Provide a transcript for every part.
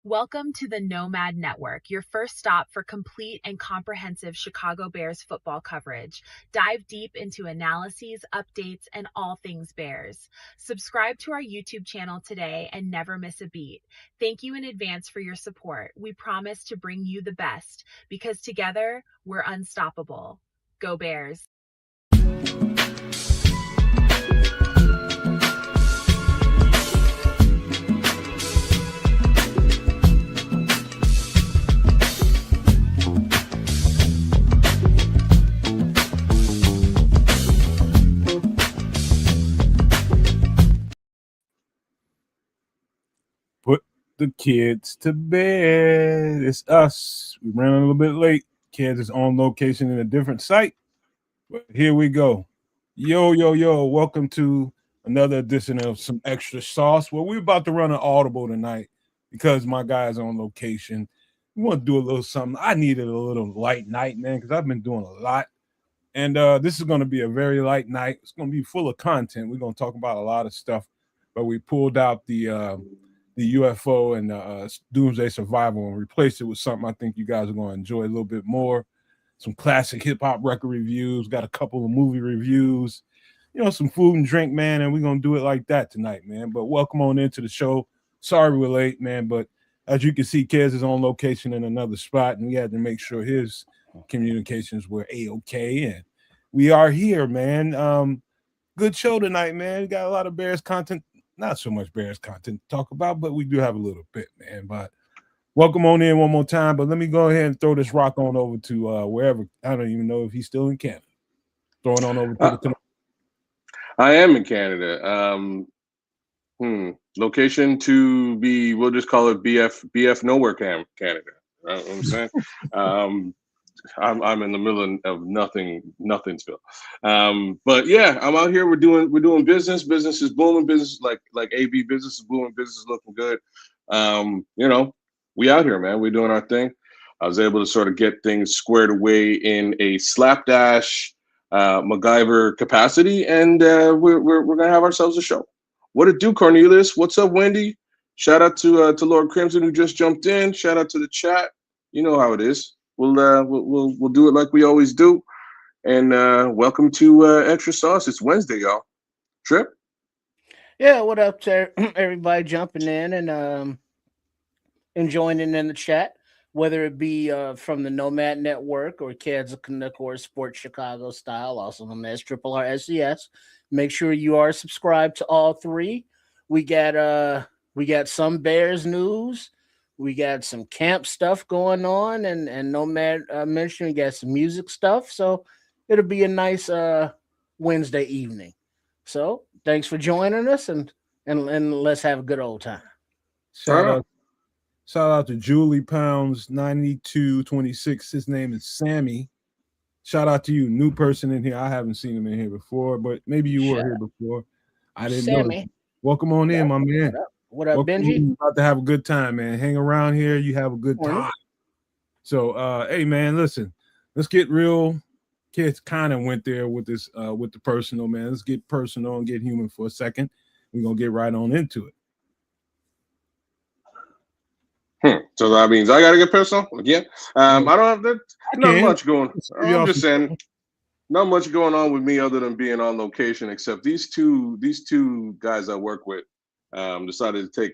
Welcome to the Nomad Network, your first stop for complete and comprehensive Chicago Bears football coverage. Dive deep into analyses, updates, and all things Bears. Subscribe to our YouTube channel today and never miss a beat. Thank you in advance for your support. We promise to bring you the best because together we're unstoppable. Go Bears. Put the kids to bed. It's us. We ran a little bit late. Kids is on location in a different site. But here we go. Yo. Welcome to another edition of Some Extra Sauce. Well, we're about to run an audible tonight because my guy's on location. We want to do a little something. I needed a little light night, man, because I've been doing a lot. And this is going to be a very light night. It's going to be full of content. We're going to talk about a lot of stuff. But we pulled out the UFO and Doomsday Survival and replaced it with something I think you guys are going to enjoy a little bit more. Some classic hip-hop record reviews, got a couple of movie reviews, some food and drink, man, and we're going to do it like that tonight, man. But welcome on into the show. Sorry we're late, man, but as you can see, Kez is on location in another spot, and we had to make sure his communications were A-OK, and we are here, man. Good show tonight, man. We got a lot of Bears content. Not so much Bears content to talk about, but we do have a little bit, man. But welcome on in one more time. But let me go ahead and throw this rock on over to wherever. I don't even know if he's still in Canada. Throwing on over to the. I am in Canada. Location to be, we'll just call it BF Nowhere Canada. You know what I'm saying? I'm in the middle of Nothingsville. But yeah, I'm out here. We're doing business. Business is booming. Business like AB business is booming. Business is looking good. We out here, man. We're doing our thing. I was able to sort of get things squared away in a slapdash MacGyver capacity, and we're gonna have ourselves a show. What it do, Cornelius? What's up, Wendy? Shout out to Lord Crimson who just jumped in. Shout out to the chat. You know how it is. We'll do it like we always do, and welcome to Extra Sauce. It's Wednesday, y'all. Trip. Yeah, what up to everybody jumping in and joining in the chat, whether it be from the Nomad Network or Kids of Canuck or Sports Chicago Style, also known as Triple R SES. Make sure you are subscribed to all three. We got some Bears news. We got some camp stuff going on, and Nomad mentioned we got some music stuff. So it'll be a nice Wednesday evening. So thanks for joining us, and let's have a good old time. Shout out to Julie Pounds 9226. His name is Sammy. Shout out to you, new person in here. I haven't seen him in here before, but maybe you were here before. I didn't know. Welcome on in, my man. What up, Benji? About to have a good time, man. Hang around here. You have a good time. So, hey, man, listen. Let's get real. Kids kind of went there with this, with the personal, man. Let's get personal and get human for a second. We're gonna get right on into it. So that means I gotta get personal again. I don't have not much going. I'm just saying, not much going on with me other than being on location. Except these two guys I work with decided to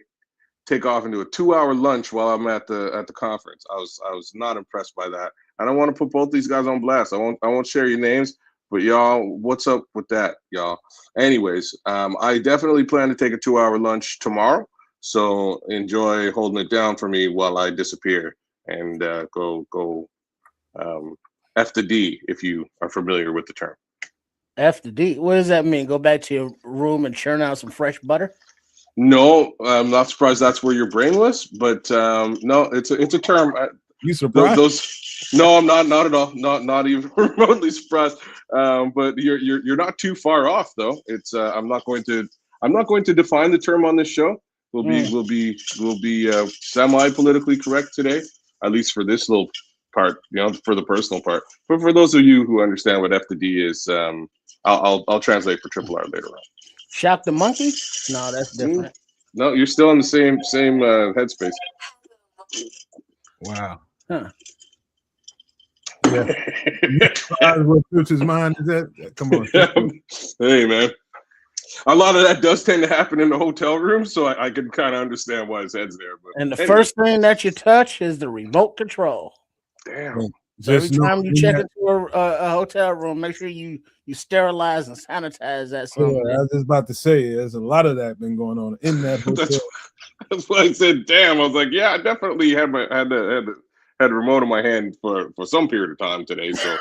take off into a 2-hour lunch while I'm at the conference. I was not impressed by that. I don't want to put both these guys on blast. I won't share your names, but y'all, what's up with that, y'all? Anyways, I definitely plan to take a 2-hour lunch tomorrow. So enjoy holding it down for me while I disappear and go F the D, if you are familiar with the term. F the D. What does that mean? Go back to your room and churn out some fresh butter? No, I'm not surprised that's where your brain was, but no, it's a term. You surprised? No, I'm not at all. Not even remotely surprised. But you're not too far off though. It's I'm not going to define the term on this show. We'll be semi-politically correct today, at least for this little part, for the personal part. But for those of you who understand what F the D is, I'll translate for Triple R later on. Shock the monkey? No, that's different. No, you're still in the same headspace. Wow. Huh. Yeah. What Filch's mind is that? Come on. Hey, man. A lot of that does tend to happen in the hotel room, so I can kind of understand why his head's there. But And the first thing that you touch is the remote control. Damn. So every time you check into a hotel room, make sure you sterilize and sanitize that. Yeah, I was just about to say, there's a lot of that been going on in that hotel. That's why I said, "Damn." I was like, "Yeah, I definitely had the remote in my hand for some period of time today." So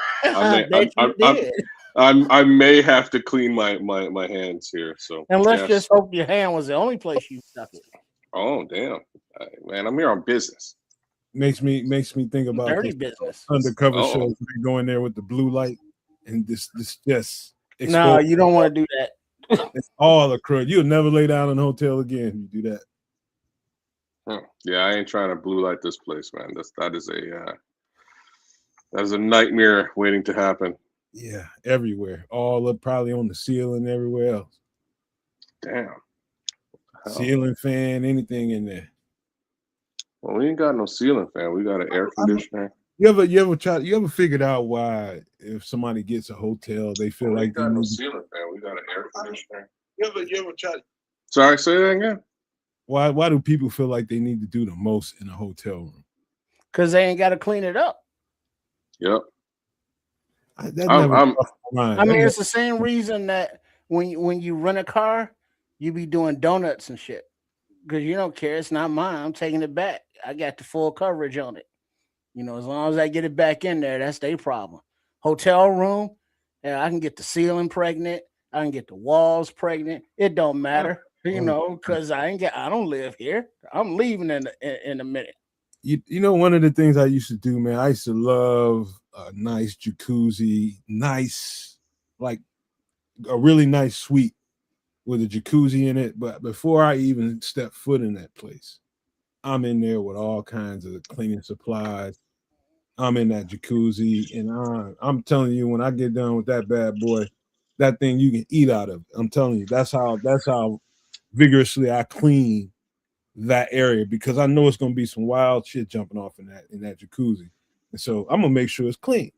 I may have to clean my hands here. So and let's just hope your hand was the only place you stuck it. Oh damn, man! I'm here on business. Makes me think about dirty business undercover shows. They go in there with the blue light and this just. No, you don't want to do that. It's all a crud. You'll never lay down in a hotel again. You do that. Yeah, I ain't trying to blue light this place, man. That is a nightmare waiting to happen. Yeah, everywhere. All up, probably on the ceiling, everywhere else. Damn. Ceiling fan, anything in there. Well, we ain't got no ceiling fan. We got an air conditioner. You ever figured out why if somebody gets a hotel, they feel like we got they no need ceiling fan. We got an air conditioner. You ever try? Sorry, say that again. Why do people feel like they need to do the most in a hotel room? Because they ain't got to clean it up. Yep. I mean, it's the same reason that when you rent a car, you be doing donuts and shit. Because you don't care. It's not mine. I'm taking it back. I got the full coverage on it. You know, as long as I get it back in there, that's their problem. Hotel room, yeah, I can get the ceiling pregnant. I can get the walls pregnant. It don't matter, you know, because I don't live here. I'm leaving in a minute. You know, one of the things I used to do, man, I used to love a nice jacuzzi, like a really nice suite with a jacuzzi in it. But before I even step foot in that place, I'm in there with all kinds of cleaning supplies. I'm in that jacuzzi, and I'm telling you, when I get done with that bad boy, that thing you can eat out of. I'm telling you, that's how vigorously I clean that area, because I know it's gonna be some wild shit jumping off in that jacuzzi, and so I'm gonna make sure it's clean.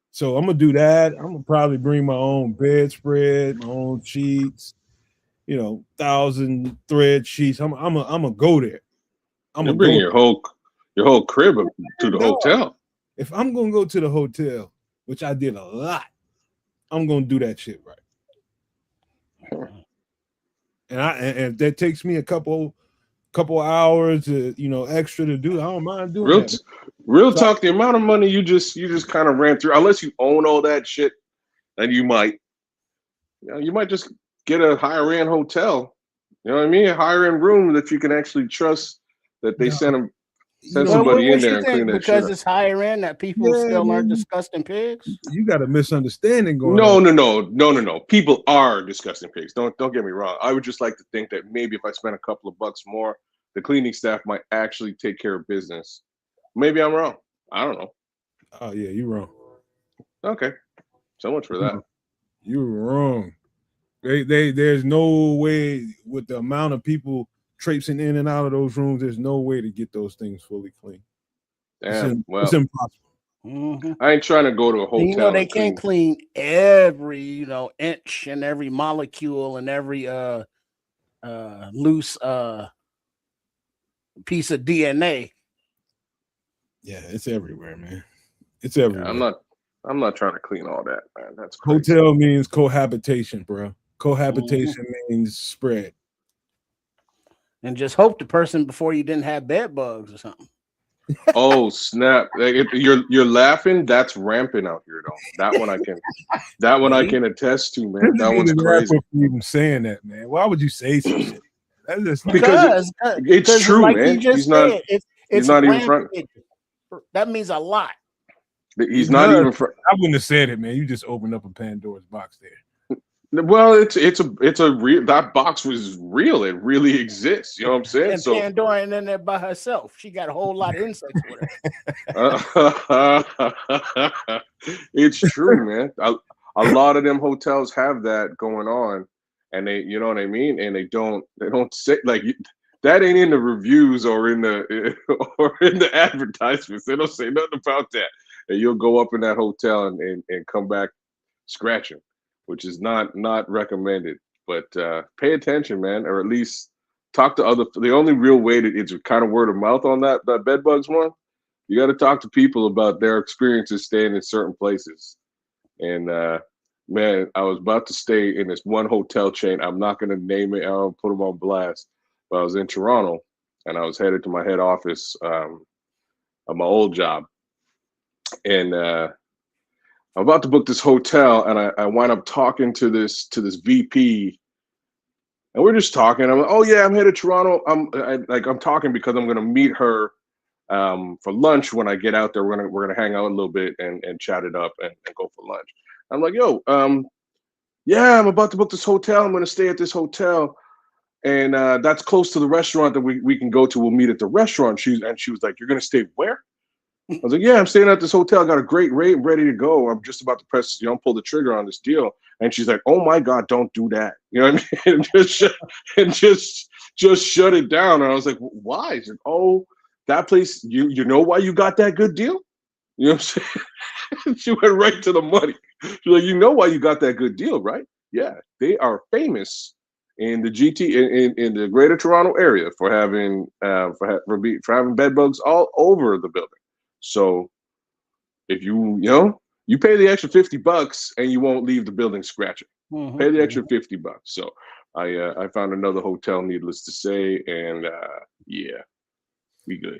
So I'm gonna do that. I'm gonna probably bring my own bedspread, my own sheets, 1,000 thread sheets. I'm gonna go there. I'm gonna bring your whole crib to the hotel. If I'm gonna go to the hotel, which I did a lot, I'm gonna do that shit right. And if that takes me a couple hours, extra to do, I don't mind doing that. Real talk, the amount of money you just kind of ran through, unless you own all that shit, then you might just get a higher end hotel. You know what I mean? A higher end room that you can actually trust that they send somebody in there and clean that shit. Because it's higher end that people still aren't disgusting pigs. You got a misunderstanding going on. No. No. People are disgusting pigs. Don't get me wrong. I would just like to think that maybe if I spent a couple of bucks more, the cleaning staff might actually take care of business. Maybe I'm wrong. I don't know. Oh yeah, you're wrong. Okay. So much for that. You're wrong. There's no way, with the amount of people traipsing in and out of those rooms, there's no way to get those things fully clean. Damn, it's impossible. Mm-hmm. I ain't trying to go to a hotel. They can't clean every inch and every molecule and every loose piece of DNA. Yeah, it's everywhere, man. It's everywhere. Yeah, I'm not trying to clean all that, man. That's crazy. Hotel means cohabitation, bro. Cohabitation means spread. And just hope the person before you didn't have bed bugs or something. Oh snap! You're laughing. That's rampant out here, though. That one I can attest to, man. That one's crazy. Even saying that, man. Why would you say some shit? That's just because it's true, like man. He's not even front. That means a lot. He's not even front. I wouldn't have said it, man. You just opened up a Pandora's box there. Well, it's a real, that box was real. It really exists. You know what I'm saying? And Pandora ain't in there by herself. She got a whole lot of insects with her. It's true, man. A lot of them hotels have that going on, and they, you know what I mean. And they don't say, like, that ain't in the reviews or in the advertisements. They don't say nothing about that. And you'll go up in that hotel and come back scratching, which is not recommended. But pay attention, man, or at least talk to other. The only real way that it's kind of word of mouth on that bed bugs one. You got to talk to people about their experiences staying in certain places. And man, I was about to stay in this one hotel chain. I'm not going to name it. I don't put them on blast. But I was in Toronto, and I was headed to my head office of my old job. And I'm about to book this hotel, and I wind up talking to this VP. And we're just talking. I'm like, oh yeah, I'm headed to Toronto. I'm talking because I'm going to meet her for lunch when I get out there. We're gonna hang out a little bit and chat it up and go for lunch. I'm like, yo, yeah, I'm about to book this hotel. I'm gonna stay at this hotel, and that's close to the restaurant that we can go to. We'll meet at the restaurant. She was like, you're gonna stay where? I was like, yeah, I'm staying at this hotel. I got a great rate. I'm ready to go. I'm just about to press, pull the trigger on this deal. And she's like, oh my God, don't do that. You know what I mean? and just shut it down. And I was like, why? She's like, oh, that place, you know why you got that good deal? You know what I'm saying? She went right to the money. She's like, you know why you got that good deal, right? Yeah, they are famous in the in the Greater Toronto area for having for having bed bugs all over the building. So if you pay the extra $50 and you won't leave the building scratching. Mm-hmm. Pay the extra $50. So I found another hotel, needless to say, and yeah. We good.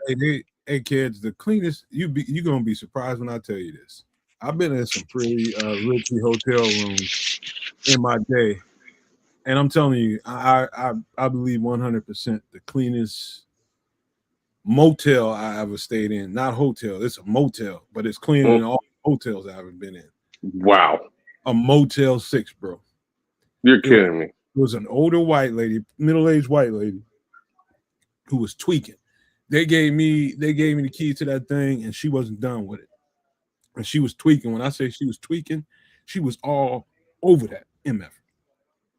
Hey kids, the cleanest you're gonna be surprised when I tell you this. I've been in some pretty ritzy hotel rooms in my day, and I'm telling you, I believe 100% the cleanest motel I ever stayed in. Not hotel, it's a motel, but it's cleaner than all hotels I've ever been in. Wow, a Motel 6, bro. You're kidding me. It was an older white lady, middle-aged white lady, who was tweaking. They gave me the key to that thing, and she wasn't done with it. And she was tweaking. When I say she was tweaking, she was all over that MF.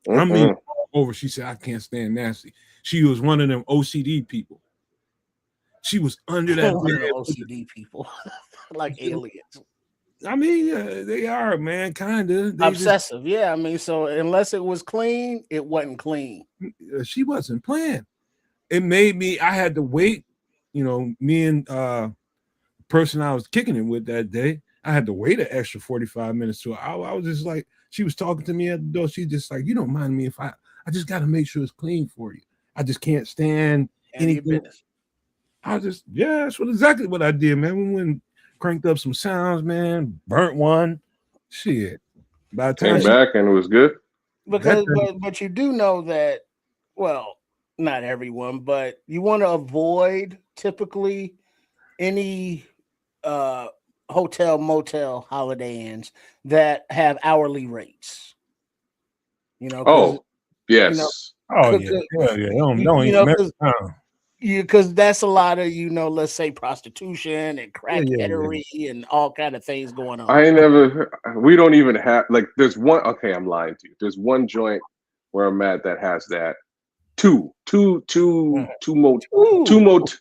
I mean, all over. She said, I can't stand nasty. She was one of them OCD people. She was under that OCD people, like aliens. I mean, they are, man, kind of obsessive. Yeah, I mean, so unless it was clean, it wasn't clean. She wasn't playing. It made me. I had to wait. Me and the person I was kicking it with that day, I had to wait an extra 45 minutes to an hour. I was just like, she was talking to me at the door. She just like, you don't mind me if I just got to make sure it's clean for you. I just can't stand anything. That's exactly what I did, man. We went and cranked up some sounds, man. Burnt one. Shit. By the time came back and it was good. But you do know that, well, not everyone, but you want to avoid typically any hotel, motel, Holiday Inns that have hourly rates. Oh, yes. Because that's a lot of, let's say prostitution and crackheadery and all kind of things going on. We don't even have, like, there's one, okay, I'm lying to you. There's one joint where I'm at that has that. Two motels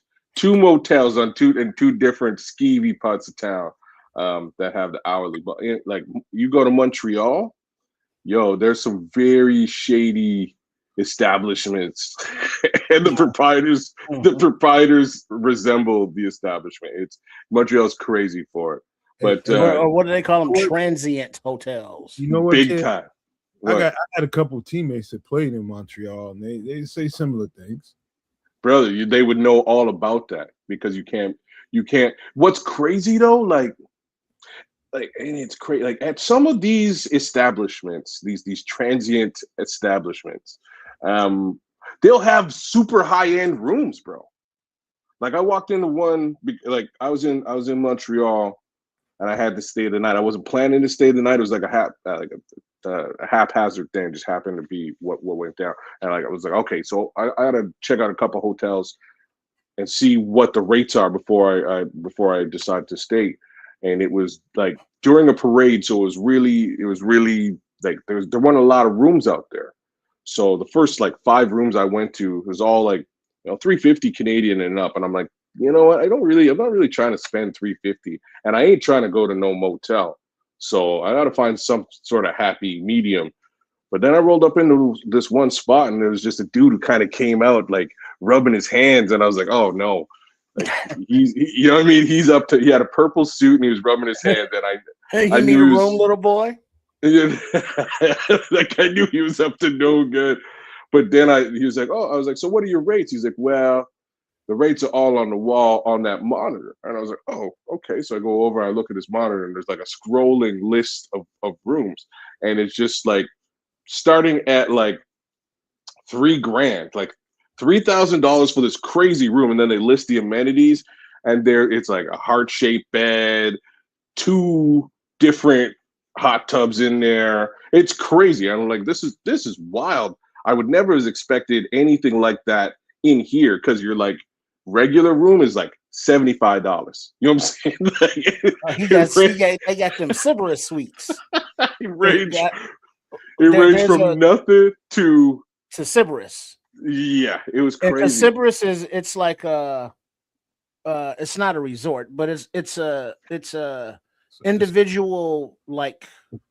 in two different skeevy parts of town that have the hourly. But like you go to Montreal, there's some very shady establishments, and the proprietors resemble the establishment. Montreal's crazy for it. But or what do they call them? Transient hotels. You know what? Big time. I had a couple of teammates that played in Montreal, and they say similar things. Brother, they would know all about that because you can't. What's crazy though, like, and it's crazy. Like at some of these establishments, these transient establishments, they'll have super high end rooms, bro. Like I walked into one, like I was in Montreal, and I had to stay the night. I wasn't planning to stay the night. It was like a haphazard thing, just happened to be what went down. And I was like, okay, so I had to check out a couple hotels and see what the rates are before I decide to stay. And it was like during a parade, so it was really like there weren't a lot of rooms out there. So the first like 5 rooms I went to was all like $350 Canadian and up. And I'm like, you know what? I'm not really trying to spend $350, and I ain't trying to go to no motel. So I got to find some sort of happy medium. But then I rolled up into this one spot, and there was just a dude who kind of came out like rubbing his hands, and I was like, oh no, like you know what I mean? He had a purple suit and he was rubbing his hands, and I need a room, little boy. Like I knew he was up to no good. But then he was like, oh, I was like, so what are your rates? He's like, well, the rates are all on the wall on that monitor. And I was like, oh, okay. So I go over, I look at this monitor, and there's like a scrolling list of rooms. And it's just like starting at like $3,000, like $3,000 for this crazy room. And then they list the amenities, and it's like a heart-shaped bed, 2 different hot tubs in there. It's crazy. I'm like, this is wild. I would never have expected anything like that in here, because you're like, regular room is like $75. You know what I'm saying? They got them Sybaris suites. It ranged from nothing to Sybaris. Yeah, it was crazy. Sybaris it's like it's not a resort, but it's a individual, like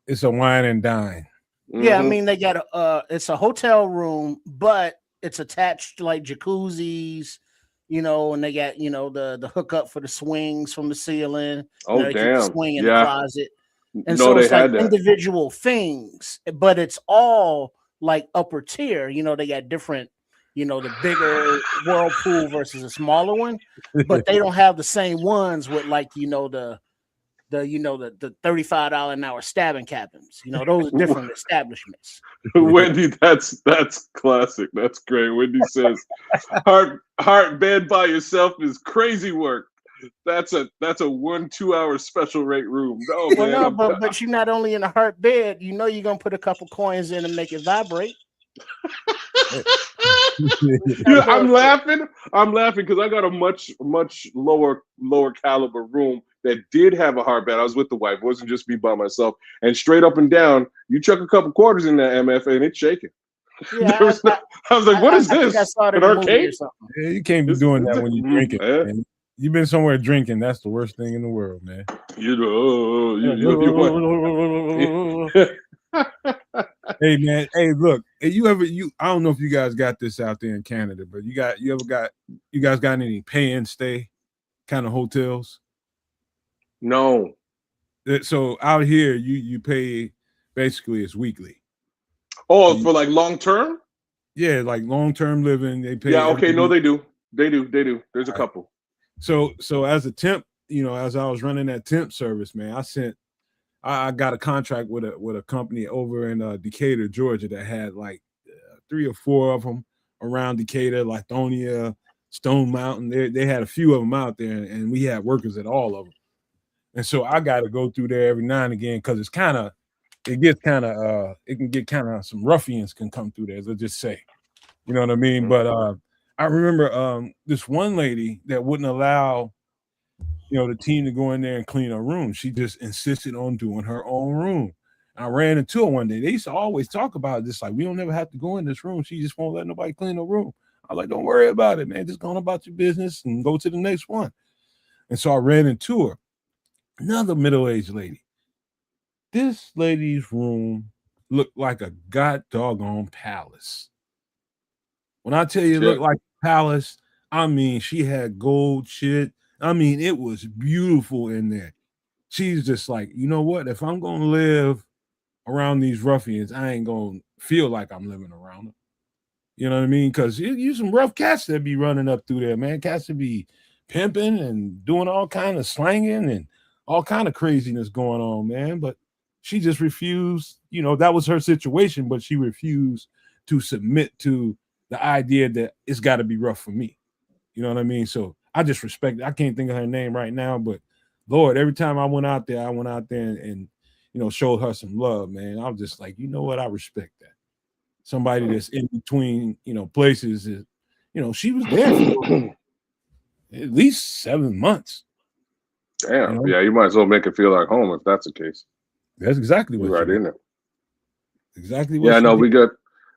it's a wine and dine. Yeah, I mean they got it's a hotel room, but it's attached to like jacuzzis, and they got the hookup for the swings from the ceiling. Oh damn! The swing in the closet, and no, so it's they had like that. individual things, but it's all like upper tier. They got different, the bigger whirlpool versus a smaller one, but they don't have the same ones with like the $35 an hour stabbing cabins. Those are different establishments. Wendy, that's classic. That's great. Wendy says, "Heart bed by yourself is crazy work." That's a 1-2 hour special rate room. No, well, man, no, but you're not only in a heart bed. You're gonna put a couple coins in and make it vibrate. I'm laughing because I got a much lower caliber room that did have a hard bed. I was with the wife. It wasn't just me by myself. And straight up and down, you chuck a couple quarters in that MF and it's shaking. Yeah, I was like, what is this? I saw it an arcade? Yeah, you can't be doing that when you're drinking. Man. You've been somewhere drinking. That's the worst thing in the world, man. Hey man, hey look, I don't know if you guys got this out there in Canada, but you guys got any pay and stay kind of hotels? No. So out here you pay, basically it's weekly. Oh, for like long term? Yeah, like long term living. They pay. Yeah, okay, no, they do. There's a couple. So as a temp, as I was running that temp service, man, I got a contract with a company over in Decatur, Georgia, that had like 3 or 4 of them around Decatur, Lithonia, Stone Mountain. They had a few of them out there, and we had workers at all of them. And so I got to go through there every now and again because it can get kind of some ruffians can come through there. Let's just say, you know what I mean? But I remember this one lady that wouldn't allow the team to go in there and clean her room. She just insisted on doing her own room. I ran into her one day. They used to always talk about this, like, we don't ever have to go in this room. She just won't let nobody clean her room. I was like, don't worry about it, man. Just go on about your business and go to the next one. And so I ran into her. Another middle-aged lady. This lady's room looked like a god doggone palace. When I tell you it looked like a palace, I mean, she had gold shit. I mean, it was beautiful in there. She's just like, you know what? If I'm going to live around these ruffians, I ain't going to feel like I'm living around them. You know what I mean? Because you some rough cats that be running up through there, man. Cats that be pimping and doing all kind of slanging and all kind of craziness going on, man. But she just refused. That was her situation, but she refused to submit to the idea that it's got to be rough for me. You know what I mean? So I just respect it. I can't think of her name right now, but Lord, every time I went out there and showed her some love, man. I was just like, you know what? I respect that. Somebody that's in between, places is, she was there for at least 7 months. Damn. Yeah, you might as well make it feel like home if that's the case. That's exactly what you're right in there. Exactly what we got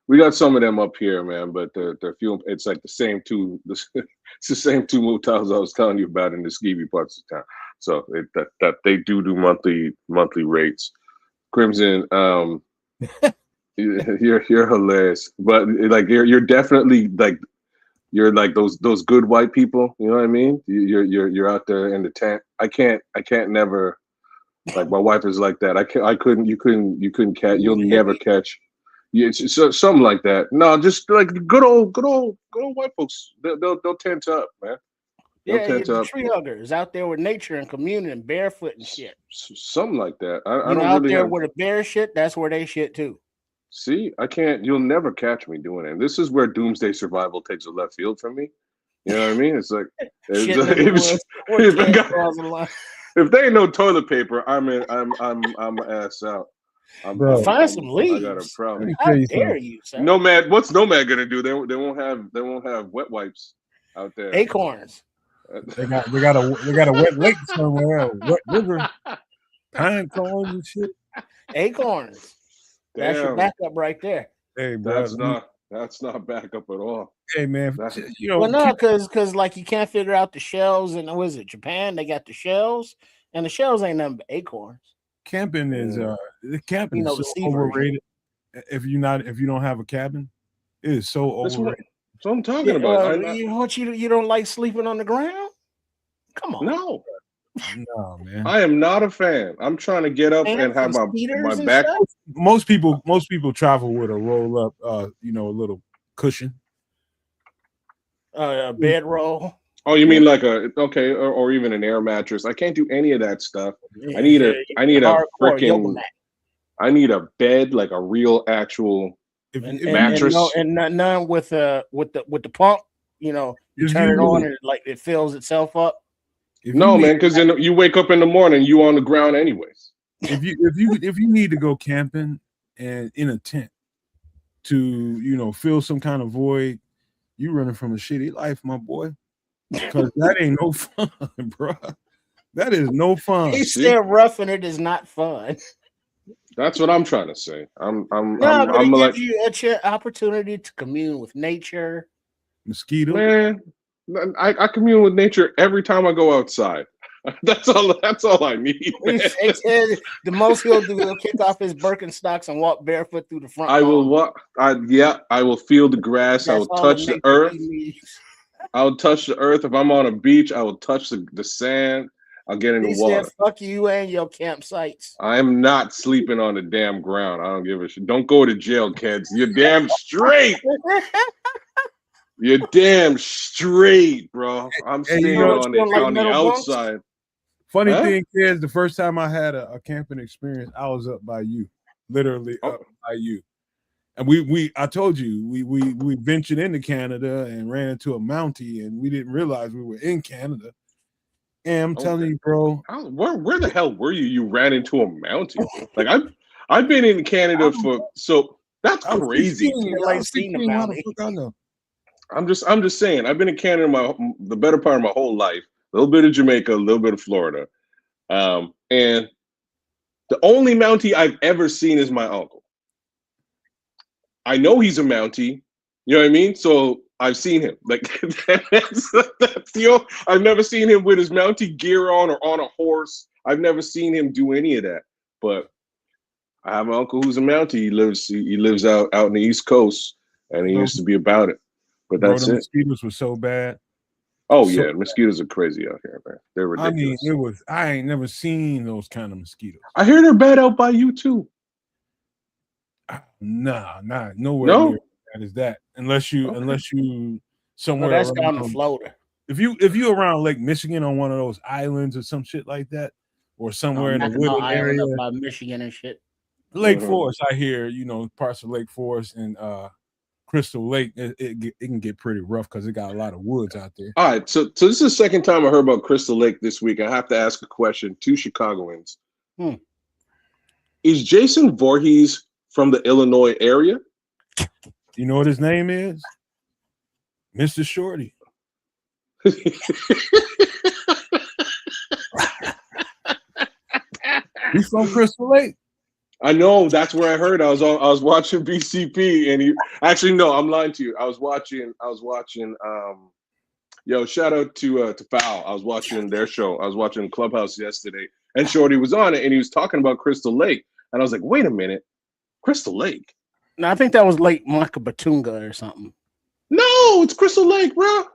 We got some of them up here, man, but they're few. It's like the same two. It's the same two motels I was telling you about in the skeevy parts of town. So that they do monthly rates. Crimson, you're hilarious, but like you're definitely like you're like those good white people. You know what I mean? You're out there in the tent. I can't never. Like my wife is like that. You couldn't catch. You'll never catch. Yeah, it's something like that. No, just like good old white folks. They'll tent up, man. Yeah, the tree huggers out there with nature and communing, barefoot and shit. Something like that. I don't out really there where the bear shit. That's where they shit too. See, I can't. You'll never catch me doing it. And this is where doomsday survival takes a left field for me. You know what I mean? It's like if they ain't no toilet paper, I'm ass out. Find some leaves. I got a problem. How dare you, sir? Nomad, what's Nomad gonna do? They won't have wet wipes out there. Acorns. They got a wet lake somewhere, wet river, pine cones and shit. Acorns. Damn. That's your backup right there. Hey, bro, that's not backup at all. Hey, man, well, no, because like you can't figure out the shells, and what is it? Japan, they got the shells, and the shells ain't nothing but acorns. Camping is camping is so overrated. If you don't have a cabin, it is so overrated. That's what I'm talking about. You don't like sleeping on the ground? Come on. No, man. I am not a fan. I'm trying to get up and have my back. Most people travel with a roll up, a little cushion. A bedroll. Oh, you mean like or even an air mattress? I can't do any of that stuff. I need a bed, like a real actual mattress, and none with the pump. You turn it on and it fills itself up. Man, because then you wake up in the morning, you on the ground anyways. If you need to go camping and in a tent to fill some kind of void, you running from a shitty life, my boy. Because that ain't no fun, bro. That is no fun. He said roughing it is not fun. That's what I'm trying to say. I'm it gives you an opportunity to commune with nature. Mosquito. Man, I commune with nature every time I go outside. That's all I need. The most he'll do, he'll kick off his Birkenstocks and walk barefoot through the front. I will walk. I will feel the grass. I will touch the earth. I will touch the earth. If I'm on a beach, I will touch the sand. I'll get in the water. Said, fuck you and your campsites. I am not sleeping on the damn ground. I don't give a shit. Don't go to jail, kids. You're damn straight. You're damn straight, bro. I'm staying on the outside. Funny thing is, the first time I had a camping experience, I was up by you, literally up by you. And I told you, we ventured into Canada and ran into a Mountie, and we didn't realize we were in Canada. And I'm telling you, bro, where the hell were you? You ran into a Mountie. Like I've been in Canada that's crazy. I'm just saying. I've been in Canada the better part of my whole life. A little bit of Jamaica, a little bit of Florida, and the only Mountie I've ever seen is my uncle. I know he's a Mountie, you know what I mean? So I've seen him. Like that's I've never seen him with his Mountie gear on or on a horse. I've never seen him do any of that. But I have an uncle who's a Mountie. He lives out in the East Coast, and he used to be about it. But that's the mosquitoes were so bad. Oh yeah, mosquitoes are crazy out here, man. They're ridiculous. I mean, I ain't never seen those kind of mosquitoes. I hear they're bad out by you too. Nah, nowhere near that is that. Unless you somewhere. That's down to Florida. If you around Lake Michigan on one of those islands or some shit like that, or somewhere in the wooded area, by Michigan and shit. Lake Forest, I hear parts of Lake Forest and Crystal Lake, it can get pretty rough because it got a lot of woods out there. All right, so this is the second time I heard about Crystal Lake this week. I have to ask a question to Chicagoans. Is Jason Voorhees from the Illinois area? You know what his name is? Mr. Shorty. He's from Crystal Lake. I know, that's where I heard. I was watching BCP, and no, I'm lying to you. I was watching yo, shout out to Foul. I was watching their show. I was watching Clubhouse yesterday, and Shorty was on it, and he was talking about Crystal Lake, and I was like, wait a minute, Crystal Lake? No, I think that was late Maka Batunga or something. No, it's Crystal Lake, bro.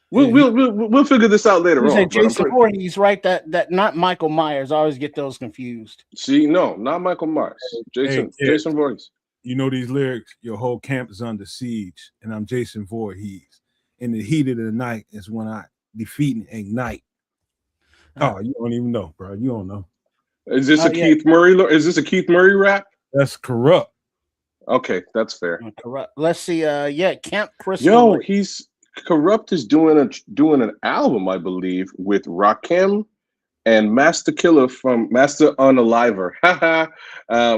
We'll figure this out later on. Jason Voorhees, right? That not Michael Myers. I always get those confused. See, no, not Michael Myers. Jason Voorhees. You know these lyrics. Your whole camp is under siege, and I'm Jason Voorhees. In the heat of the night is when I defeat and ignite. Oh, you don't even know, bro. You don't know. Is this a Keith Murray? Is this a Keith Murray rap? That's Corrupt. Okay, that's fair. Corrupt. Let's see. Camp Crystal. Yo, he's Corrupt is doing an album, I believe, with Rakim and Master Killer from Master Unaliver,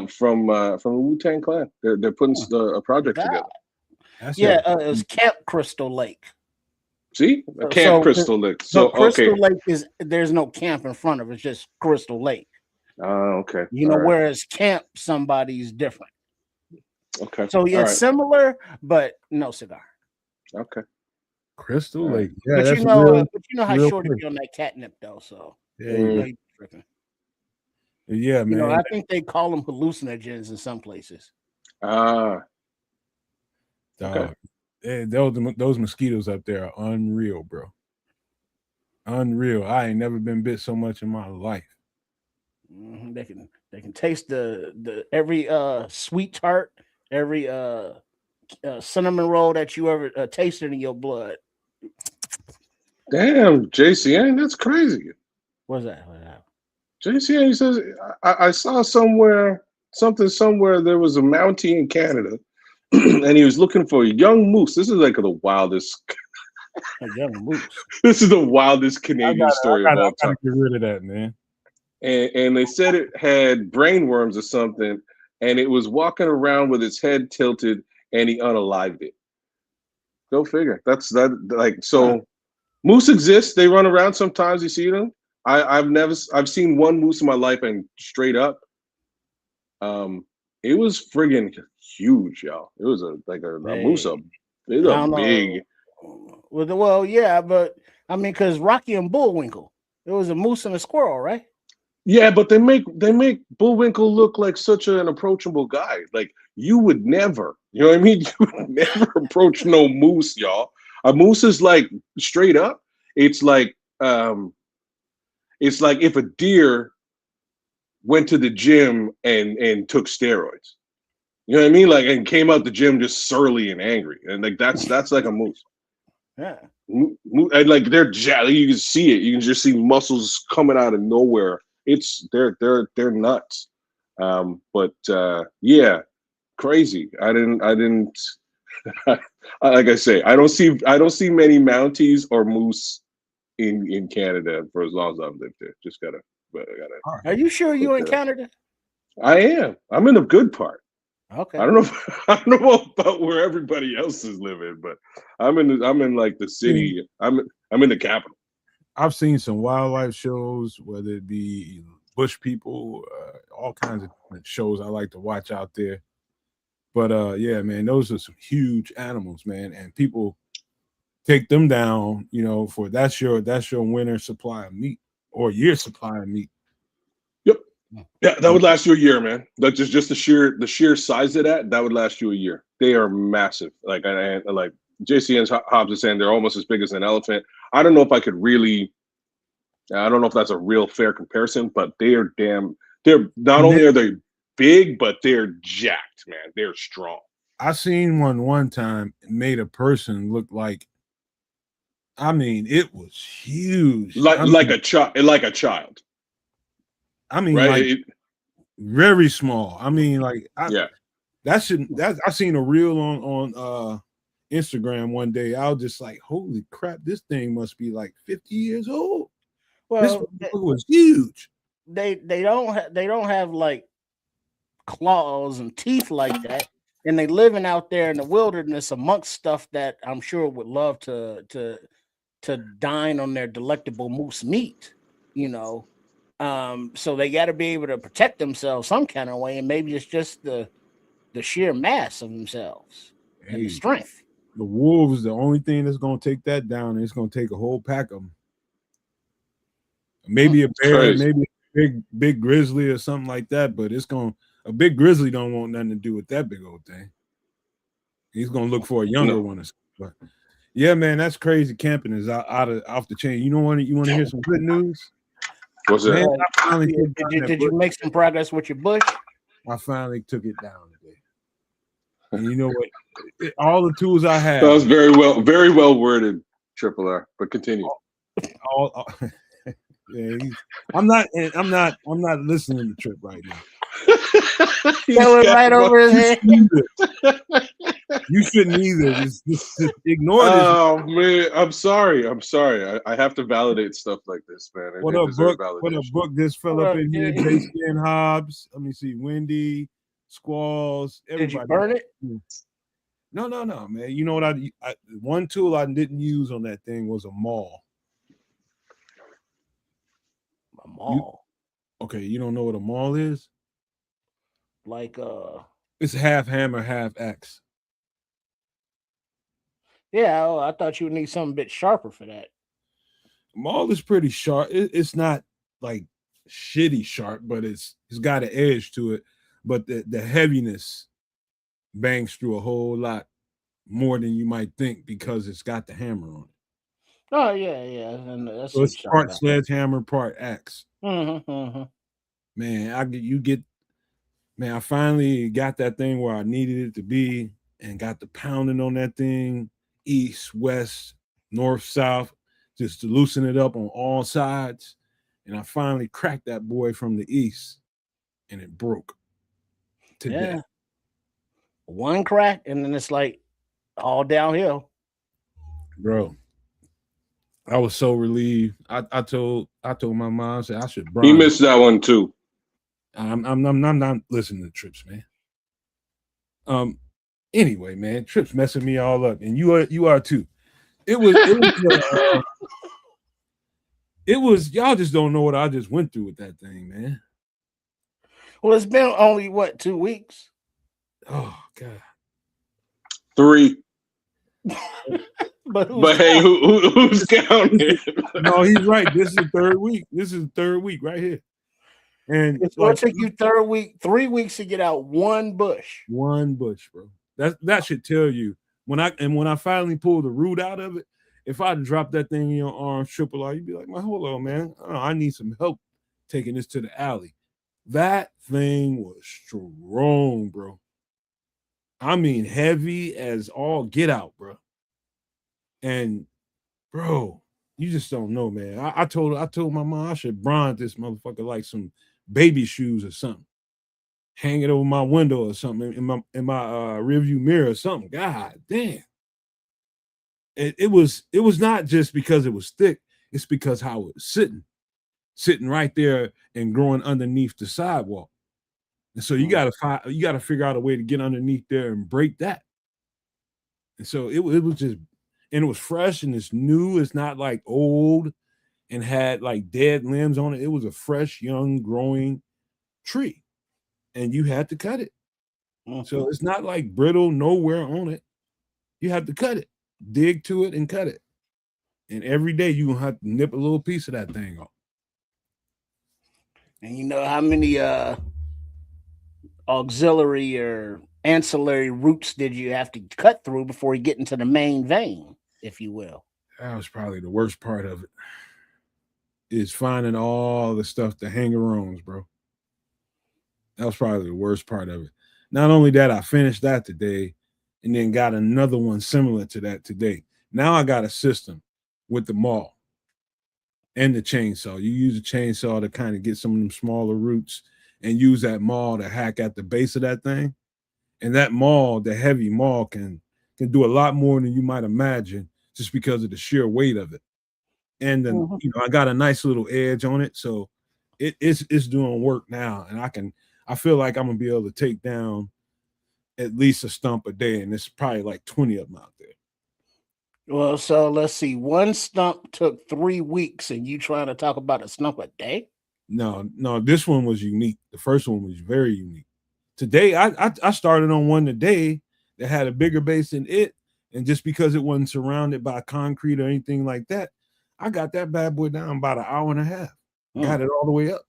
from the Wu-Tang Clan. They're putting a project together. It was Camp Crystal Lake. See, Crystal Lake. So Crystal Lake there's no camp in front of it. It's just Crystal Lake. Okay. Whereas Camp somebody's different. Okay. So it's similar, but no cigar. Okay. Crystal Lake. Yeah, but you know how short it be on that catnip though. So yeah, yeah, man. I think they call them hallucinogens in some places. Okay. Those mosquitoes up there are unreal, bro. Unreal. I ain't never been bit so much in my life. They can taste the every sweet tart, every cinnamon roll that you ever tasted in your blood. Damn, JCN, that's crazy. What's that? JCN, he says, I saw somewhere there was a Mountie in Canada, and he was looking for a young moose. This is like the wildest. A young moose. This is the wildest Canadian story of all time. Get rid of that, man. And they said it had brainworms or something, and it was walking around with its head tilted, and he unalived it. Go figure. Moose exist. They run around sometimes. You see them. I've seen one moose in my life, and straight up, it was friggin' huge, y'all. It was a moose up. It's a big. Well, yeah, but I mean, because Rocky and Bullwinkle, it was a moose and a squirrel, right? Yeah, but they make Bullwinkle look like such an approachable guy. Like you would never, you know what I mean? You would never approach no moose, y'all. A moose is like straight up. It's like if a deer went to the gym and took steroids. You know what I mean? Like and came out the gym just surly and angry, and like that's like a moose. Yeah. And like they're you can see it. You can just see muscles coming out of nowhere. They're nuts. Yeah, crazy. I didn't like I say, I don't see many Mounties or moose in Canada for as long as I've lived there. Just gotta. Are you sure you're in Canada? I am. I'm in the good part. Okay. I don't know about where everybody else is living, but I'm in like the city. I'm in the capital. I've seen some wildlife shows, whether it be bush people, all kinds of shows I like to watch out there. But yeah, man, those are some huge animals, man, and people take them down. For that's your winter supply of meat or year supply of meat. Yep. Yeah, that would last you a year, man. That's just the sheer size of that would last you a year. They are massive. Like JCN's Hobbs is saying, they're almost as big as an elephant. I don't know if that's a real fair comparison, but they're not only are they big, but they're jacked, man. They're strong. I seen one time made a person look like, I mean, it was huge. Like a child. I mean, right? Like very small. I mean, like I seen a reel on Instagram one day. I was just like, holy crap, this thing must be like 50 years old. Well, this was huge. They don't have like claws and teeth like that, and they living out there in the wilderness amongst stuff that I'm sure would love to dine on their delectable moose meat. So they got to be able to protect themselves some kind of way, and maybe it's just the sheer mass of themselves and the strength. The wolves, the only thing that's going to take that down, and it's going to take a whole pack of them. Maybe a bear, maybe a big grizzly or something like that, but a big grizzly don't want nothing to do with that big old thing. He's going to look for a younger one or something. But yeah, man, that's crazy. Camping is off the chain. You want to hear some good news? What's that? Did you make some progress with your bush? I finally took it down today. And you know what? All the tools I have. That was very well worded, Triple R. But continue. Yeah, I'm not listening to Trip right now. Going right over his head. You shouldn't either. Just ignore this. Oh man, I'm sorry. I have to validate stuff like this, man. What up, Book? This fell up in here. J.C. and Hobbs. Let me see. Wendy, Squalls. Everybody. Did you burn it? No, man. You know what? I one tool I didn't use on that thing was a maul. A maul. Okay, you don't know what a maul is? Like it's half hammer, half axe. Yeah, I thought you would need something a bit sharper for that. Maul is pretty sharp. It's not like shitty sharp, but it's got an edge to it. But the heaviness bangs through a whole lot more than you might think because it's got the hammer on it. Oh yeah, and that's so it's part sledgehammer, part axe. Mm-hmm. Man, I finally got that thing where I needed it to be, and got the pounding on that thing, east, west, north, south, just to loosen it up on all sides. And I finally cracked that boy from the east, and it broke to death. One crack, and then it's like all downhill, bro. I was so relieved. I told my mom, I said I should bronze. He missed that one too. I'm not listening to Trips, man. Anyway, man, Trips messing me all up, and you are too. It was y'all just don't know what I just went through with that thing, man. Well, it's been only 2 weeks. Oh God. 3. But hey, who's counting? No, he's right. This is the third week. This is the third week right here. And it's going to take you 3 weeks to get out one bush. One bush, bro. That should tell you when I finally pull the root out of it. If I drop that thing in your arm, Triple R, you'd be like, hold on, man. I need some help taking this to the alley. That thing was strong, bro. I mean, heavy as all get out, bro. And bro, you just don't know, man. I told my mom I should bronze this motherfucker like some baby shoes or something. Hang it over my window or something in my rearview mirror or something. God damn. It was not just because it was thick, it's because how it was sitting right there and growing underneath the sidewalk. And so you gotta figure out a way to get underneath there and break that. And so it was just, and it was fresh and it's new. It's not like old and had like dead limbs on it. It was a fresh, young, growing tree, and you had to cut it. Mm-hmm. So it's not like brittle, nowhere on it. You have to cut it, dig to it, and cut it. And every day you gonna have to nip a little piece of that thing off. And you know how many auxiliary or ancillary roots did you have to cut through before you get into the main vein, if you will? That was probably the worst part of it. Is finding all the stuff, the hanger-ons, bro. That was probably the worst part of it. Not only that, I finished that today and then got another one similar to that today. Now I got a system with the maul and the chainsaw. You use a chainsaw to kind of get some of them smaller roots and use that maul to hack at the base of that thing. And that maul, the heavy maul, can do a lot more than you might imagine just because of the sheer weight of it. And then I got a nice little edge on it, so it's doing work now. And I feel like I'm gonna be able to take down at least a stump a day, and it's probably like 20 of them out there. Well, so let's see. One stump took 3 weeks, and you trying to talk about a stump a day? No, this one was unique. The first one was very unique. Today, I started on one today that had a bigger base than it, and just because it wasn't surrounded by concrete or anything like that, I got that bad boy down about an hour and a half. Got it all the way up.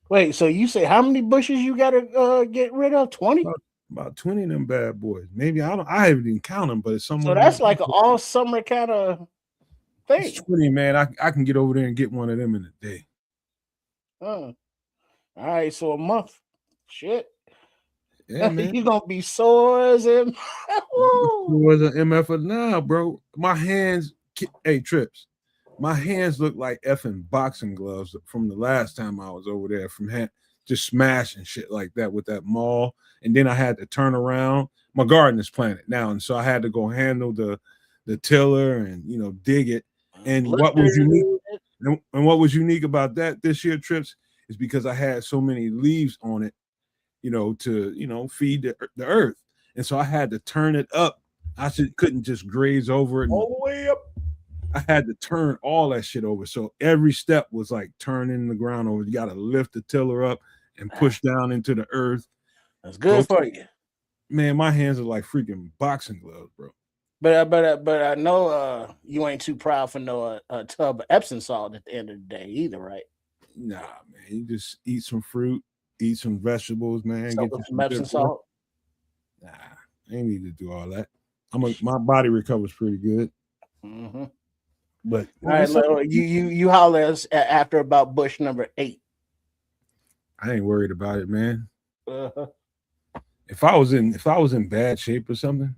Wait, so you say how many bushes you got to get rid of? 20? About 20 of them bad boys. Maybe I haven't even count them, but it's somewhere. So that's like an all summer kind of thing. It's 20, man. I can get over there and get one of them in a day. All right, so a month. Shit. Yeah, man. You're gonna be sore as him. Was an MF now, bro. My hands, hey, Trips. My hands look like effing boxing gloves from the last time I was over there from just smashing shit like that with that maul. And then I had to turn around. My garden is planted now, and so I had to go handle the tiller and dig it. And what was unique? And what was unique about that this year, Trips, is because I had so many leaves on it, to feed the earth, and so I had to turn it up. I couldn't just graze over it all the way up. I had to turn all that shit over. So every step was like turning the ground over. You got to lift the tiller up and push down into the earth. That's good for you. Man, my hands are like freaking boxing gloves, bro. But I know you ain't too proud for no tub of Epsom salt at the end of the day either, right? Nah, man. You just eat some fruit, eat some vegetables, man. Get some Epsom salt. Nah, I ain't need to do all that. My body recovers pretty good. Mm-hmm. But all right, you holler us after about bush number 8. I ain't worried about it, man. If I was in bad shape or something,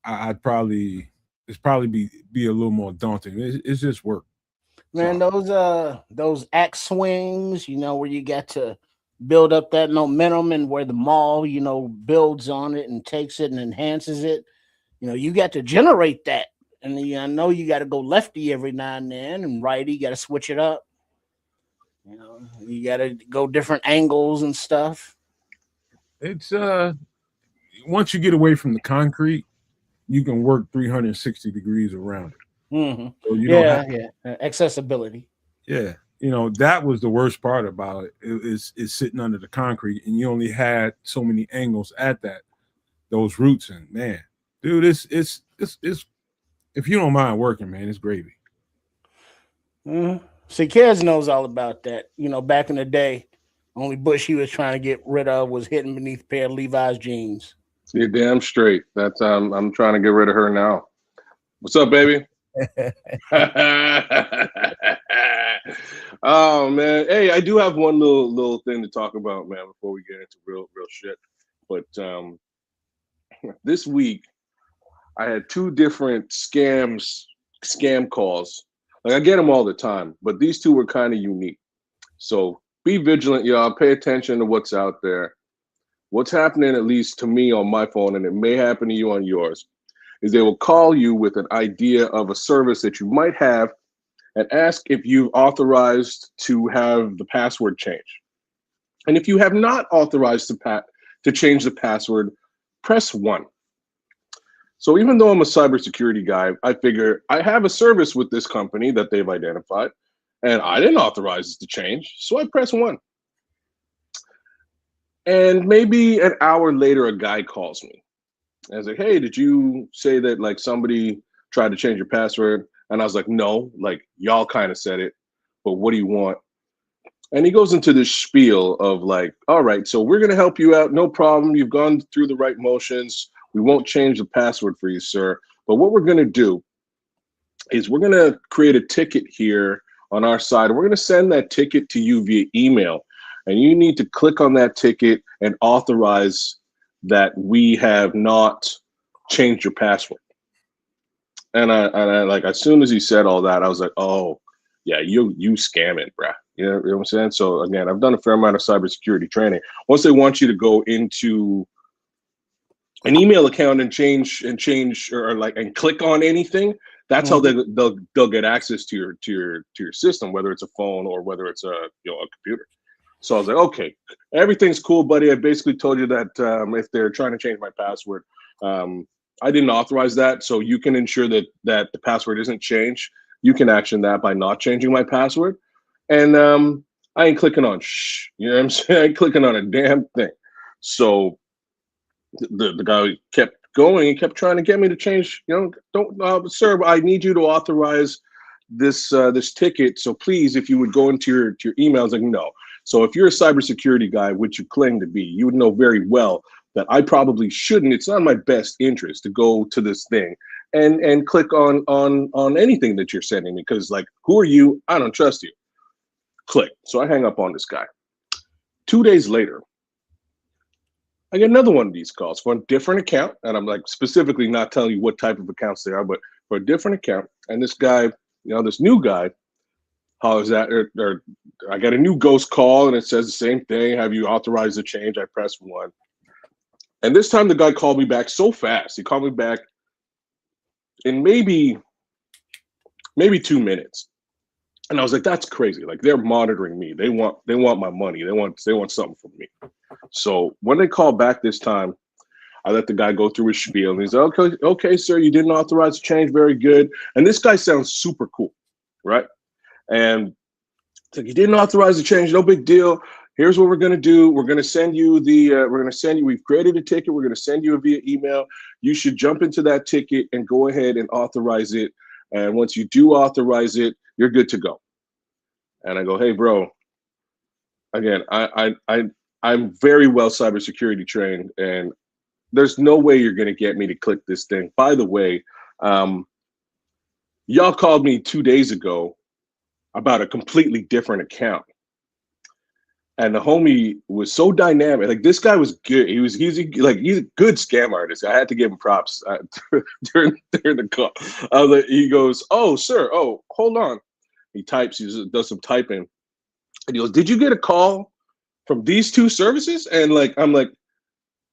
I'd probably be a little more daunting. It's just work, man. So. Those axe swings, where you got to build up that momentum, and where the maul, builds on it and takes it and enhances it. You got to generate that. And I know you got to go lefty every now and then, and righty, you got to switch it up. You got to go different angles and stuff. It's once you get away from the concrete, you can work 360 degrees around it. Mm-hmm. So you don't have accessibility. Yeah, that was the worst part about it. Is sitting under the concrete, and you only had so many angles at those roots. And man, dude, it's if you don't mind working, man, it's gravy. Mm-hmm. See, Kez knows all about that. Back in the day, only bush he was trying to get rid of was hidden beneath a pair of Levi's jeans. You're damn straight. That's I'm trying to get rid of her now. What's up, baby? Oh man, hey, I do have one little thing to talk about, man, before we get into real shit. But this week I had 2 different scam calls. Like I get them all the time, but these 2 were kind of unique. So be vigilant, y'all. Pay attention to what's out there. What's happening, at least to me on my phone, and it may happen to you on yours, is they will call you with an idea of a service that you might have and ask if you've authorized to have the password changed. And if you have not authorized to change the password, press 1. So even though I'm a cybersecurity guy, I figure I have a service with this company that they've identified, and I didn't authorize it to change, so I press 1. And maybe an hour later, a guy calls me. And I was like, hey, did you say that like somebody tried to change your password? And I was like, no, like y'all kind of said it, but what do you want? And he goes into this spiel of like, all right, so we're going to help you out. No problem. You've gone through the right motions. We won't change the password for you, sir. But what we're going to do is we're going to create a ticket here on our side. We're going to send that ticket to you via email. And you need to click on that ticket and authorize that we have not changed your password. And I like, as soon as he said all that, I was like, oh, yeah, you scamming, bruh. You know what I'm saying? So again, I've done a fair amount of cybersecurity training. Once they want you to go into an email account and change and click on anything, that's how they'll get access to your system, whether it's a phone or whether it's a computer. So I was like, okay, everything's cool, buddy. I basically told you that if they're trying to change my password, I didn't authorize that. So you can ensure that the password isn't changed. You can action that by not changing my password. And I ain't clicking on shh. You know what I'm saying? I ain't clicking on a damn thing. So the guy kept going and kept trying to get me to change. Don't, sir, I need you to authorize this ticket. So please, if you would go into your emails, like no. So if you're a cybersecurity guy, which you claim to be, you would know very well that I probably shouldn't. It's not my best interest to go to this thing and click on anything that you're sending me, because like, who are you? I don't trust you. Click. So I hang up on this guy. 2 days later, I get another one of these calls for a different account, and I'm like specifically not telling you what type of accounts they are, but for a different account. And this guy, this new guy, hollers at, or I got a new ghost call, and it says the same thing. Have you authorized the change? I press 1, and this time the guy called me back so fast. He called me back in maybe 2 minutes, and I was like, that's crazy. Like, they're monitoring me. They want my money. They want something from me. So when they call back this time, I let the guy go through his spiel, and he's like, okay, sir, you didn't authorize the change. Very good. And this guy sounds super cool, right? And it's like, you didn't authorize the change. No big deal. Here's what we're going to do. We're going to send you we've created a ticket. We're going to send you it via email. You should jump into that ticket and go ahead and authorize it. And once you do authorize it, you're good to go. And I go, hey, bro, again, I'm very well cybersecurity trained, and there's no way you're going to get me to click this thing. By the way, y'all called me 2 days ago about a completely different account. And the homie was so dynamic. Like, this guy was good. He's a good scam artist. I had to give him props during the call. He goes, oh, sir. Oh, hold on. He types, does some typing. And he goes, did you get a call from these two services? And I'm like,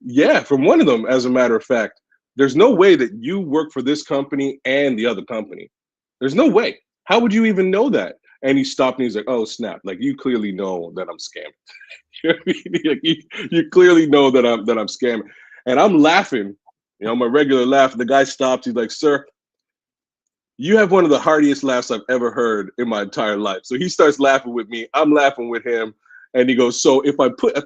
yeah, from one of them, as a matter of fact. There's no way that you work for this company and the other company. There's no way. How would you even know that? And he stopped and he's like, oh, snap. Like, you clearly know that I'm scamming. You know what I mean? You clearly know that I'm scamming. And I'm laughing, my regular laugh. The guy stopped. He's like, sir, you have one of the heartiest laughs I've ever heard in my entire life. So he starts laughing with me. I'm laughing with him. And he goes, so if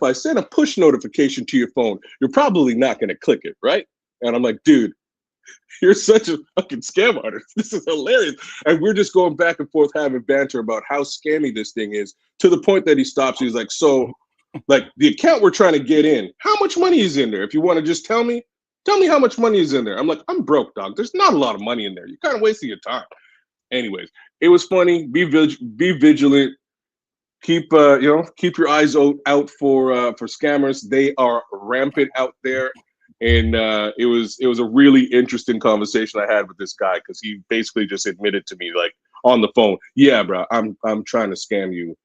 I send a push notification to your phone, you're probably not going to click it, right? And I'm like, dude, you're such a fucking scam artist. This is hilarious. And we're just going back and forth having banter about how scammy this thing is, to the point that he stops. He's like, so, like, the account we're trying to get in, how much money is in there? If you want to just tell me how much money is in there. I'm like, I'm broke, dog. There's not a lot of money in there. You're kind of wasting your time. Anyways, it was funny. Be vigilant. Keep your eyes out for scammers. They are rampant out there. And it was a really interesting conversation I had with this guy, because he basically just admitted to me, like, on the phone, yeah, bro, I'm trying to scam you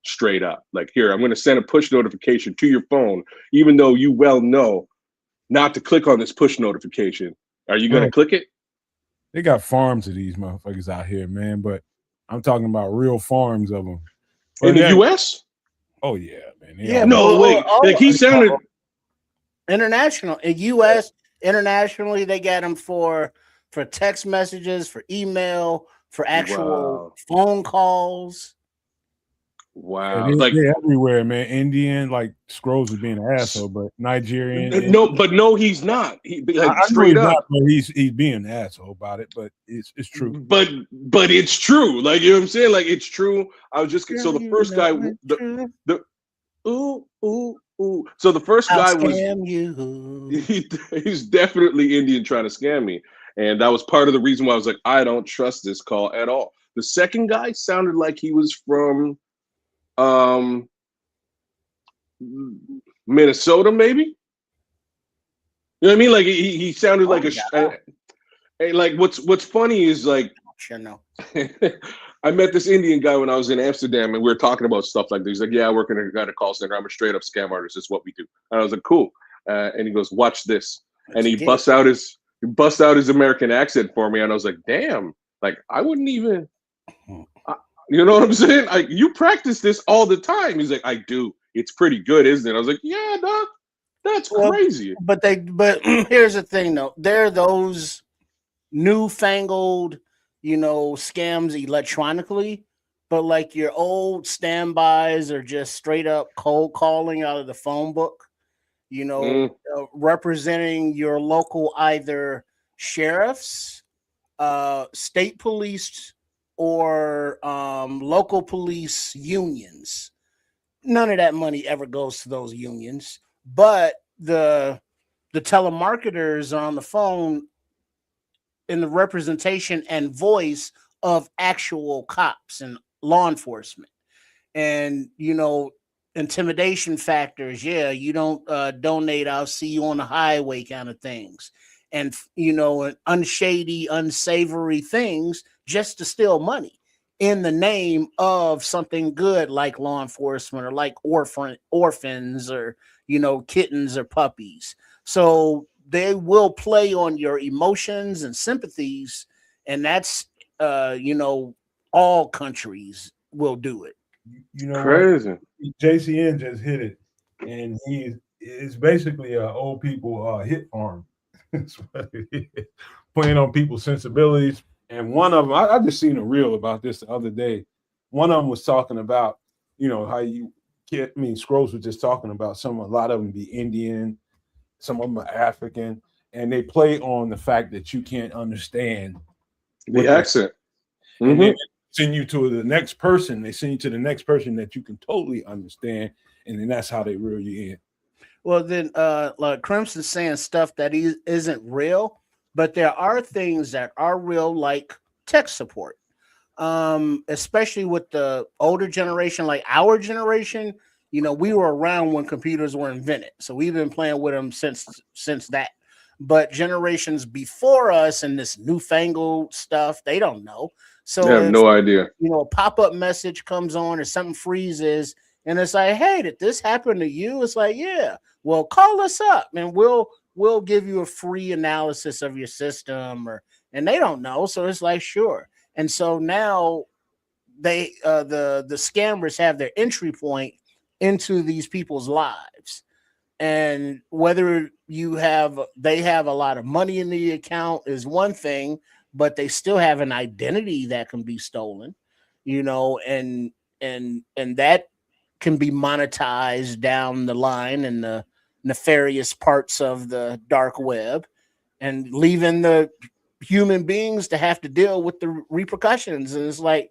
straight up. Like, here, I'm going to send a push notification to your phone, even though you well know not to click on this push notification. Are you going to click it? They got farms of these motherfuckers out here, man. But I'm talking about real farms of them. But in the U.S.? Oh, yeah, man. Yeah, no way. Like, he sounded... International, in U.S. internationally, they got them for text messages, for email, for actual phone calls. Wow, yeah, they're everywhere, man. Indian, like, Scrolls is being an asshole, but Nigerian. No, he's not. Straight up, not, but he's being an asshole about it. But it's true. But it's true. Like, you know what I'm saying? Like, it's true. I was just so the first guy, So the first guy was he's definitely Indian trying to scam me, and that was part of the reason why I was like, I don't trust this call at all. The second guy sounded like he was from Minnesota, maybe. You know what I mean? Like, he sounded like like, what's funny is, like, sure, no. I met this Indian guy when I was in Amsterdam, and we were talking about stuff like this. He's like, yeah, I work in a call center. I'm a straight up scam artist. That's what we do. And I was like, cool. And he goes, watch this. And he busts out his American accent for me. And I was like, damn, like, I wouldn't even, you know what I'm saying? Like, you practice this all the time. He's like, I do. It's pretty good, isn't it? I was like, yeah, dog, that's crazy. But here's the thing, though. There are those newfangled, scams electronically, but like your old standbys are just straight up cold calling out of the phone book, representing your local either sheriffs, state police, or local police unions. None of that money ever goes to those unions, but the telemarketers are on the phone in the representation and voice of actual cops and law enforcement. And intimidation factors, you don't donate, I'll see you on the highway kind of things, and unshady, unsavory things just to steal money in the name of something good like law enforcement or like orphans or kittens or puppies. So they will play on your emotions and sympathies, and that's all countries will do it. You know Crazy. what? JCN just hit it, and it's basically a old people hit farm. That's what it is. Playing on people's sensibilities. And one of them, I just seen a reel about this the other day. One of them was talking about, how Scrolls was just talking about a lot of them be Indian, some of them are African, and they play on the fact that you can't understand the accent. And then send you to the next person. They send you to the next person that you can totally understand, and then that's how they reel you in. Well, then, like Crimson's saying stuff that isn't real, but there are things that are real, like tech support. Especially with the older generation, like our generation. We were around when computers were invented, so we've been playing with them since that. But generations before us and this newfangled stuff, they don't know. So they have no idea. A pop-up message comes on or something freezes, and it's like, hey, did this happen to you? It's like, yeah. Well, call us up and we'll give you a free analysis of your system, and they don't know. So it's like, sure. And so now they the scammers have their entry point into these people's lives. And whether they have a lot of money in the account is one thing, but they still have an identity that can be stolen, and that can be monetized down the line in the nefarious parts of the dark web, and leaving the human beings to have to deal with the repercussions. And it's like,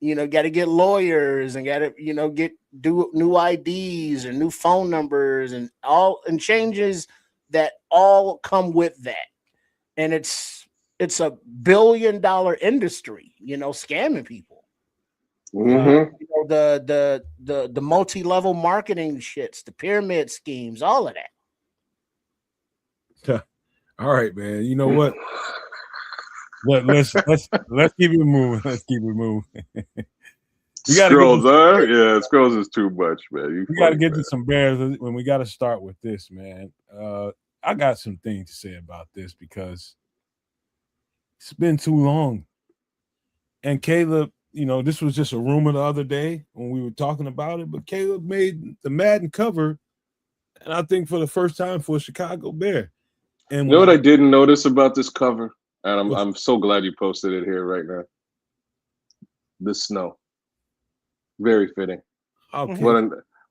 got to get lawyers and got to, do new IDs and new phone numbers and changes that all come with that. And it's a $1 billion industry, scamming people. The multi-level marketing shits, the pyramid schemes, all of that. All right, man. You know what? Let's keep it moving. Let's keep it moving. Scrolls, Scrolls is too much, man. We got to get to some Bears when we got to start with this, man. I got some things to say about this because it's been too long. And Caleb, this was just a rumor the other day when we were talking about it, but Caleb made the Madden cover, and I think for the first time for a Chicago Bear. And what I didn't notice about this cover, and I'm so glad you posted it here right now. The snow. Very fitting. Okay.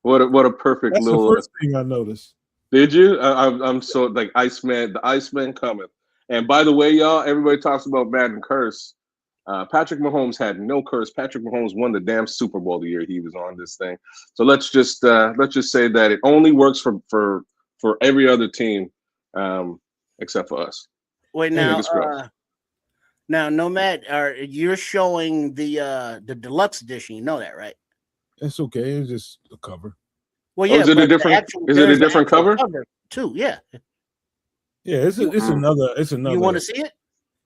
What a perfect That's little. The first thing I noticed. Did you? I'm so like Iceman. The Iceman coming. And by the way, y'all, everybody talks about Madden curse. Patrick Mahomes had no curse. Patrick Mahomes won the damn Super Bowl the year he was on this thing. So let's just say that it only works for every other team, except for us. Wait, now, Nomad, you're showing the deluxe edition. You know that, right? It's okay. It's just a cover. Well, yeah. Is it a different cover too? Yeah. Yeah, it's another. It's another. You want to see it?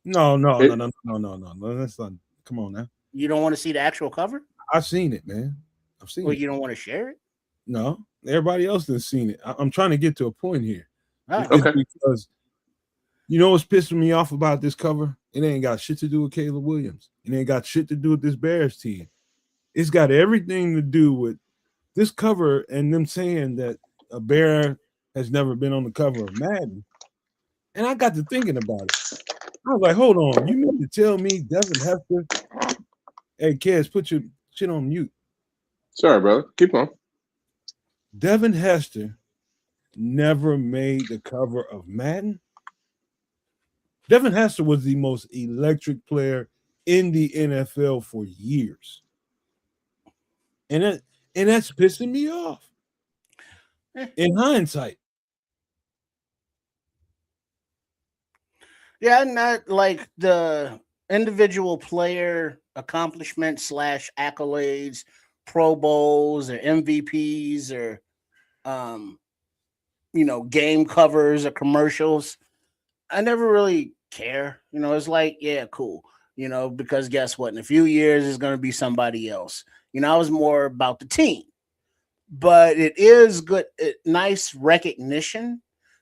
No. That's not. Come on now. You don't want to see the actual cover? I've seen it, man. I've seen it. Well, you don't want to share it? No, everybody else has seen it. I'm trying to get to a point here. Right. Okay. Because what's pissing me off about this cover? It ain't got shit to do with Caleb Williams. It ain't got shit to do with this Bears team. It's got everything to do with this cover and them saying that a Bear has never been on the cover of Madden. And I got to thinking about it. I was like, hold on. You mean to tell me Devin Hester, hey, kids, shit on mute. Sorry, brother. Keep on. Devin Hester never made the cover of Madden. Devin Hester was the most electric player in the NFL for years. And that's pissing me off. In hindsight. Yeah, not like the individual player accomplishment / accolades, Pro Bowls or MVPs or game covers or commercials. I never really care. It's like, yeah, cool. Because guess what? In a few years, it's going to be somebody else. I was more about the team. But it is good, nice recognition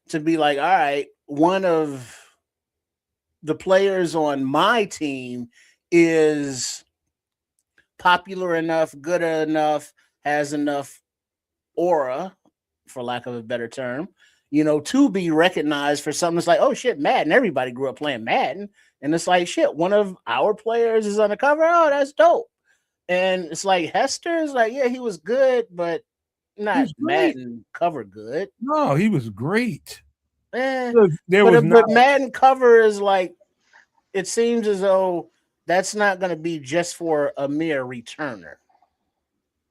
to be like, all right, one of the players on my team is popular enough, good enough, has enough aura, for lack of a better term, to be recognized for something that's like, oh shit, Madden. Everybody grew up playing Madden. And it's like, shit, one of our players is on the cover. Oh, that's dope. And it's like Hester is like, yeah, he was good, but not Madden cover good. No, he was great. But Madden cover is like, it seems as though that's not going to be just for a mere returner.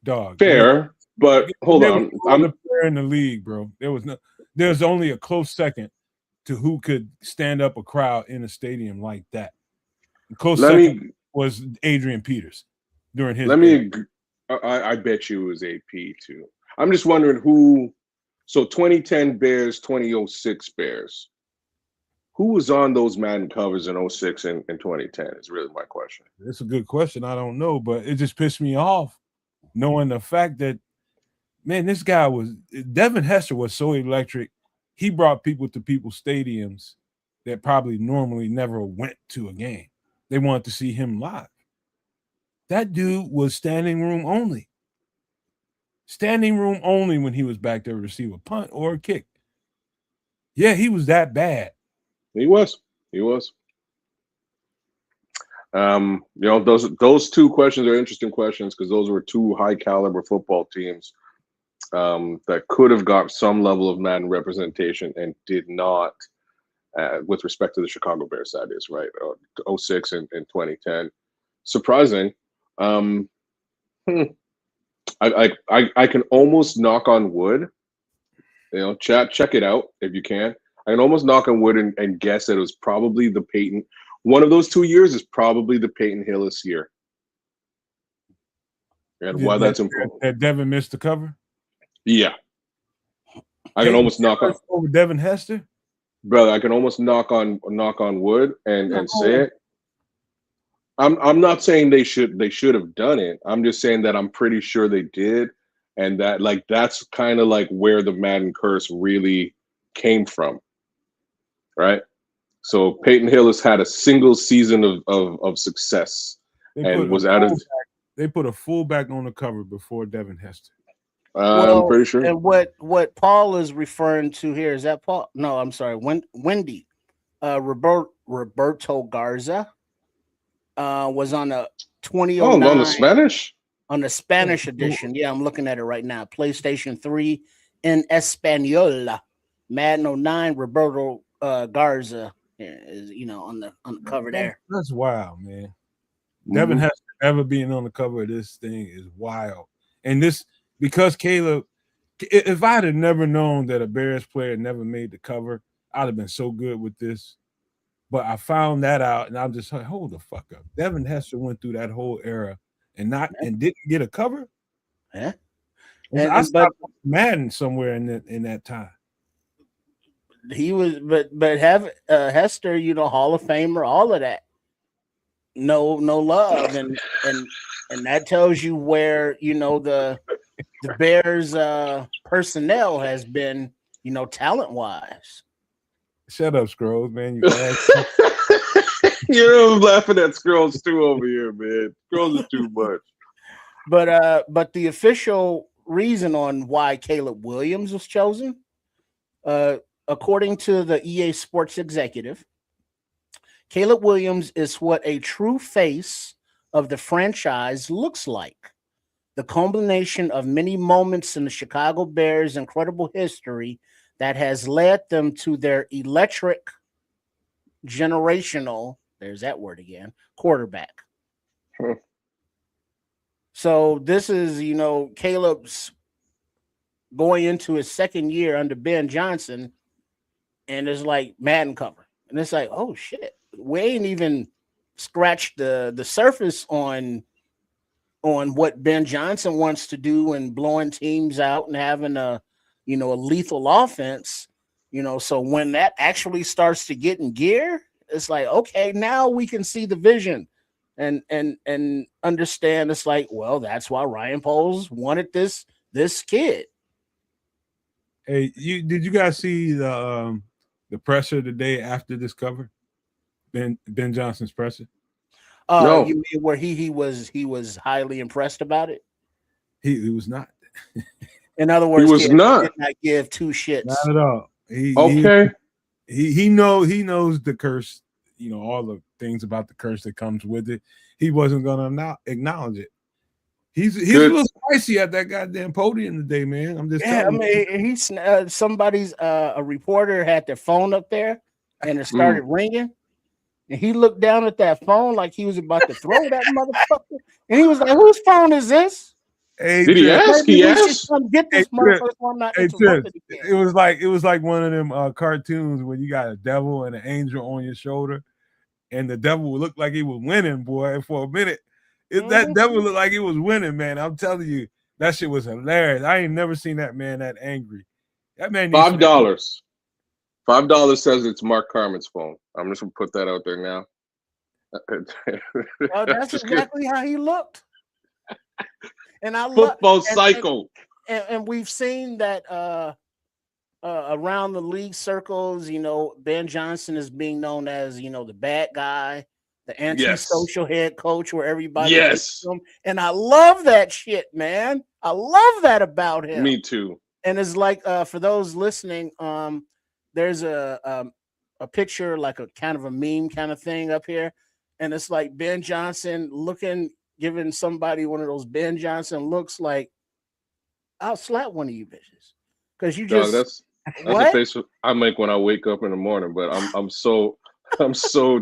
Dog. Fair, but hold on. I'm the player in the league, bro. There's only a close second to who could stand up a crowd in a stadium like that. The close second was Adrian Peters during his. I bet you it was AP too. I'm just wondering who. So 2010 Bears, 2006 Bears. Who was on those Madden covers in 06 and 2010 is really my question. That's a good question. I don't know, but it just pissed me off knowing the fact that, man, this guy Devin Hester was so electric. He brought people to people's stadiums that probably normally never went to a game. They wanted to see him live. That dude was standing room only. Standing room only when he was back there to receive a punt or a kick. Yeah, he was that bad. He was. Those two questions are interesting questions because those were two high caliber football teams that could have got some level of Madden representation and did not, with respect to the Chicago Bears, that is, right? 06 and 2010. Surprising. I can almost knock on wood. Chat, check it out if you can. I can almost knock on wood and guess that it was probably the Peyton. One of those 2 years is probably the Peyton Hillis year. And why that's important. That Devin missed the cover? Yeah. I can almost knock on over Devin Hester? Brother, I can almost knock on wood and say it. I'm not saying they should have done it. I'm just saying that I'm pretty sure they did. And that that's kind of like where the Madden curse really came from. Right? So Peyton Hillis had a single season of success and was out of. They put a fullback on the cover before Devin Hester. I'm pretty sure. And what Paul is referring to here is that Paul? No, I'm sorry, Wendy. Roberto Garza was on a 2009. Oh, on the Spanish. On the Spanish edition. Yeah, I'm looking at it right now. PlayStation 3 in Español. Madden 09. Roberto Garza is on the cover there. That's wild, man. Devin Hester ever being on the cover of this thing is wild. And this because Caleb, if I'd have never known that a Bears player never made the cover, I'd have been so good with this. But I found that out, and I'm just like, hold the fuck up. Devin Hester went through that whole era and didn't get a cover. Yeah, and I stopped Madden somewhere in that time. He was, but have Hester, Hall of Famer, all of that. No love, and that tells you where the Bears personnel has been, talent wise. Shut up, Scrolls, man. You're laughing at Scrolls too over here, man. Scrolls is too much. But the official reason on why Caleb Williams was chosen, according to the EA Sports executive, Caleb Williams is what a true face of the franchise looks like. the culmination of many moments in the Chicago Bears' incredible history that has led them to their electric, generational, there's that word again, quarterback. So this is, Caleb's going into his second year under Ben Johnson, and it's like Madden cover. And it's like, oh shit, we ain't even scratched the surface on what Ben Johnson wants to do and blowing teams out and having a lethal offense. So when that actually starts to get in gear, it's like, okay, now we can see the vision and understand. It's like, well, that's why Ryan Poles wanted this kid. Hey, did you guys see the presser the day after this cover? Ben Johnson's presser? No. You mean where he was highly impressed about it? He was not. In other words, he was not. Did not give two shits. Not at all. He knows the curse, all the things about the curse that comes with it. He wasn't gonna acknowledge it. He's a little spicy at that goddamn podium today, man. I'm just telling you. I mean, he's somebody's a reporter had their phone up there and it started ringing. And he looked down at that phone like he was about to throw that motherfucker. And he was like, whose phone is this? Hey, did he ask? He asked. Come get this motherfucker so I'm not interrupted again. It was like one of them cartoons where you got a devil and an angel on your shoulder, and the devil would look like he was winning, boy. And for a minute, that devil looked like he was winning, man. I'm telling you, that shit was hilarious. I ain't never seen that man that angry. That man $5. $5 says it's Mark Carmen's phone. I'm just gonna put that out there now. That's exactly how he looked. And I football cycle. And we've seen that around the league circles, Ben Johnson is being known as, the bad guy, the anti-social head coach where everybody hates him. And I love that shit, man. I love that about him. Me too. And it's like for those listening, there's a picture, like a kind of a meme kind of thing up here, and it's like Ben Johnson giving somebody one of those Ben Johnson looks like, I'll slap one of you bitches because you just that's the face I make when I wake up in the morning. But I'm so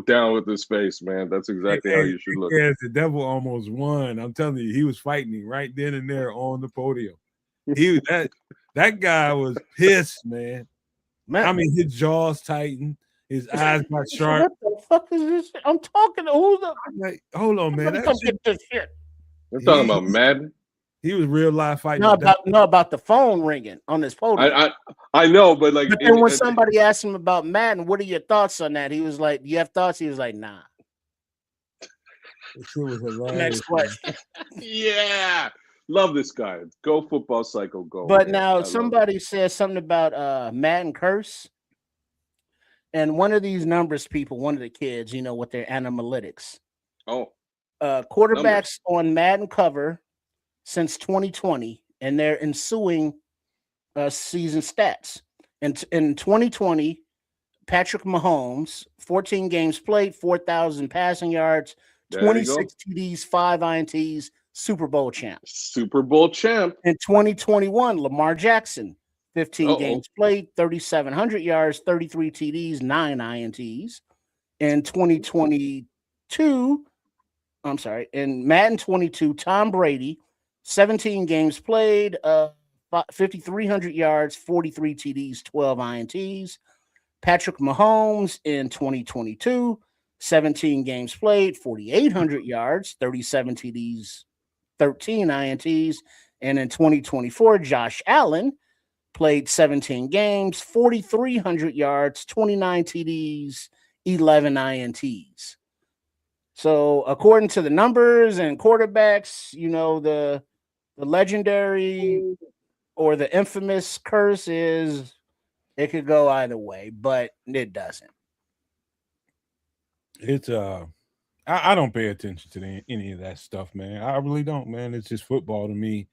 down with this face, man. That's exactly how you should look. Yeah, the devil almost won. I'm telling you, he was fighting him right then and there on the podium. That guy was pissed, man. I mean, his jaws tightened, his eyes got sharp. What the fuck is this? I'm talking to who the? Like, hold on, man. Come get this shit. We're talking about Madden. He was real live fighting. About the phone ringing on this podium. I know, but like. But then when somebody asked him about Madden, what are your thoughts on that? He was like, "Do you have thoughts?" He was like, "Nah." Next question. Yeah. Love this guy. Go football cycle, go. But man, now somebody says something about Madden curse. And one of these numbers people, one of the kids, with their analytics. Oh. Quarterbacks on Madden cover since 2020 and their ensuing season stats. In 2020, Patrick Mahomes, 14 games played, 4,000 passing yards, 26 TDs, 5 INTs, Super Bowl champ. Super Bowl champ. In 2021, Lamar Jackson, 15 games played, 3,700 yards, 33 TDs, 9 INTs. In 2022, in Madden 22, Tom Brady, 17 games played, 5,300 yards, 43 TDs, 12 INTs. Patrick Mahomes in 2022, 17 games played, 4,800 yards, 37 TDs, 13 INTs. And in 2024, Josh Allen played 17 games, 4,300 yards, 29 TDs, 11 INTs. So according to the numbers and quarterbacks, the legendary or the infamous curse is it could go either way, but it doesn't. It's I don't pay attention to any of that stuff, man. I really don't, man. It's just football to me.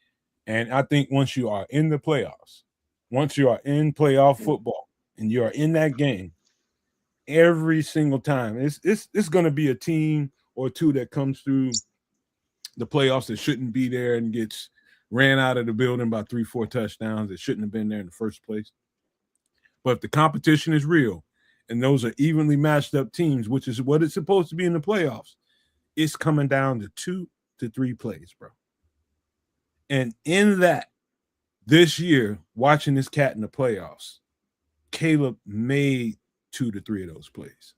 And I think once you are in the playoffs, once you are in playoff football and you are in that game, every single time, it's going to be a team or two that comes through the playoffs that shouldn't be there and gets ran out of the building by 3-4 touchdowns that shouldn't have been there in the first place. But if the competition is real and those are evenly matched up teams, which is what it's supposed to be in the playoffs, it's coming down to 2 to 3 plays, bro. And in that, this year, watching this cat in the playoffs, Caleb made 2 to 3 of those plays.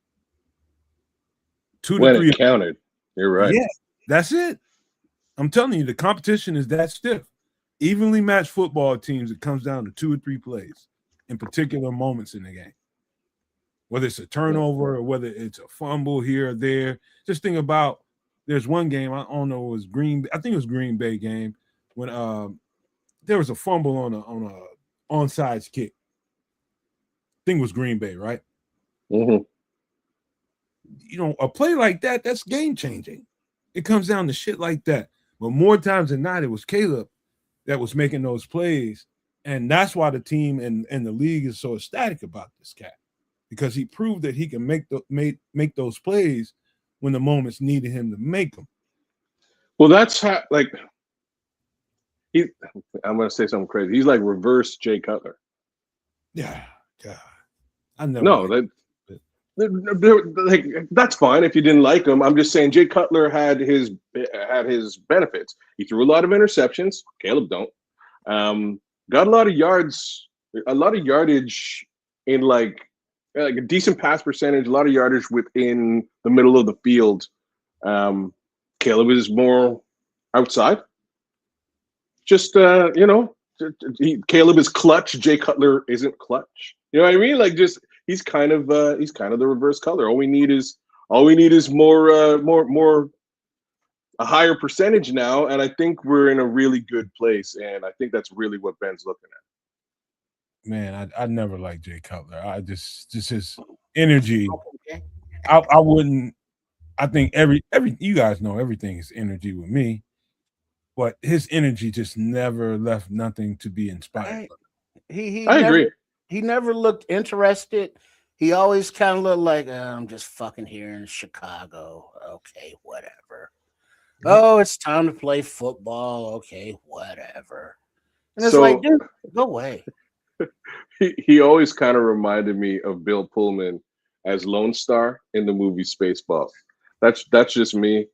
2 to 3 when it counted. You're right. Yeah, that's it. I'm telling you, the competition is that stiff. Evenly matched football teams, it comes down to 2 or 3 plays in particular moments in the game. Whether it's a turnover or whether it's a fumble here or there. Just think about, there's one game, I don't know, it was I think it was Green Bay game when there was a fumble on a onside kick. I think it was Green Bay, right? Mm-hmm. You know, a play like that, that's game changing. It comes down to shit like that. But more times than not, it was Caleb that was making those plays. And that's why the team and the league is so ecstatic about this cat, because he proved that he can make those plays when the moments needed him to make them. Well, that's how, like, I'm going to say something crazy. He's like reverse Jay Cutler. Yeah, God. I never. No, like, that's fine if you didn't like him. I'm just saying Jay Cutler had his benefits. He threw a lot of interceptions. Caleb don't. Got a lot of yards, a lot of yardage in like a decent pass percentage, a lot of yardage within the middle of the field. Caleb is more outside. Just Caleb is clutch. Jay Cutler isn't clutch. You know what I mean? Like, just he's kind of the reverse color. All we need is more a higher percentage now, and I think we're in a really good place. And I think that's really what Ben's looking at. Man, I never liked Jay Cutler. I just his energy. I wouldn't. I think every you guys know everything is energy with me, but his energy just never left nothing to be inspired. I agree. He never looked interested. He always kind of looked like, I'm just fucking here in Chicago. Okay, whatever. Oh, it's time to play football. Okay, whatever. And it's like, dude, go away. He always kind of reminded me of Bill Pullman as Lone Star in the movie Spaceballs. That's just me.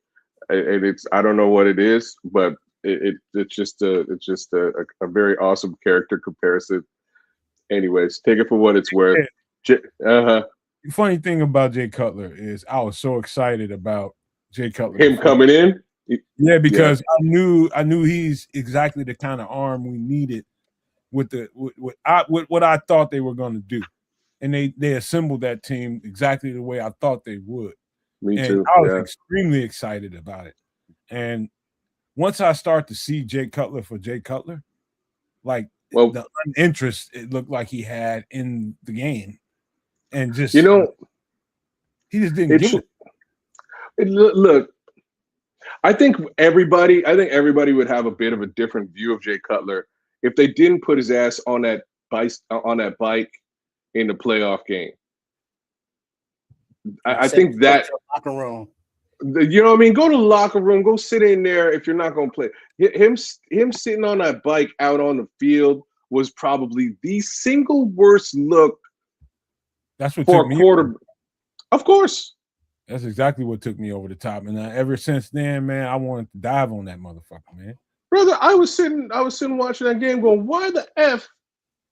It's I don't know what it is, but it's just a very awesome character comparison. Anyways, take it for what it's worth. The funny thing about Jay Cutler is I was so excited about Jay Cutler. Him coming in? Yeah, because I knew he's exactly the kind of arm we needed with what I thought they were going to do. And they assembled that team exactly the way I thought they would. Me too. I was extremely excited about it. And once I start to see Jay Cutler for Jay Cutler, like the uninterest it looked like he had in the game, and just he just didn't give it. Look, I think everybody would have a bit of a different view of Jay Cutler if they didn't put his ass on that bike in the playoff game. I think that locker room. You know what I mean? Go to the locker room. Go sit in there if you're not going to play. Him sitting on that bike out on the field was probably the single worst look. That's what for a quarter. Of course. That's exactly what took me over the top. And ever since then, man, I wanted to dive on that motherfucker, man. Brother, I was sitting watching that game going, why the F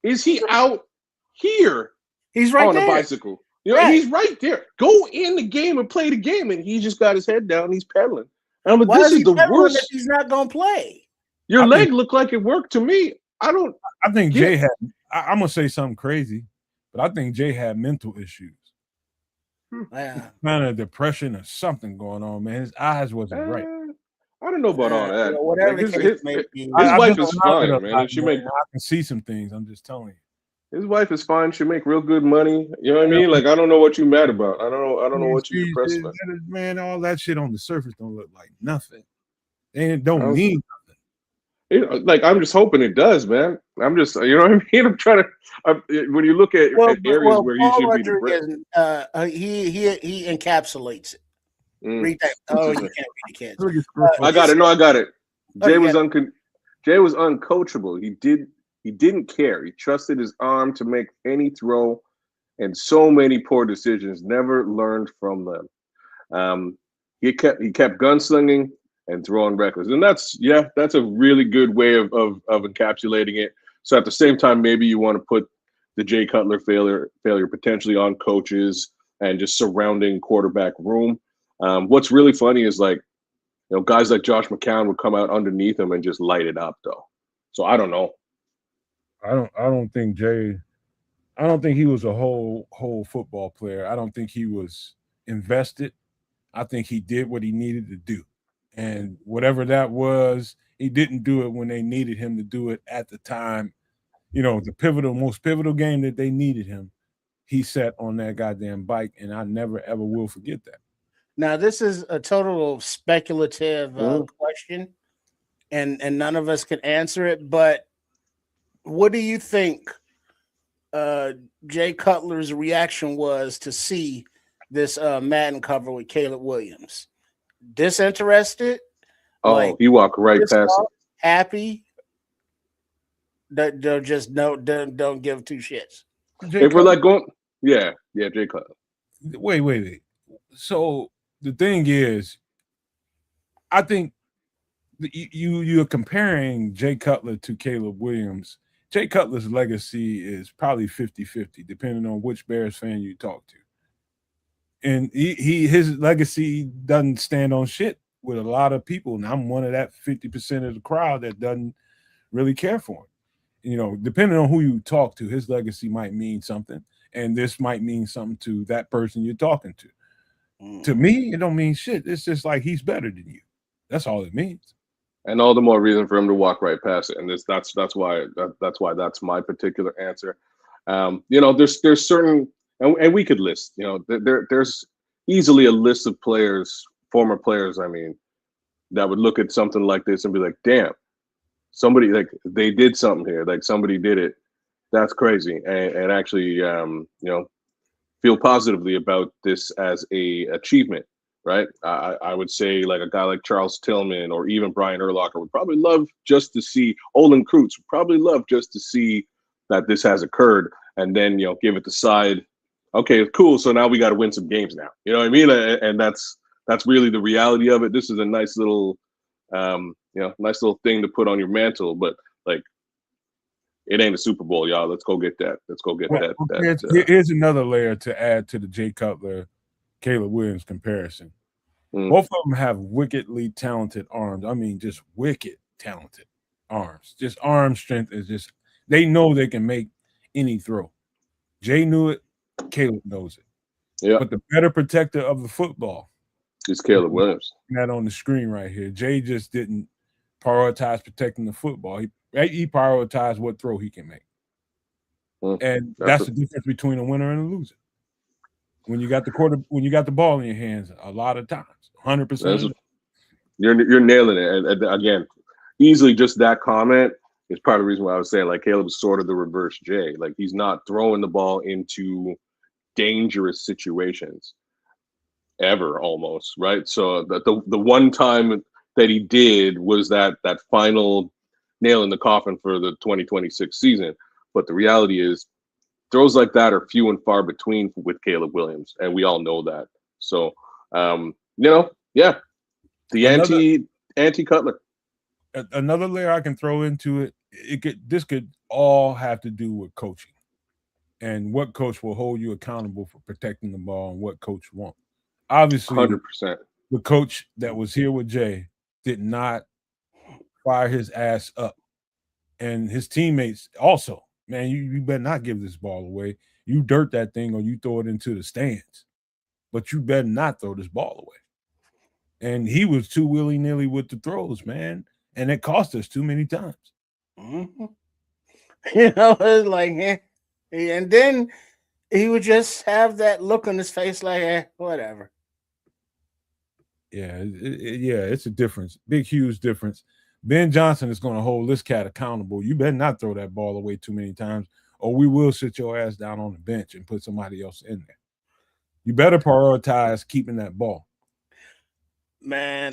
is he out here? He's right on there. A bicycle. You know, he's right there. Go in the game and play the game, and he just got his head down. And he's pedaling. And I'm like, this is the worst. If he's not gonna play. Your leg looked like it worked to me. I think Jay had. I'm gonna say something crazy, but I think Jay had mental issues. Yeah. Kind of depression or something going on, man. His eyes wasn't right. I don't know about all that. Whatever like his wife is fine, man. I can see some things. I'm just telling you. His wife is fine. She make real good money. You know what I mean? Like, I don't know what you mad about. I don't know what you depressed about. Man, all that shit on the surface don't look like nothing. It don't mean nothing. Like, I'm just hoping it does, man. I'm just, you know what I mean? I'm trying to. When you look at areas where he should be depressed, he encapsulates it. Read that. Oh, you can't read the kids. I got it. No, I got it. Jay was uncoachable. He didn't care. He trusted his arm to make any throw, and so many poor decisions. Never learned from them. He kept gunslinging and throwing reckless, and that's a really good way of encapsulating it. So at the same time, maybe you want to put the Jay Cutler failure potentially on coaches and just surrounding quarterback room. What's really funny is guys like Josh McCown would come out underneath him and just light it up though. So I don't know. I don't think Jay. I don't think he was a whole football player. I don't think he was invested. I think he did what he needed to do, and whatever that was, he didn't do it when they needed him to do it at the time. The most pivotal game that they needed him, he sat on that goddamn bike, and I never ever will forget that. Now, this is a total speculative question, and none of us can answer it. But what do you think Jay Cutler's reaction was to see this Madden cover with Caleb Williams? Disinterested? Oh, he walked right past it. Happy? That they'll just don't give two shits. If we're going, Jay Cutler. Wait. So the thing is, I think you're comparing Jay Cutler to Caleb Williams. Jay Cutler's legacy is probably 50-50, depending on which Bears fan you talk to. And his legacy doesn't stand on shit with a lot of people, and I'm one of that 50% of the crowd that doesn't really care for him. Depending on who you talk to, his legacy might mean something, and this might mean something to that person you're talking to. To me, it don't mean shit. It's just like he's better than you. That's all it means. And all the more reason for him to walk right past it. And that's why that's my particular answer. There's certain, and we could list. There's easily a list of former players. I mean, that would look at something like this and be like, damn. Somebody they did something here, somebody did it. That's crazy, and actually, feel positively about this as a achievement, right? I would say a guy like Charles Tillman or even Brian Urlacher would probably love just to see Olin Kreutz would probably love just to see that this has occurred, and then give it the side. Okay, cool. So now we got to win some games now. You know what I mean? And that's really the reality of it. This is a nice little. Nice little thing to put on your mantle, but it ain't a Super Bowl, y'all. Let's go get that. Let's go get that. Here's another layer to add to the Jay Cutler, Caleb Williams comparison. Both of them have wickedly talented arms. I mean, just wicked talented arms. Just arm strength is just, they know they can make any throw. Jay knew it. Caleb knows it. Yeah. But the better protector of the football is Caleb Williams. That on the screen right here. Jay just didn't prioritize protecting the football. He prioritized what throw he can make. And that's the difference between a winner and a loser. When you got the ball in your hands, a lot of times, 100%. You're nailing it. And again, easily just that comment is part of the reason why I was saying Caleb is sort of the reverse Jay. He's not throwing the ball into dangerous situations ever, almost, right? So the one time that he did was that final nail in the coffin for the 2026 season. But the reality is throws like that are few and far between with Caleb Williams, and we all know that. So, the anti Cutler. Another layer I can throw into it. This could all have to do with coaching, and what coach will hold you accountable for protecting the ball, and what coach won't. Obviously, 100%. The coach that was here with Jay did not fire his ass up, and his teammates also. Man, you better not give this ball away. You dirt that thing or you throw it into the stands, but you better not throw this ball away. And he was too willy-nilly with the throws, man, and it cost us too many times. Mm-hmm. It's like, and then he would just have that look on his face like, whatever. Yeah, it's a difference. Big, huge difference. Ben Johnson is going to hold this cat accountable. You better not throw that ball away too many times, or we will sit your ass down on the bench and put somebody else in there. You better prioritize keeping that ball. Man,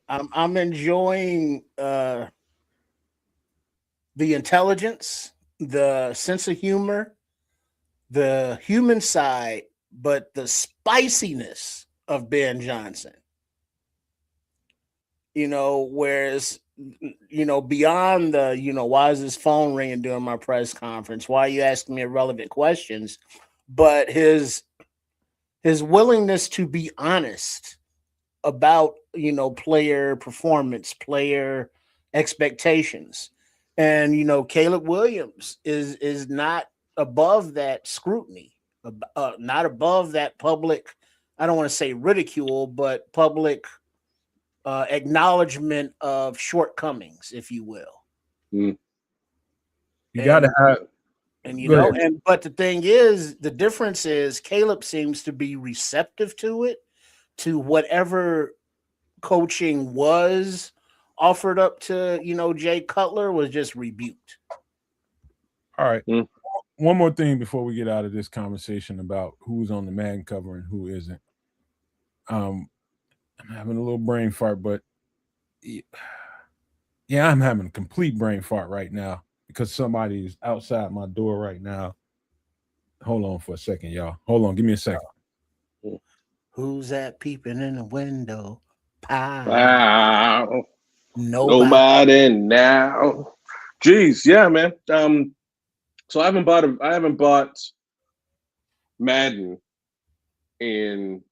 I'm enjoying the intelligence, the sense of humor, the human side, but the spiciness of Ben Johnson. Whereas, beyond the, why is his phone ringing during my press conference? Why are you asking me irrelevant questions? But his willingness to be honest about, player performance, player expectations. And, Caleb Williams is not above that scrutiny, not above that public, I don't want to say ridicule, but public acknowledgement of shortcomings, if you will. You got to have, and but the thing is, the difference is Caleb seems to be receptive to it, to whatever coaching was offered up to, Jay Cutler was just rebuked. All right. One more thing before we get out of this conversation about who's on the Madden cover and who isn't. I'm having a little brain fart, but yeah, I'm having a complete brain fart right now because somebody is outside my door right now. Hold on for a second, y'all. Hold on. Give me a second. Who's that peeping in the window? Wow. Nobody now. Jeez, yeah, man. So I haven't bought Madden in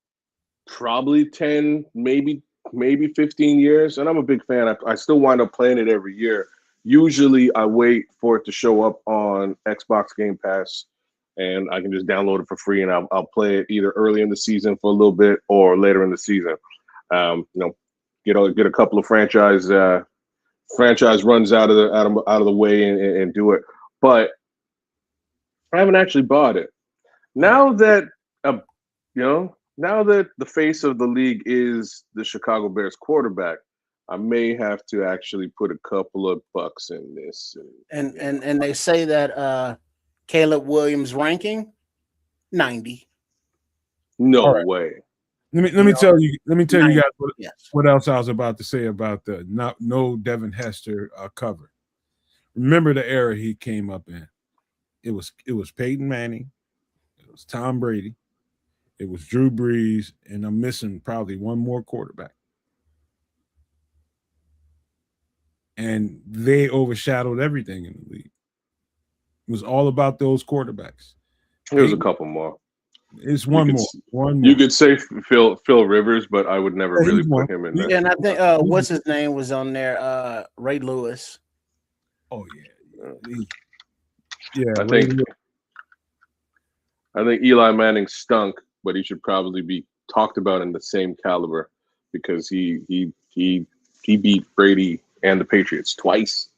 probably 10, maybe 15 years, and I'm a big fan. I still wind up playing it every year. Usually I wait for it to show up on Xbox Game Pass, and I can just download it for free, and I'll play it either early in the season for a little bit or later in the season. Get a couple of franchise runs out of the way and do it. But I haven't actually bought it. Now that now that the face of the league is the Chicago Bears quarterback, I may have to actually put a couple of bucks in this. And they say that Caleb Williams ranking 90. No way. Let me tell you guys what else I was about to say about the no Devin Hester cover. Remember the era he came up in. It was Peyton Manning, it was Tom Brady, it was Drew Brees, and I'm missing probably one more quarterback. And they overshadowed everything in the league. It was all about those quarterbacks. There's a couple more. It's one more. You could say Phil Rivers, but I would never really put him in there. Yeah, and I think what's his name was on there? Ray Lewis. Oh yeah. Yeah. I think Eli Manning stunk, but he should probably be talked about in the same caliber because he beat Brady and the Patriots twice.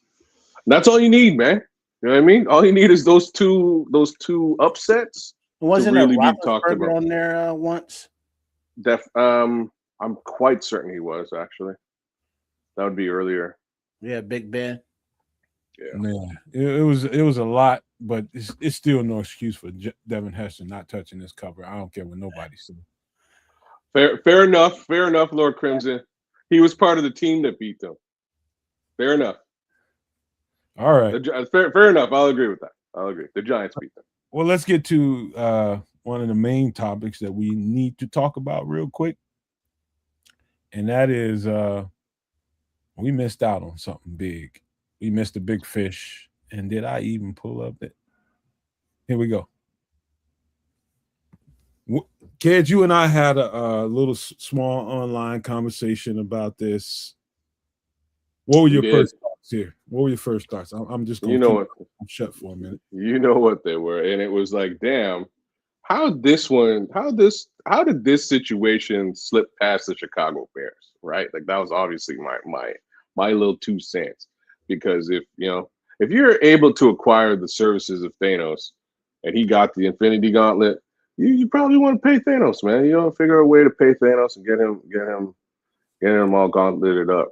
And that's all you need, man. You know what I mean? All you need is those two upsets. Wasn't really be talked about on there once? I'm quite certain he was actually. That would be earlier. Yeah, Big Ben. Yeah, man, it was a lot, but it's still no excuse for Devin Hester not touching this cover. I don't care what nobody says. Fair enough, Lord Crimson. He was part of the team that beat them. Fair enough. All right. Fair enough. I'll agree with that. I'll agree. The Giants beat them. Well, let's get to one of the main topics that we need to talk about real quick, and that is we missed out on something big. We missed a big fish, and did I even pull up it? Here we go. Kids, you and I had a little small online conversation about this. What were your first thoughts here? What were your first thoughts? I'm just going to shut for a minute. You know what they were, and it was like, damn, how did this situation slip past the Chicago Bears, right? Like that was obviously my little 2 cents. Because if you're able to acquire the services of Thanos and he got the Infinity Gauntlet, you probably want to pay Thanos, man. You know, figure a way to pay Thanos and get him all gauntleted up,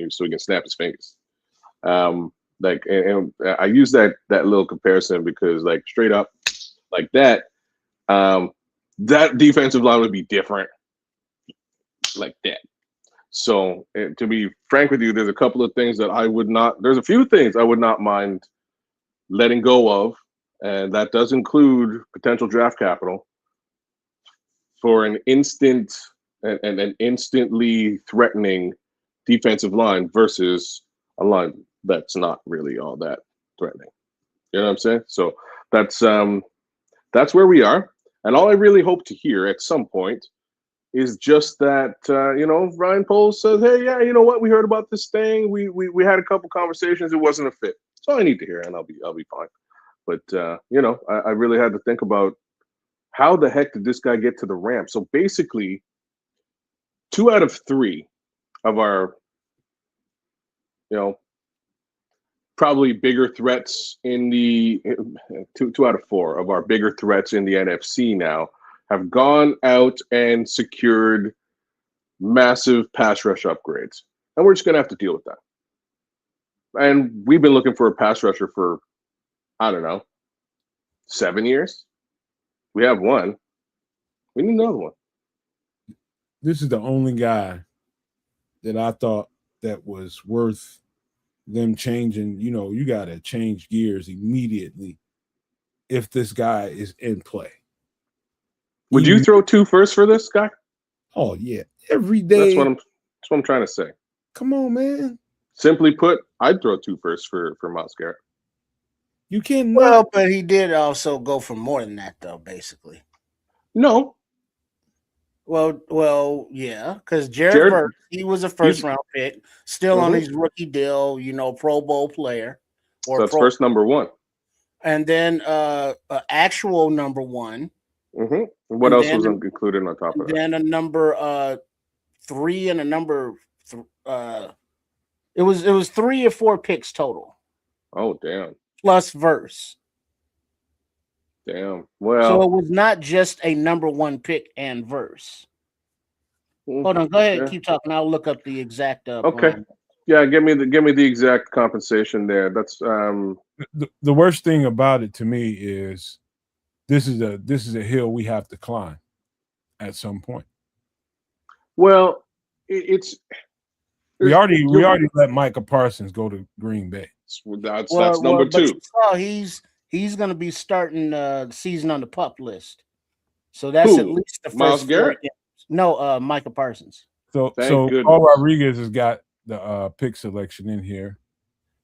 so he can snap his fingers. And I use that little comparison because, like, straight up, like that defensive line would be different. like that. So to be frank with you, there's a couple of things that there's a few things I would not mind letting go of, and that does include potential draft capital for an instant and an instantly threatening defensive line versus a line that's not really all that threatening. You know what I'm saying? So that's where we are. And all I really hope to hear at some point is just that Ryan Poles says, "Hey, yeah, you know what? We heard about this thing. We had a couple conversations. It wasn't a fit." That's all I need to hear, and I'll be fine. But I really had to think about how the heck did this guy get to the Rams? So basically, 2 out of 3 of our, probably bigger threats in the 2 out of 4 of our bigger threats in the NFC now have gone out and secured massive pass rush upgrades. And we're just going to have to deal with that. And we've been looking for a pass rusher for, I don't know, 7 years. We have one. We need another one. This is the only guy that I thought that was worth them changing. You got to change gears immediately if this guy is in play. Would you throw 2 firsts for this guy? Oh yeah, every day. That's what I'm trying to say. Come on, man. Simply put, I'd throw 2 firsts for Myles Garrett. You can't. Well, but he did also go for more than that, though. Basically, no. Well, yeah, because Jared Verse, he was a first-round pick, still on his rookie deal. Pro Bowl player, So that's first number 1. and then actual number 1. Mm-hmm. What else was included on top of that? Then a number 3 and a number. It was 3 or 4 picks total. Oh damn! Plus Verse. Damn. Well, so it was not just a number 1 pick and Verse. Hold on, go ahead, and keep talking. I'll look up the exact. Okay. Yeah, give me the exact compensation there. That's the worst thing about it to me is this is a hill we have to climb at some point. Well, we already let Micah Parsons go to Green Bay. That's number 2. He's going to be starting the season on the PUP list. So that's at least the first. Myles Garrett? No, Micah Parsons. So Paul Rodriguez has got the pick selection in here.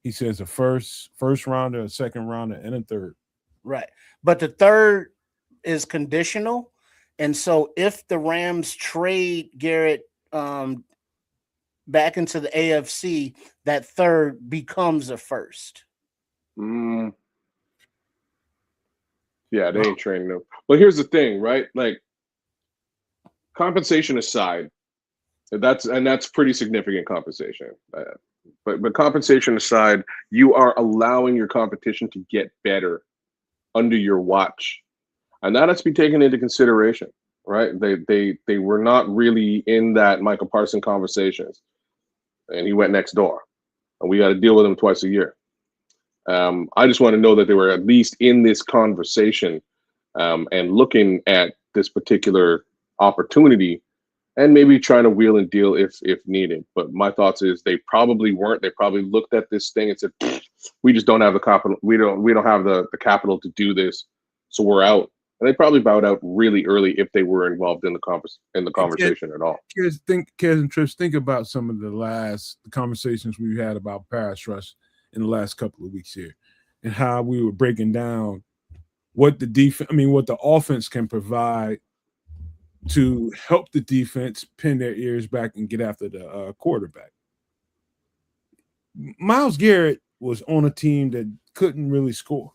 He says a first rounder, a second rounder, and a third. Right. But the third is conditional. And so if the Rams trade Garrett back into the AFC, that third becomes a first. Yeah, they ain't trading them. But here's the thing, right? Like, compensation aside, that's pretty significant compensation. But compensation aside, you are allowing your competition to get better under your watch, and that has to be taken into consideration, right? They were not really in that Michael Parsons conversations, and he went next door, and we got to deal with him twice a year. I just want to know that they were at least in this conversation and looking at this particular opportunity and maybe trying to wheel and deal if needed. But my thoughts is they probably weren't. They probably looked at this thing and said, we just don't have the capital. We don't have the capital to do this. So we're out. And they probably bowed out really early if they were involved in the conversation at all. Kids and Trish, think about some of the conversations we've had about pass rush in the last couple of weeks here, and how we were breaking down what the offense can provide to help the defense pin their ears back and get after the quarterback. Myles Garrett was on a team that couldn't really score.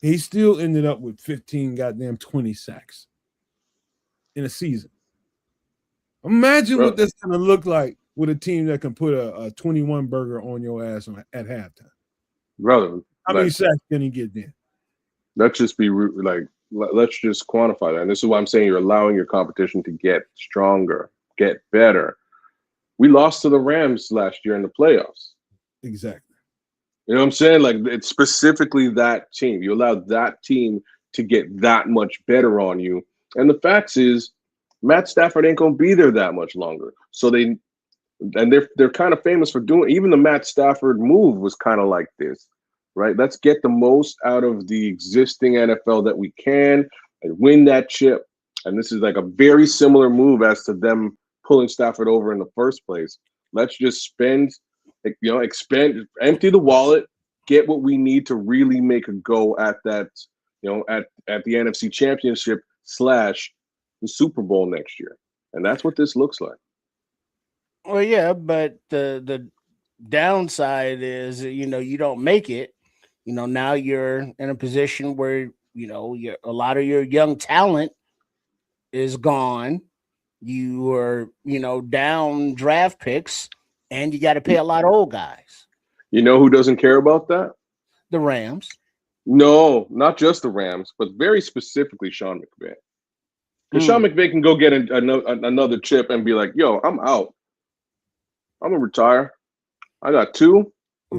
He still ended up with 20 sacks in a season. Imagine what that's going to look like with a team that can put a 21 burger on your ass at halftime. Brother, how many sacks can he get then? Let's just be like, let's just quantify that. And this is why I'm saying you're allowing your competition to get stronger, get better. We lost to the Rams last year in the playoffs. Exactly. You know what I'm saying? Like, it's specifically that team. You allowed that team to get that much better on you. And the facts is, Matt Stafford ain't gonna be there that much longer. So they're kind of famous for doing. Even the Matt Stafford move was kind of like this, right? Let's get the most out of the existing NFL that we can and win that chip. And this is like a very similar move as to them pulling Stafford over in the first place. Let's just expend, empty the wallet, get what we need to really make a go at that, at the NFC Championship / the Super Bowl next year. And that's what this looks like. Well, yeah, but the downside is, you don't make it. Now you're in a position where, a lot of your young talent is gone. You are, down draft picks, and you got to pay a lot of old guys. You know who doesn't care about that? The Rams. No, not just the Rams, but very specifically Sean McVay. Because Sean McVay can go get another chip and be like, yo, I'm out. I'm going to retire. I got 2,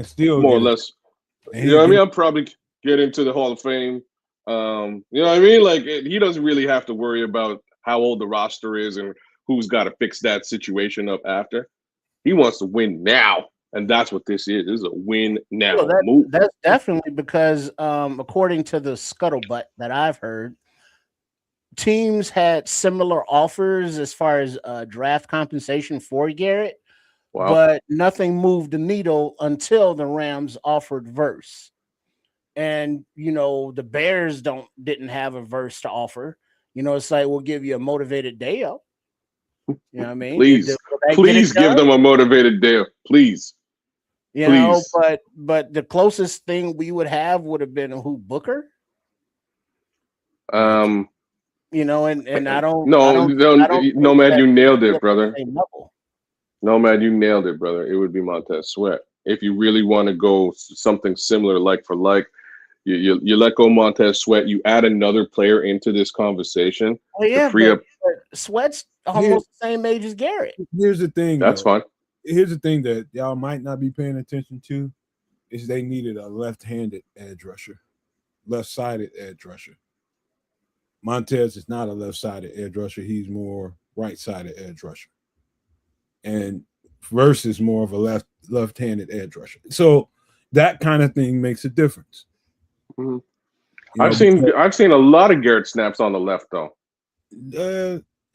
still more or less. You know what I mean? I'll probably get into the Hall of Fame. You know what I mean? Like, he doesn't really have to worry about how old the roster is and who's got to fix that situation up after. He wants to win now, and that's what this is. This is a win now move. That's definitely because, according to the scuttlebutt that I've heard, teams had similar offers as far as draft compensation for Garrett, but nothing moved the needle until the Rams offered Verse. And the Bears didn't have a Verse to offer. It's like, we'll give you a motivated Dale. You know what I mean? Please give them a motivated Dale, please. But the closest thing we would have would have been Booker. And I don't. No, man, you nailed it, brother. No, man, you nailed it, brother. It would be Montez Sweat. If you really want to go something similar, like for like, you let go Montez Sweat. You add another player into this conversation to free up. Sweat's almost the same age as Garrett. Here's the thing. That's fine. Here's the thing that y'all might not be paying attention to is they needed a left-handed edge rusher, left-sided edge rusher. Montez is not a left-sided edge rusher. He's more right-sided edge rusher. And Verse is more of a left-handed edge rusher. So that kind of thing makes a difference. Mm-hmm. I've seen a lot of Garrett snaps on the left, though.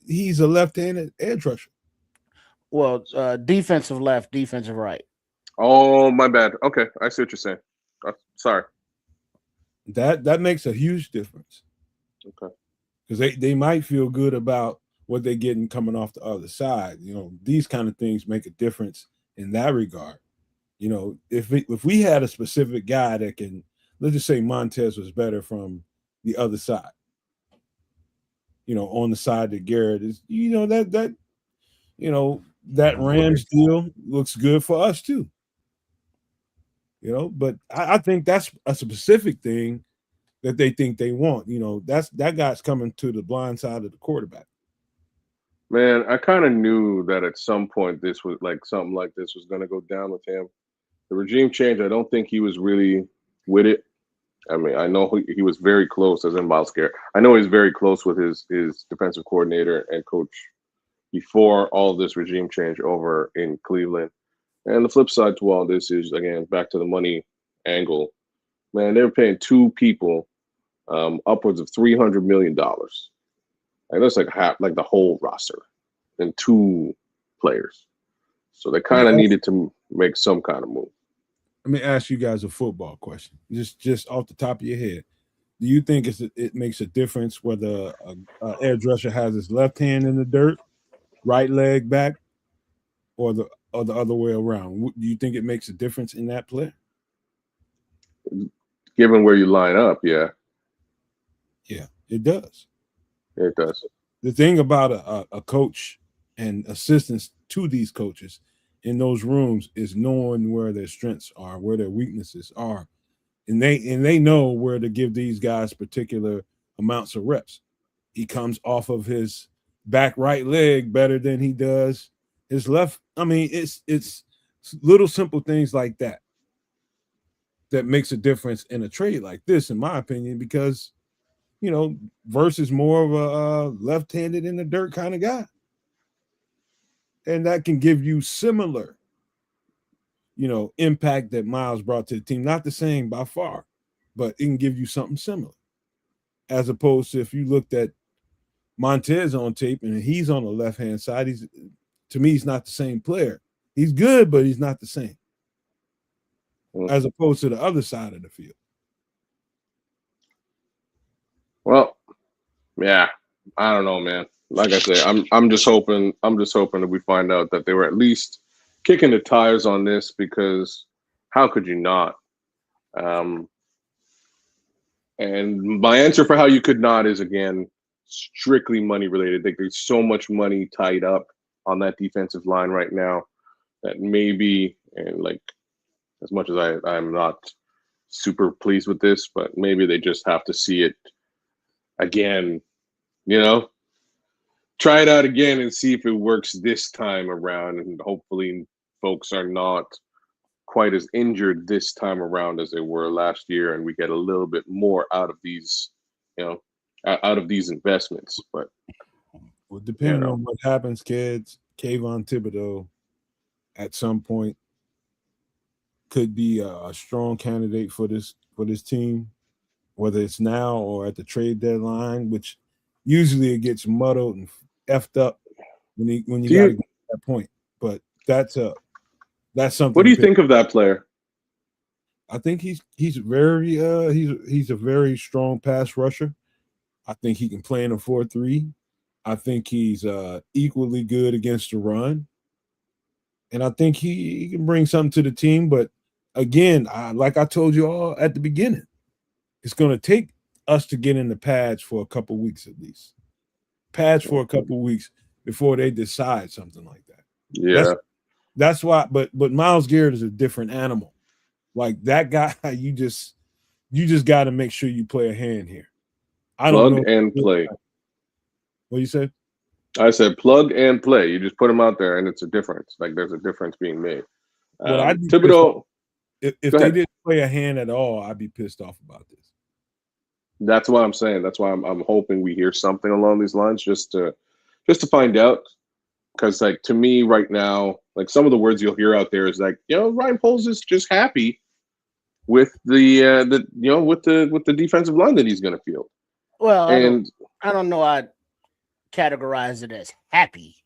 He's a left-handed edge rusher. Well, defensive left, defensive right. Oh, my bad. Okay, I see what you're saying. Sorry. That makes a huge difference. Okay. Because they might feel good about what they're getting coming off the other side. These kind of things make a difference in that regard. If we had a specific guy that can, let's just say Montez was better from the other side. On the side that Garrett is, that Rams deal looks good for us too. But I think that's a specific thing that they think they want. That guy's coming to the blind side of the quarterback. Man, I kind of knew that at some point this was like something like this was going to go down with him. The regime change, I don't think he was really with it. I mean, I know he was very close, as in Myles Garrett. I know he's very close with his defensive coordinator and coach before all this regime change over in Cleveland. And the flip side to all this is, again, back to the money angle. Man, they were paying 2 people upwards of $300 million. Like that's like half, like the whole roster, and 2 players. So they kind of needed to make some kind of move. Let me ask you guys a football question, just off the top of your head. Do you think it makes a difference whether an edge rusher has his left hand in the dirt, right leg back, or the other way around? Do you think it makes a difference in that play? Given where you line up, yeah. Yeah, it does. It does. The thing about a coach and assistants to these coaches in those rooms is knowing where their strengths are, where their weaknesses are, and they know where to give these guys particular amounts of reps. He comes off of his back right leg better than he does his left. I mean, it's little simple things like that makes a difference in a trade like this, in my opinion, because versus more of a left-handed in the dirt kind of guy. And that can give you similar, impact that Myles brought to the team. Not the same by far, but it can give you something similar. As opposed to if you looked at Montez on tape and he's on the left-hand side, to me, he's not the same player. He's good, but he's not the same. As opposed to the other side of the field. Well, yeah, I don't know, man. Like I say, I'm just hoping that we find out that they were at least kicking the tires on this, because how could you not? And my answer for how you could not is, again, strictly money related. There's so much money tied up on that defensive line right now that maybe, and like, as much as I'm not super pleased with this, but maybe they just have to see it again, try it out again and see if it works this time around. And hopefully folks are not quite as injured this time around as they were last year, and we get a little bit more out of these, out of these investments. But depending on what happens, kids, Kayvon Thibodeau at some point could be a strong candidate for this team, whether it's now or at the trade deadline, which usually it gets muddled and effed up when you got to get to that point. But that's something. What do you think of that player? I think he's very he's a very strong pass rusher. I think he can play in a 4-3. I think he's equally good against the run, and I think he can bring something to the team. But again, like I told you all at the beginning, it's going to take us to get in the pads for a couple weeks at least. Pads for a couple weeks before they decide something like that. Yeah. That's why, but Myles Garrett is a different animal. Like that guy, you just got to make sure you play a hand here. Plug and play. What you said? I said plug and play. You just put them out there, and it's a difference. Like there's a difference being made. Thibodeau, if they didn't play a hand at all, I'd be pissed off about this. That's why I'm saying. That's why I'm hoping we hear something along these lines, just to find out. Because, like, to me right now, like some of the words you'll hear out there is like, Ryan Poles is just happy with the defensive line that he's going to field. Well, I don't know. I'd categorize it as happy.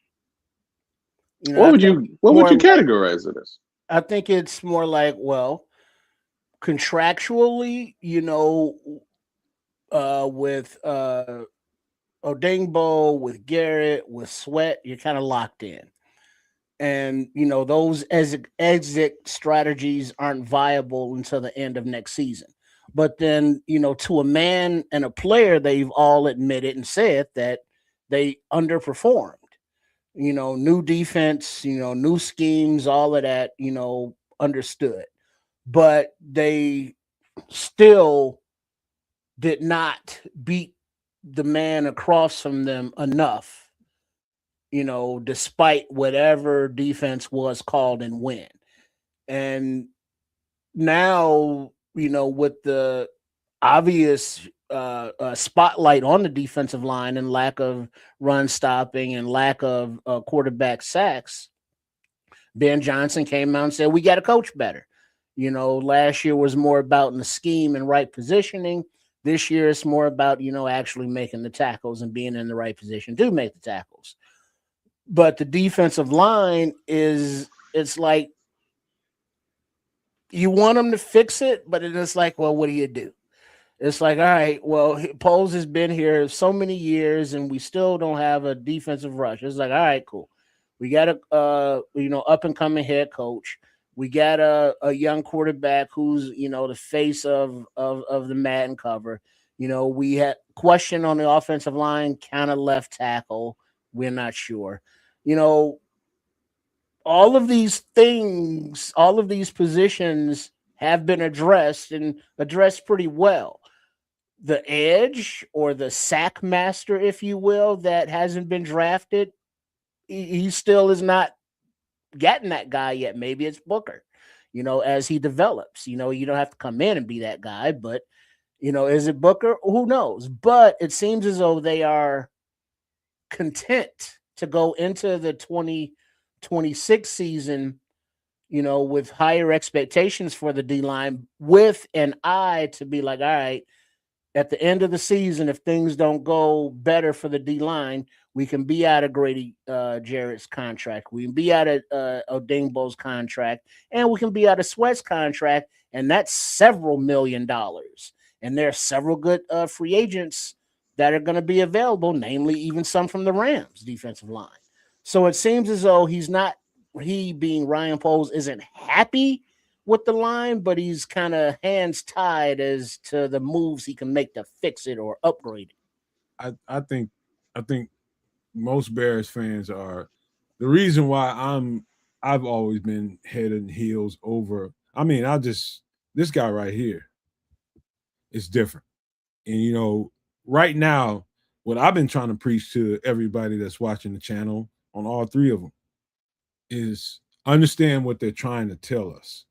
What would you categorize it as? I think it's more like, well, contractually, with Odengbo, with Garrett, with Sweat, you're kind of locked in. And, those exit strategies aren't viable until the end of next season. But then, to a man and a player, they've all admitted and said that they underperformed. New defense, new schemes, all of that, understood. But they still did not beat the man across from them enough, despite whatever defense was called and win. And now, with the obvious spotlight on the defensive line and lack of run stopping and lack of quarterback sacks, Ben Johnson came out and said, we got to coach better. Last year was more about in the scheme and right positioning. This year it's more about, actually making the tackles and being in the right position to make the tackles. But the defensive line it's like you want them to fix it, but it's like, well, what do you do? It's like, all right, well, Poles has been here so many years and we still don't have a defensive rush. It's like, all right, cool. We got a up and coming head coach. We got a young quarterback who's, the face of the Madden cover. We had question on the offensive line, kind of left tackle. We're not sure. All of these things, all of these positions have been addressed and addressed pretty well. The edge or the sack master, if you will, that hasn't been drafted, he still is not gotten that guy yet. Maybe it's Booker, as he develops. You don't have to come in and be that guy, but Is it Booker? Who knows? But it seems as though they are content to go into the 2026 season, with higher expectations for the D line, with an eye to be like, all right, at the end of the season, if things don't go better for the D line, we can be out of Grady Jarrett's contract. We can be out of Odingbo's contract, and we can be out of Sweat's contract, and that's several $1 million. And there are several good free agents that are going to be available, namely even some from the Rams defensive line. So it seems as though he being Ryan Poles isn't happy with the line, but he's kind of hands tied as to the moves he can make to fix it or upgrade it. I think most Bears fans are the reason why I've always been head and heels over. I mean, this guy right here is different. And right now, what I've been trying to preach to everybody that's watching the channel on all three of them is understand what they're trying to tell us.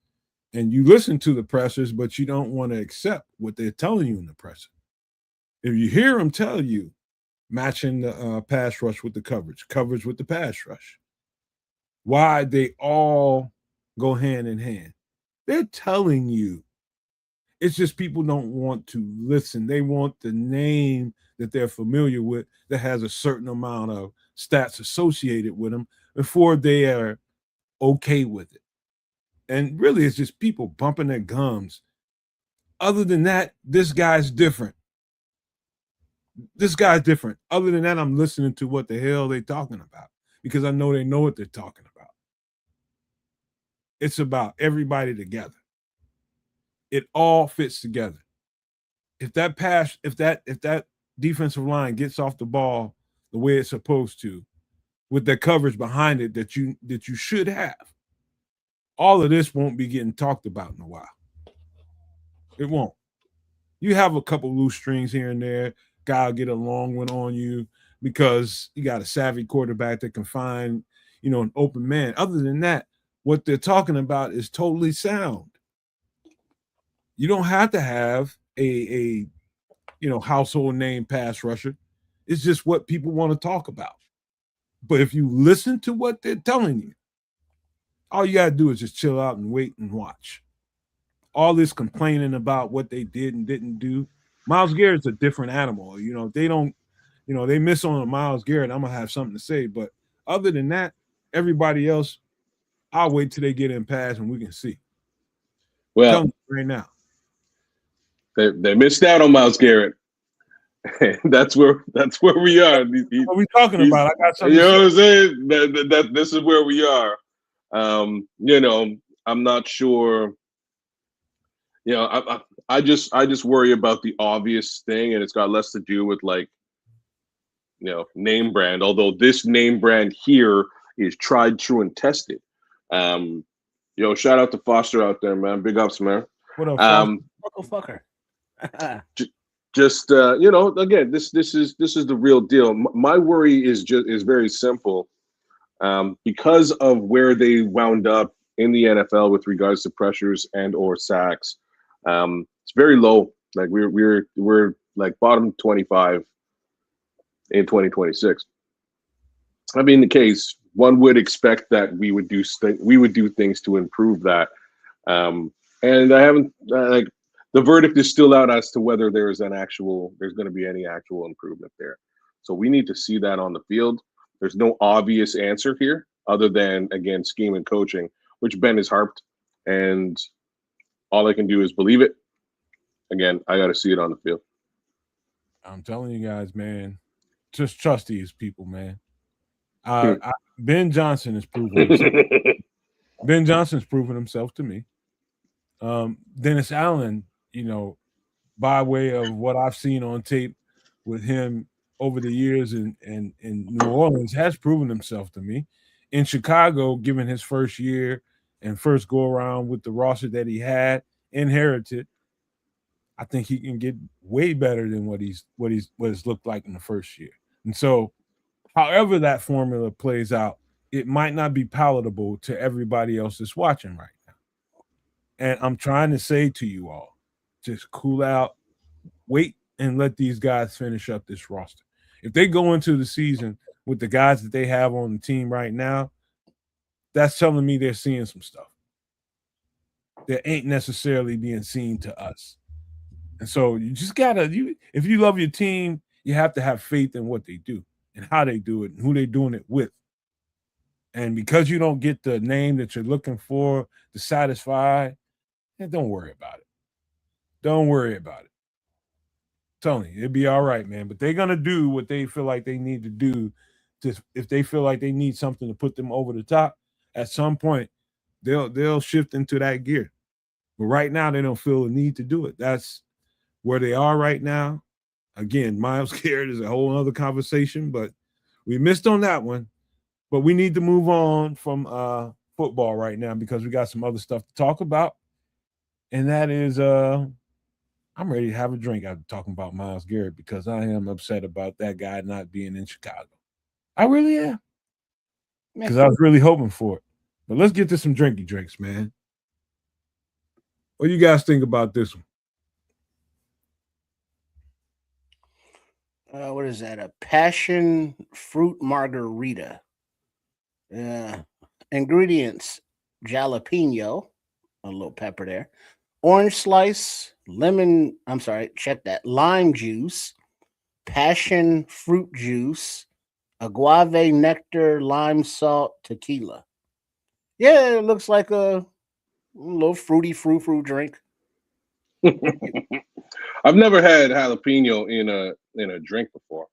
And you listen to the pressers, but you don't want to accept what they're telling you in the presser. If you hear them tell you, matching the pass rush with the coverage with the pass rush, why they all go hand in hand. They're telling you. It's just people don't want to listen. They want the name that they're familiar with that has a certain amount of stats associated with them before they are okay with it. And really, it's just people bumping their gums. Other than that, this guy's different. Other than that, I'm listening to what the hell they're talking about because I know they know what they're talking about. It's about everybody together. It all fits together. If that defensive line gets off the ball the way it's supposed to, with the coverage behind it that you should have, all of this won't be getting talked about in a while. It won't. You have a couple loose strings here and there. Guy will get a long one on you because you got a savvy quarterback that can find, an open man. Other than that, what they're talking about is totally sound. You don't have to have a household name pass rusher. It's just what people want to talk about. But if you listen to what they're telling you, all you got to do is just chill out and wait and watch. All this complaining about what they did and didn't do. Myles Garrett's a different animal. They don't, they miss on a Myles Garrett. I'm going to have something to say. But other than that, everybody else, I'll wait till they get in pass and we can see. Well, right now. They missed out on Myles Garrett. that's where we are. What are we talking about? I got something. You know what I'm saying? That this is where we are. I'm not sure. I just worry about the obvious thing, and it's got less to do with name brand. Although this name brand here is tried, true, and tested. Shout out to Foster out there, man. Big ups, man. What up, Foster? Fucker. Just again, this is the real deal. My worry is very simple, because of where they wound up in the NFL with regards to pressures and or sacks. It's very low. Like we're like bottom 25 in 2026. I mean, the case one would expect that we would do things to improve that, and I haven't the verdict is still out as to whether there's going to be any actual improvement there. So we need to see that on the field. There's no obvious answer here other than, again, scheme and coaching, which Ben has harped, and all I can do is believe it. Again, I got to see it on the field. I'm telling you guys, man, just trust these people, man. Ben Johnson has proven himself. Ben Johnson's proven himself to me. Dennis Allen, by way of what I've seen on tape with him over the years in New Orleans, has proven himself to me. In Chicago, given his first year and first go around with the roster that he had inherited, I think he can get way better than what it's looked like in the first year. And so, however that formula plays out, it might not be palatable to everybody else that's watching right now. And I'm trying to say to you all, just cool out, Wait and let these guys finish up this roster. If they go into the season with the guys that they have on the team right now, that's telling me they're seeing some stuff that ain't necessarily being seen to us. And so you just gotta if you love your team, you have to have faith in what they do and how they do it and who they're doing it with. And because you don't get the name that you're looking for to satisfy, don't worry about it. Don't worry about it. Tony, it'd be all right, man. But they're gonna do what they feel like they need to do. If they feel like they need something to put them over the top, at some point they'll shift into that gear. But right now they don't feel the need to do it. That's where they are right now. Again, Myles Garrett is a whole other conversation, but we missed on that one. But we need to move on from football right now because we got some other stuff to talk about. And that is I'm ready to have a drink after talking about Myles Garrett because I am upset about that guy not being in Chicago. I really am. Because I was really hoping for it. But let's get to some drinky drinks, man. What do you guys think about this one? What is that? A passion fruit margarita. Ingredients: jalapeno, a little pepper there, orange slice, lemon. I'm sorry, check that. Lime juice, passion fruit juice, agave nectar, lime salt, tequila. Yeah, it looks like a little fruity frou drink. I've never had jalapeno in a drink before.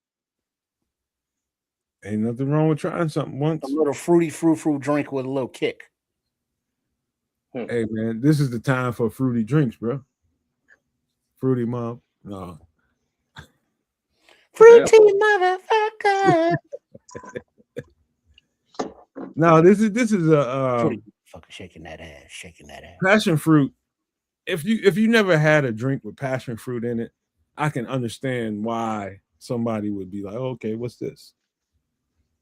Ain't nothing wrong with trying something once. A little fruity frou drink with a little kick. Hey man, this is the time for fruity drinks, bro. Fruity mom, no. Fruity motherfucker. No, this is a fucking shaking that ass. Passion fruit. If you never had a drink with passion fruit in it, I can understand why somebody would be like, okay, what's this?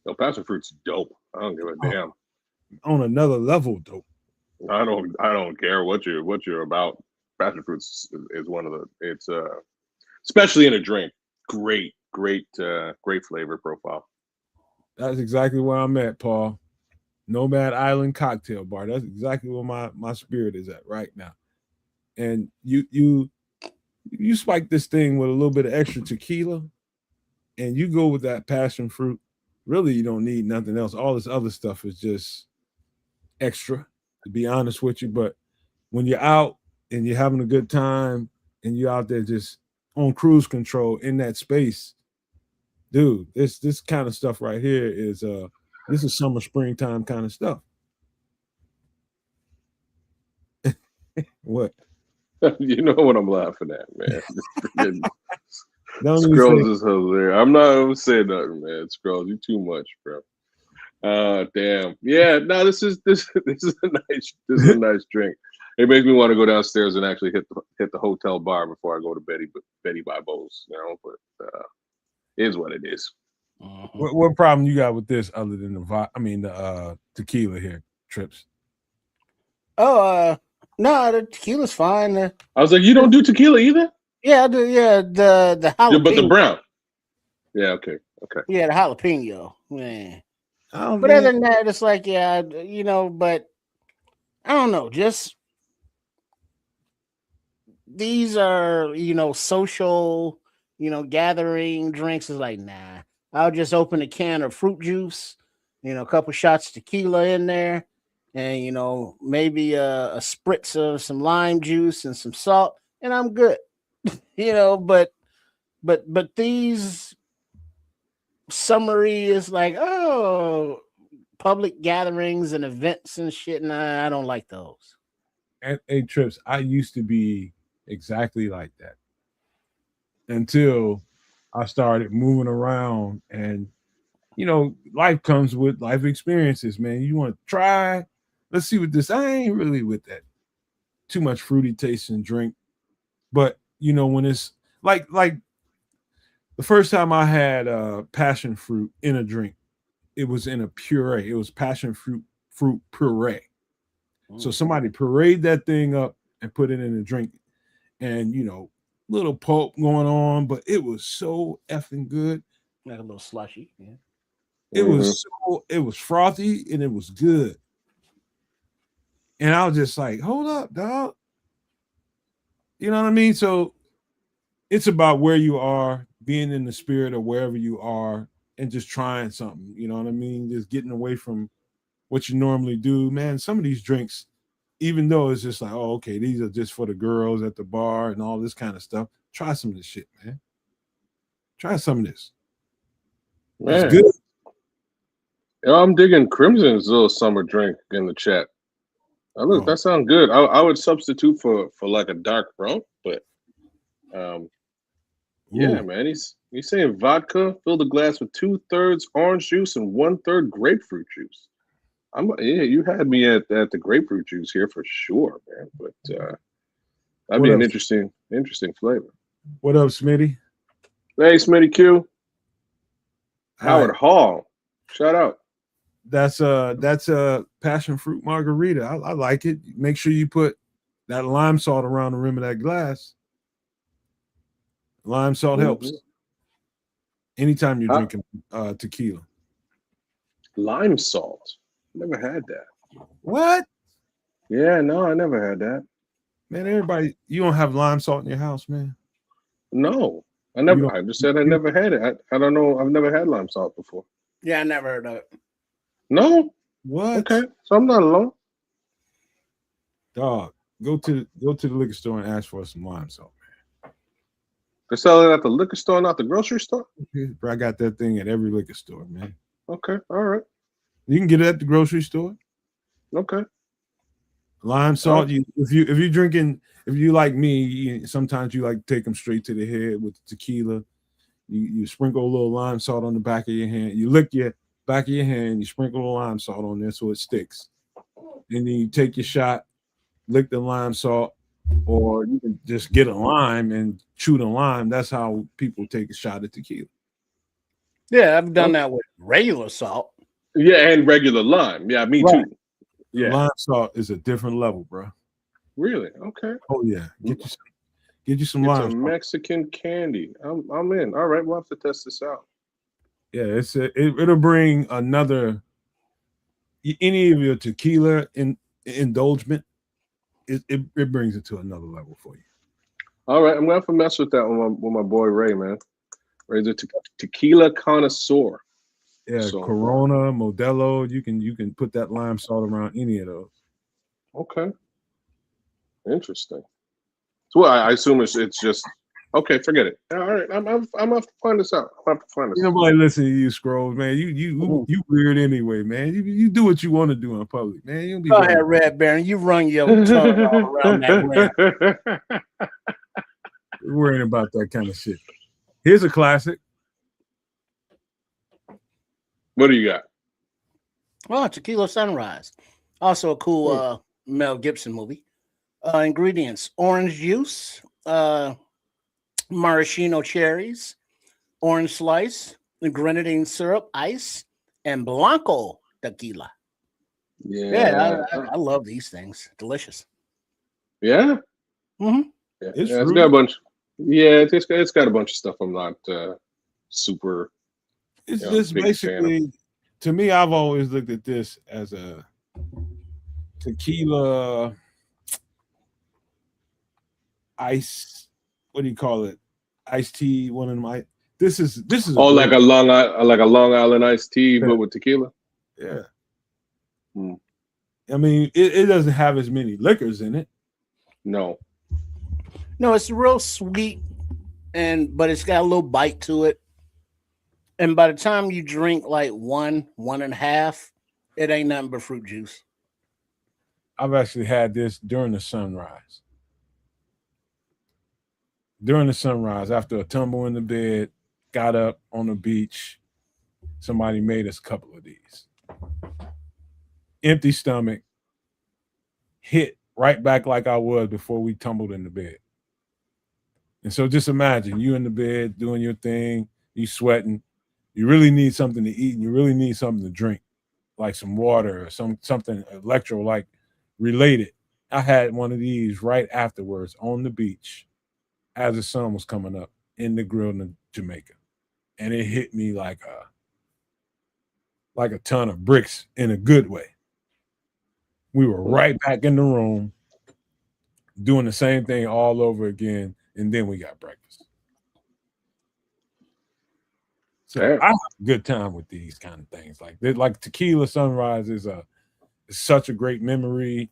No, passion fruit's dope. I don't give a damn. On another level, dope. I don't care what you're about. Passion fruits is one of it's especially in a drink. Great flavor profile. That's exactly where I'm at, Paul. Nomad Island Cocktail Bar. That's exactly where my spirit is at right now. And you spike this thing with a little bit of extra tequila, and you go with that passion fruit. Really, you don't need nothing else. All this other stuff is just extra, to be honest with you. But when you're out and you're having a good time and you're out there just on cruise control in that space, dude, this kind of stuff right here is this is summer, springtime kind of stuff. What? You know what I'm laughing at, man. Don't Scrolls is hilarious. I'm not gonna say nothing, man. Scrolls, you too much, bro. Damn. Yeah, no, this is a nice drink. It makes me want to go downstairs and actually hit the hotel bar before I go to Betty by Bowls, you know, but it is what it is. What problem you got with this other than the tequila here, Trips? Oh, no, the tequila's fine. I was like, you don't do tequila either? Yeah, I do. Yeah, the jalapeno. Yeah, but the brown. Yeah, okay. Yeah, the jalapeno, man. Oh, but other than that, it's like, yeah, you know, but I don't know. Just these are, you know, social, you know, gathering drinks. Is like, nah. I'll just open a can of fruit juice, you know, a couple shots of tequila in there, and you know, maybe a spritz of some lime juice and some salt, and I'm good. You know, but these summary is like, oh, public gatherings and events and shit, and I don't like those. And hey, Trips, I used to be exactly like that until I started moving around, and you know, life comes with life experiences, man. You want to try? Let's see what this. I ain't really with that. Too much fruity taste and drink, but you know, when it's like the first time I had passion fruit in a drink, it was in a puree. It was passion fruit puree. So somebody pureed that thing up and put it in a drink, and you know, little pulp going on, but it was so effing good. Like a little slushy. Yeah. It was frothy and it was good. And I was just like, hold up, dog. You know what I mean? So it's about where you are, being in the spirit of wherever you are, and just trying something. You know what I mean? Just getting away from what you normally do. Man, some of these drinks, even though it's just like, oh, okay, these are just for the girls at the bar and all this kind of stuff. Try some of this shit, man. Try some of this. Man. It's good. Yeah, I'm digging Crimson's little summer drink in the chat. Oh, look, that sounds good. I would substitute for like a dark rum, but yeah, man. He's saying vodka, fill the glass with 2/3 orange juice and 1/3 grapefruit juice. You had me at the grapefruit juice here for sure, man. But that'd be an interesting flavor. What up, Smitty? Hey, Smitty Q. Howard Hall. Shout out. That's a passion fruit margarita. I like it. Make sure you put that lime salt around the rim of that glass. Lime salt helps. Anytime you're drinking tequila. Lime salt. Never had that. What? Yeah, no, I never had that. Man, everybody, you don't have lime salt in your house, man? No, I never. I just said I never had it. I don't know. I've never had lime salt before. Yeah, I never heard of it. No. What? Okay, so I'm not alone. Dog, go to the liquor store and ask for some lime salt, man. They sell it at the liquor store, not the grocery store. I got that thing at every liquor store, man. Okay, all right. You can get it at the grocery store. Okay. Lime salt. If you like me, sometimes you like to take them straight to the head with the tequila. You sprinkle a little lime salt on the back of your hand. You lick your back of your hand. You sprinkle the lime salt on there so it sticks. And then you take your shot, lick the lime salt, or you can just get a lime and chew the lime. That's how people take a shot of tequila. Yeah, I've done that with regular salt. Yeah, and regular lime. Yeah, me too. Yeah, lime salt is a different level, bro. Really? Okay. Oh yeah, get you some lime. It's a Mexican candy. I'm in. All right, we'll have to test this out. Yeah, it'll bring any of your tequila indulgence. It brings it to another level for you. All right, I'm gonna have to mess with that with my boy Ray, man. Ray's a tequila connoisseur. Yeah, so, Corona, Modelo, you can put that lime salt around any of those. Okay. Interesting. So I assume it's just okay. Forget it. All right, I'm gonna have to find this out. I'm have to find this. Nobody listen to you, Scrolls, man. You weird anyway, man. You do what you want to do in public, man. You don't be go ahead, Red Baron. You run your tongue all around that rim. We're worrying about that kind of shit. Here's a classic. What do you got? Oh, Tequila Sunrise. Also a cool Mel Gibson movie. Ingredients: orange juice, maraschino cherries, orange slice, grenadine syrup, ice, and blanco tequila. Yeah, I love these things. Delicious. Yeah. Mm-hmm. Yeah, it's got a bunch. Yeah, it's got a bunch of stuff I'm not super. It's just basically, to me, I've always looked at this as a tequila ice. What do you call it? Iced tea. One of my. This is. Oh, like a Long Island iced tea, but with tequila. Yeah. I mean, it doesn't have as many liquors in it. No, it's real sweet, but it's got a little bite to it. And by the time you drink like one and a half, it ain't nothing but fruit juice. I've actually had this during the sunrise. During the sunrise, after a tumble in the bed, got up on the beach. Somebody made us a couple of these. Empty stomach, hit right back like I was before we tumbled in the bed. And so just imagine you in the bed doing your thing, you sweating. You really need something to eat and you really need something to drink, like some water or something electrolyte related. I had one of these right afterwards on the beach as the sun was coming up in the grill in Jamaica, and it hit me like a ton of bricks in a good way. We were right back in the room doing the same thing all over again, and then we got breakfast. So I have a good time with these kind of things. Like tequila sunrise is such a great memory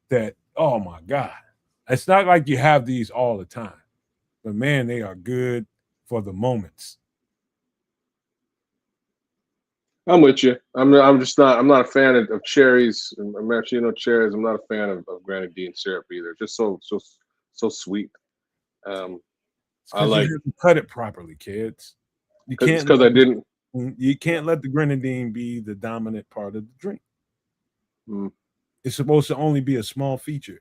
that, oh my God. It's not like you have these all the time, but man, they are good for the moments. I'm with you. I'm not a fan of cherries, maraschino cherries. I'm not a fan of grenadine syrup either. Just so sweet. I like you cut it properly, kids. You can't because I didn't. You can't let the grenadine be the dominant part of the drink. Mm. It's supposed to only be a small feature.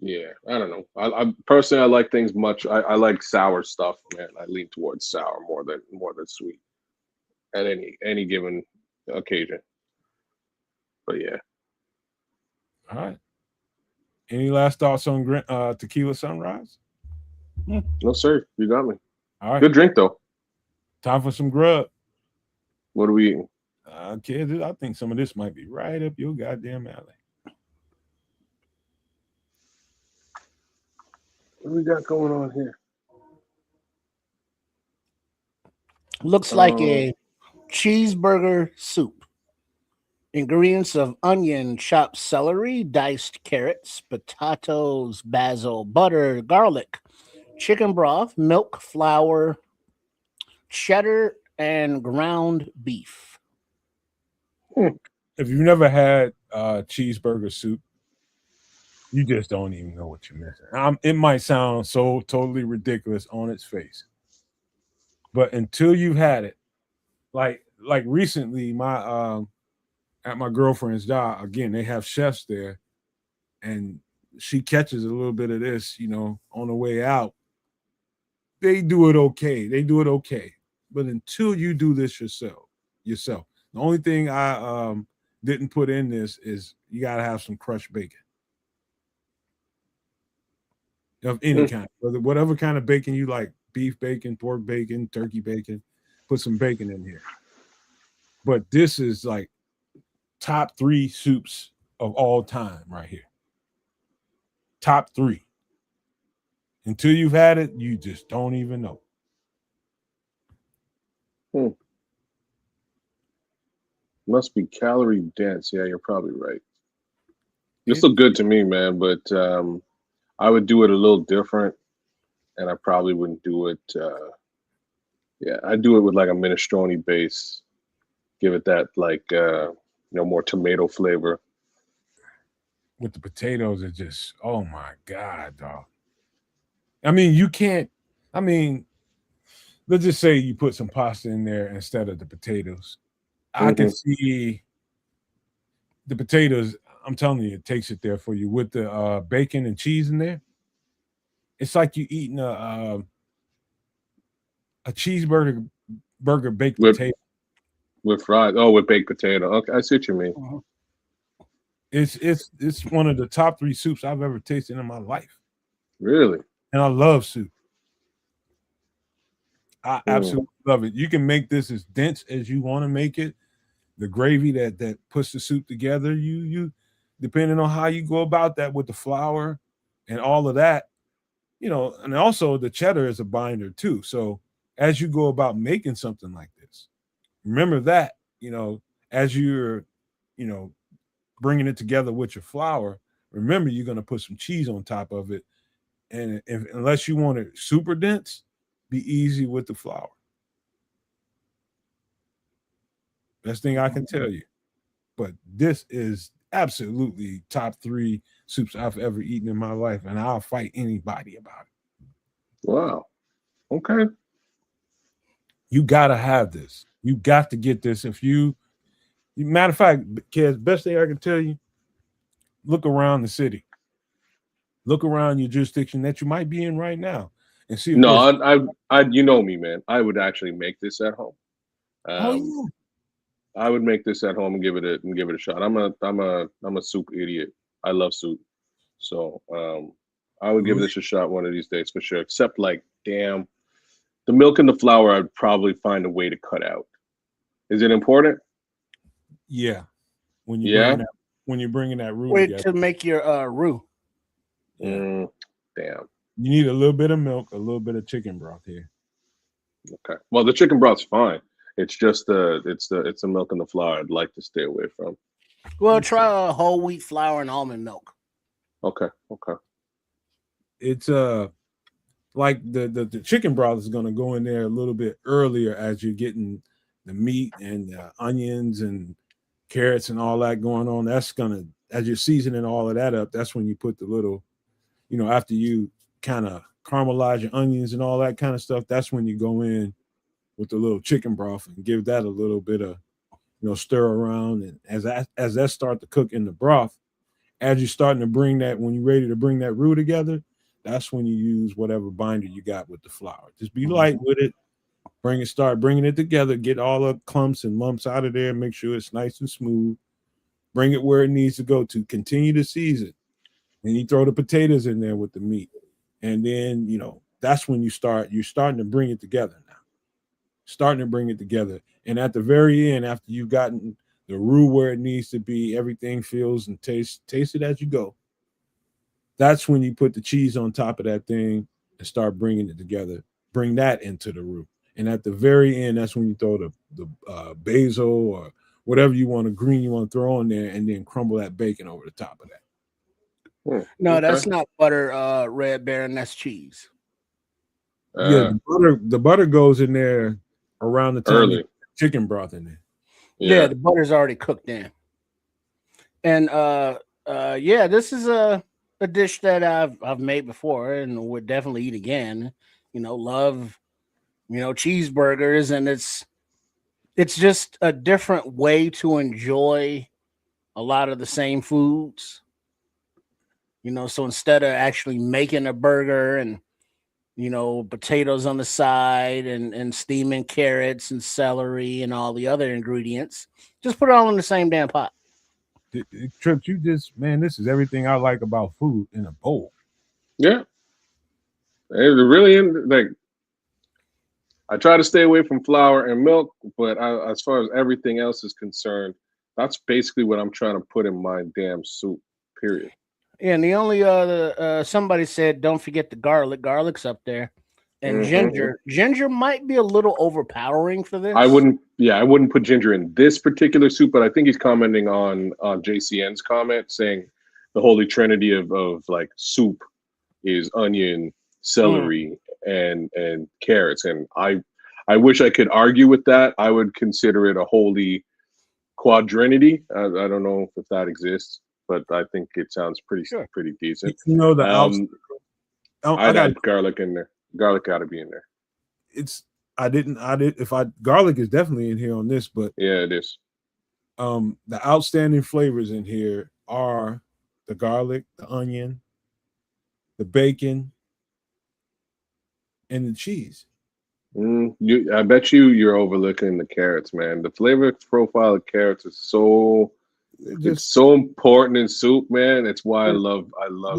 Yeah, I don't know. I personally I like things much. I like sour stuff, man. I lean towards sour more than sweet at any given occasion. But yeah. All right. Any last thoughts on tequila sunrise? No, sir. You got me. All right. Good drink though. Time for some grub. What are we eating? Kids, I think some of this might be right up your goddamn alley. What do we got going on here? Looks like a cheeseburger soup. Ingredients of onion, chopped celery, diced carrots, potatoes, basil, butter, garlic, chicken broth, milk, flour, cheddar, and ground beef. If you've never had cheeseburger soup, you just don't even know what you're missing. It might sound so totally ridiculous on its face, but until you've had it, like recently, my at my girlfriend's job, again, they have chefs there, and she catches a little bit of this, on the way out. They do it okay. But until you do this yourself, the only thing I didn't put in this is you got to have some crushed bacon of any kind, whatever kind of bacon you like, beef bacon, pork bacon, turkey bacon, put some bacon in here. But this is like top 3 soups of all time right here. Top 3. Until you've had it, you just don't even know. Must be calorie dense. Yeah, you're probably right. This look good to me, man, but I would do it a little different, and I probably wouldn't do it. I'd do it with like a minestrone base. Give it that more tomato flavor. With the potatoes, it just, oh my God, dog. I mean, you can't. I mean, let's just say you put some pasta in there instead of the potatoes. I can see the potatoes. I'm telling you, it takes it there for you with the bacon and cheese in there. It's like you eating a cheeseburger baked potato with fries. Oh, with baked potato. Okay, I see what you mean. It's one of the top 3 soups I've ever tasted in my life. Really? And I love soup. I absolutely love it. You can make this as dense as you want to make it. The gravy that puts the soup together, you depending on how you go about that with the flour and all of that, and also the cheddar is a binder too. So as you go about making something like this, remember that, as you're, bringing it together with your flour, remember you're going to put some cheese on top of it. And unless you want it super dense, be easy with the flour. Best thing I can tell you. But this is absolutely top 3 soups I've ever eaten in my life, and I'll fight anybody about it. Wow. Okay. You got to have this. You got to get this. Matter of fact, kids, best thing I can tell you, look around the city. Look around your jurisdiction that you might be in right now and see. No, I you know me, man. I would actually make this at home. I would make this at home and give it a shot. I'm a soup idiot. I love soup. So I would give this a shot one of these days for sure. Except like, damn, the milk and the flour, I'd probably find a way to cut out. Is it important? Yeah. When you bringing that roux Wait together. to make your roux. Yeah. Damn. You need a little bit of milk, a little bit of chicken broth here. Okay. Well, the chicken broth's fine. It's just it's the milk and the flour I'd like to stay away from. Well, try whole wheat flour and almond milk. Okay. It's like the chicken broth is going to go in there a little bit earlier as you're getting the meat and onions and carrots and all that going on. That's gonna, as you're seasoning all of that up, that's when you put the little, after you kind of caramelize your onions and all that kind of stuff, that's when you go in with the little chicken broth and give that a little bit of, stir around. And as that start to cook in the broth, as you're starting to bring that, when you're ready to bring that roux together, that's when you use whatever binder you got with the flour. Just be light with it. Start bringing it together. Get all the clumps and lumps out of there. Make sure it's nice and smooth. Bring it where it needs to go to. Continue to season. And you throw the potatoes in there with the meat. And then, that's when you're starting to bring it together now. Starting to bring it together. And at the very end, after you've gotten the roux where it needs to be, everything feels and taste it as you go. That's when you put the cheese on top of that thing and start bringing it together. Bring that into the roux. And at the very end, that's when you throw the basil or whatever you want, green you want to throw on there, and then crumble that bacon over the top of that. No, okay. That's not butter, Red Baron. That's cheese. Yeah, the butter goes in there around the time early. You put chicken broth in there. Yeah, the butter's already cooked in. And this is a dish that I've made before and would definitely eat again. Love cheeseburgers, and it's just a different way to enjoy a lot of the same foods. So instead of actually making a burger and potatoes on the side and steaming carrots and celery and all the other ingredients, just put it all in the same damn pot. Trips, this is everything I like about food in a bowl. Yeah. It really, like, I try to stay away from flour and milk, but as far as everything else is concerned, that's basically what I'm trying to put in my damn soup, period. Yeah, and the only somebody said, don't forget the garlic. Garlic's up there. And ginger. Ginger might be a little overpowering for this. I wouldn't put ginger in this particular soup, but I think he's commenting on JCN's comment saying the holy trinity of like soup is onion, celery, and carrots. And I wish I could argue with that. I would consider it a holy quadrinity. I don't know if that exists, but I think it sounds pretty decent. I'd add garlic in there. Garlic got to be in there. Garlic is definitely in here on this, but yeah, it is. The outstanding flavors in here are the garlic, the onion, the bacon, and the cheese. I bet you're overlooking the carrots, man. The flavor profile of carrots is so important in soup, man. It's why I love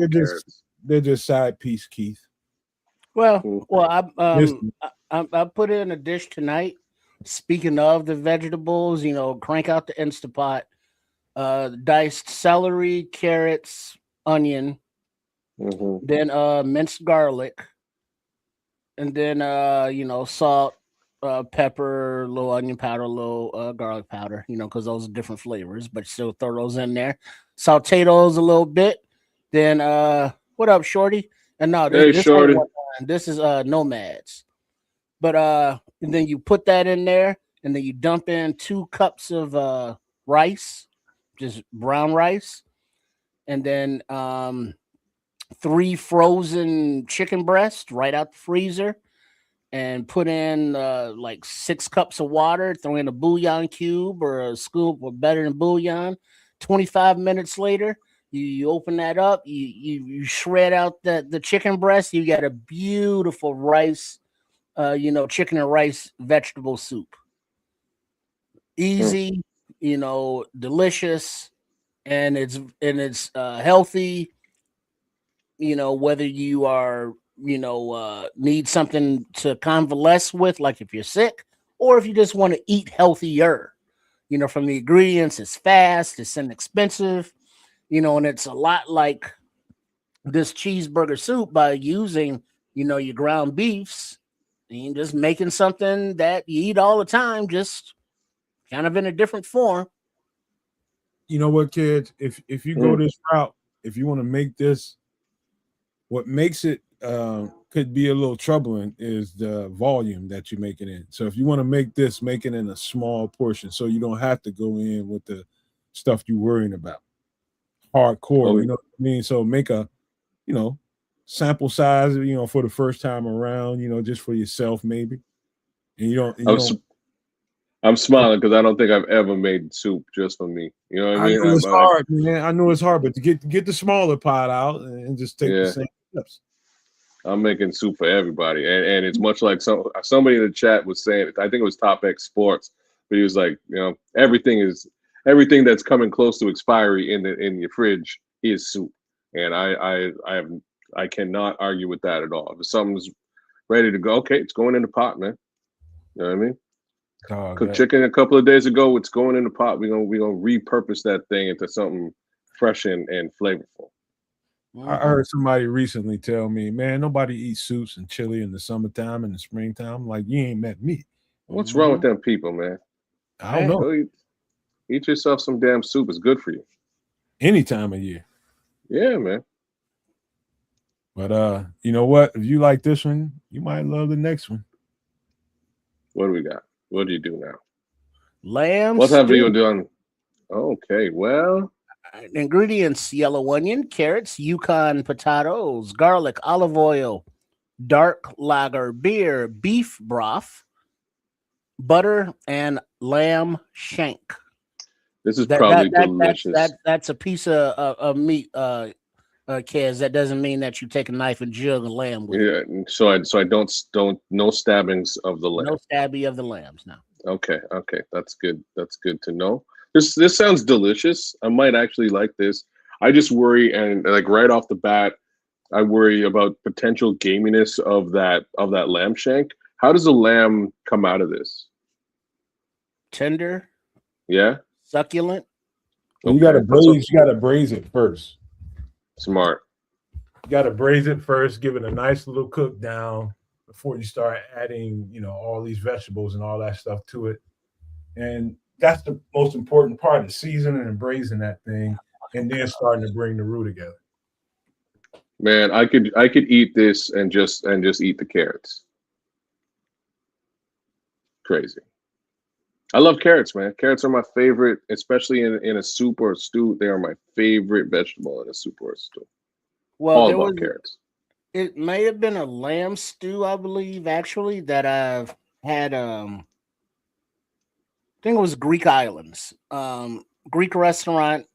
carrots. They're just side piece, Keith. Well, I put in a dish tonight. Speaking of the vegetables, crank out the Instapot, diced celery, carrots, onion, then minced garlic, and then salt, pepper, little onion powder, little garlic powder, because those are different flavors, but still throw those in there. Saute those a little bit. Then what up, Shorty? And no, this Shorty. This is Nomads. But and then you put that in there, and then you dump in 2 cups of rice, just brown rice, and then 3 frozen chicken breasts right out the freezer, and put in like 6 cups of water, throw in a bouillon cube or a scoop or better than bouillon. 25 minutes later, you open that up, you shred out the chicken breast, you got a beautiful rice, chicken and rice vegetable soup. Easy, delicious, and it's healthy. whether you are, need something to convalesce with, like if you're sick, or if you just want to eat healthier. From the ingredients, it's fast, it's inexpensive, and it's a lot like this cheeseburger soup by using, your ground beefs and just making something that you eat all the time, just kind of in a different form. You know what, kids? If you go this route, if you want to make this, what makes it could be a little troubling is the volume that you're making in. So if you want to make this, make it in a small portion, so you don't have to go in with the stuff you're worrying about. Hardcore, you know what I mean? So make a, sample size, for the first time around, just for yourself maybe. And you don't. I'm smiling because I don't think I've ever made soup just for me. You know what I mean? I know it's hard, man. I know it's hard, but to get the smaller pot out and just take the same steps. I'm making soup for everybody, and it's much like somebody in the chat was saying. I think it was Top X Sports, but he was like, everything that's coming close to expiry in your fridge is soup, and I cannot argue with that at all. If something's ready to go, okay, it's going in the pot, man. You know what I mean? Cooked chicken a couple of days ago. It's going in the pot. We're gonna repurpose that thing into something fresh and flavorful. I heard somebody recently tell me, man, nobody eats soups and chili in the summertime and the springtime. I'm like, you ain't met me. What's wrong with them people, man? I don't know. Eat yourself some damn soup. It's good for you. Any time of year. Yeah, man. But you know what? If you like this one, you might love the next one. What do we got? What do you do now? Lamb. What have you done? Okay, well. Ingredients: yellow onion, carrots, Yukon potatoes, garlic, olive oil, dark lager beer, beef broth, butter, and lamb shank. This is probably delicious. That's a piece of meat, Kez. That doesn't mean that you take a knife and jug a lamb with it. So I don't no stabbings of the lamb. No stabbing of the lambs, no. Okay, that's good. That's good to know. This sounds delicious. I might actually like this. I just worry, and like right off the bat, I worry about potential gaminess of that lamb shank. How does the lamb come out of this? Tender. Yeah. Succulent. Well, you gotta braise it first. Smart. You gotta braise it first, give it a nice little cook down before you start adding, all these vegetables and all that stuff to it. And that's the most important part, is seasoning and braising that thing, and then starting to bring the roux together. Man, I could eat this and just eat the carrots. Crazy. I love carrots, man. Carrots are my favorite, especially in a soup or a stew. They are my favorite vegetable in a soup or a stew. Well, all about carrots. It may have been a lamb stew, I believe, actually, that I've had. I think it was Greek Islands, Greek restaurant,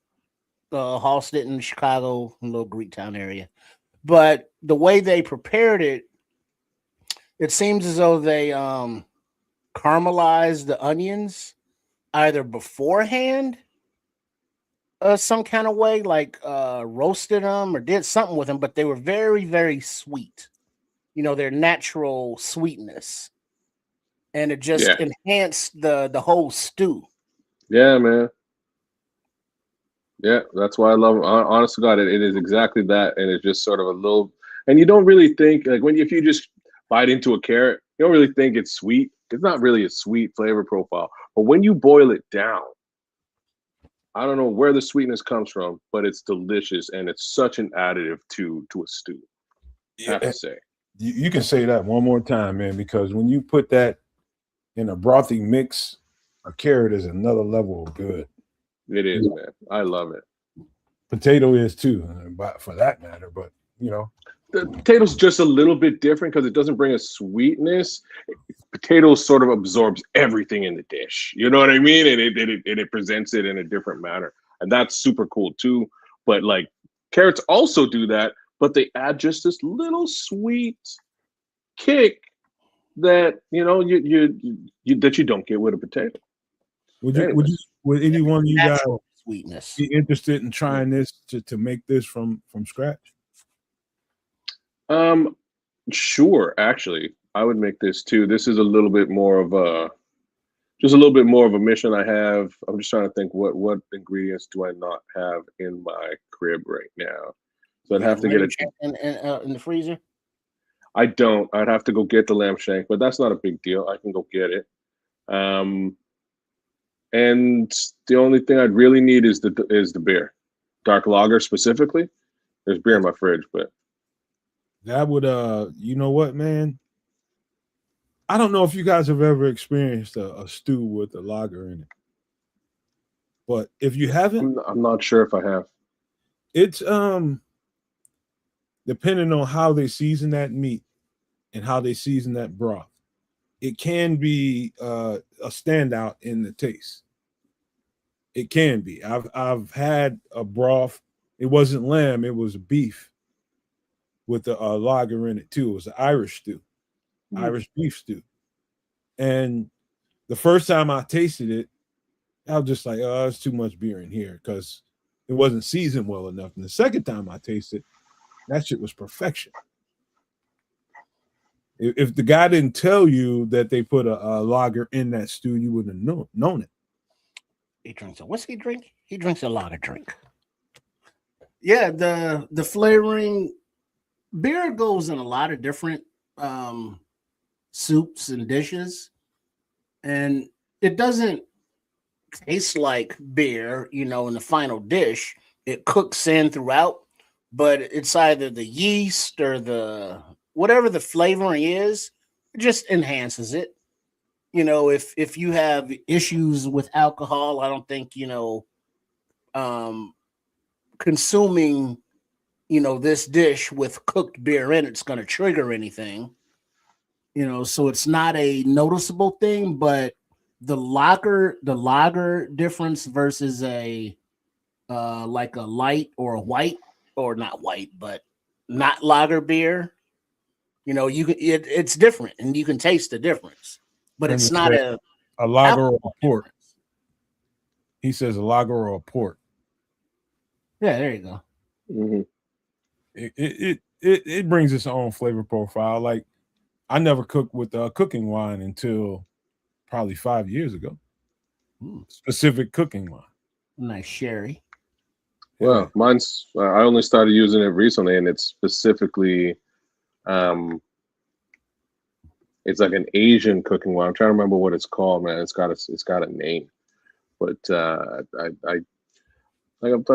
Halsted in Chicago, a little Greek town area. But the way they prepared it, it seems as though they caramelized the onions either beforehand, some kind of way, like roasted them or did something with them, but they were very, very sweet. Their natural sweetness. And it just enhanced the whole stew. Yeah, man. Yeah, that's why I love it. Honest to God, it is exactly that. And it's just sort of a little, and you don't really think, like if you just bite into a carrot, you don't really think it's sweet. It's not really a sweet flavor profile. But when you boil it down, I don't know where the sweetness comes from, but it's delicious. And it's such an additive to a stew. I have to say. You can say that one more time, man, because when you put that in a brothy mix, a carrot is another level of good. It is, man. I love it. Potato is too, for that matter. But the potato's just a little bit different because it doesn't bring a sweetness. Potato sort of absorbs everything in the dish. You know what I mean? And it presents it in a different manner, and that's super cool too. But like carrots also do that, but they add just this little sweet kick that that you don't get with a potato. Would any one of you guys sweetness be interested in trying this to make this from scratch? Sure. Actually, I would make this too. This is a little bit more of just a little bit more of a mission I have. I'm just trying to think what ingredients do I not have in my crib right now. So I'd You have have to get lamb it. shank in the freezer. I don't. I'd have to go get the lamb shank, but that's not a big deal. I can go get it. Um, and the only thing I'd really need is the beer, dark lager specifically. There's beer in my fridge, but that would you know what, man? I don't know if you guys have ever experienced a stew with a lager in it, but if you haven't, I'm not sure if I have. it's depending on how they season that meat and how they season that broth, it can be a standout in the taste. It can be. I've had a broth. It wasn't lamb. It was beef with a lager in it too. It was an Irish stew, Irish beef stew. And the first time I tasted it, I was just like, "Oh, there's too much beer in here," because it wasn't seasoned well enough. And the second time I tasted, that shit was perfection. If the guy didn't tell you that they put a lager in that stew, you wouldn't have known it. He drinks a whiskey drink. He drinks a lager drink. Yeah, the flavoring, beer goes in a lot of different soups and dishes, and it doesn't taste like beer, in the final dish. It cooks in throughout, but it's either the yeast or the whatever the flavoring is, it just enhances it. If you have issues with alcohol, I don't think consuming this dish with cooked beer in it's going to trigger anything. So it's not a noticeable thing, but the lager difference versus a like a light or a white, or not white, but not lager beer, it's different and you can taste the difference, but it's not a lager or a port. He says a lager or a port. Yeah, there you go. Mm-hmm. It brings its own flavor profile. Like, I never cooked with cooking wine until probably 5 years ago. Specific cooking wine. Nice sherry. Well, mine's I only started using it recently, and it's specifically it's like an Asian cooking wine. I'm trying to remember what it's called, man. It's got a name, but I've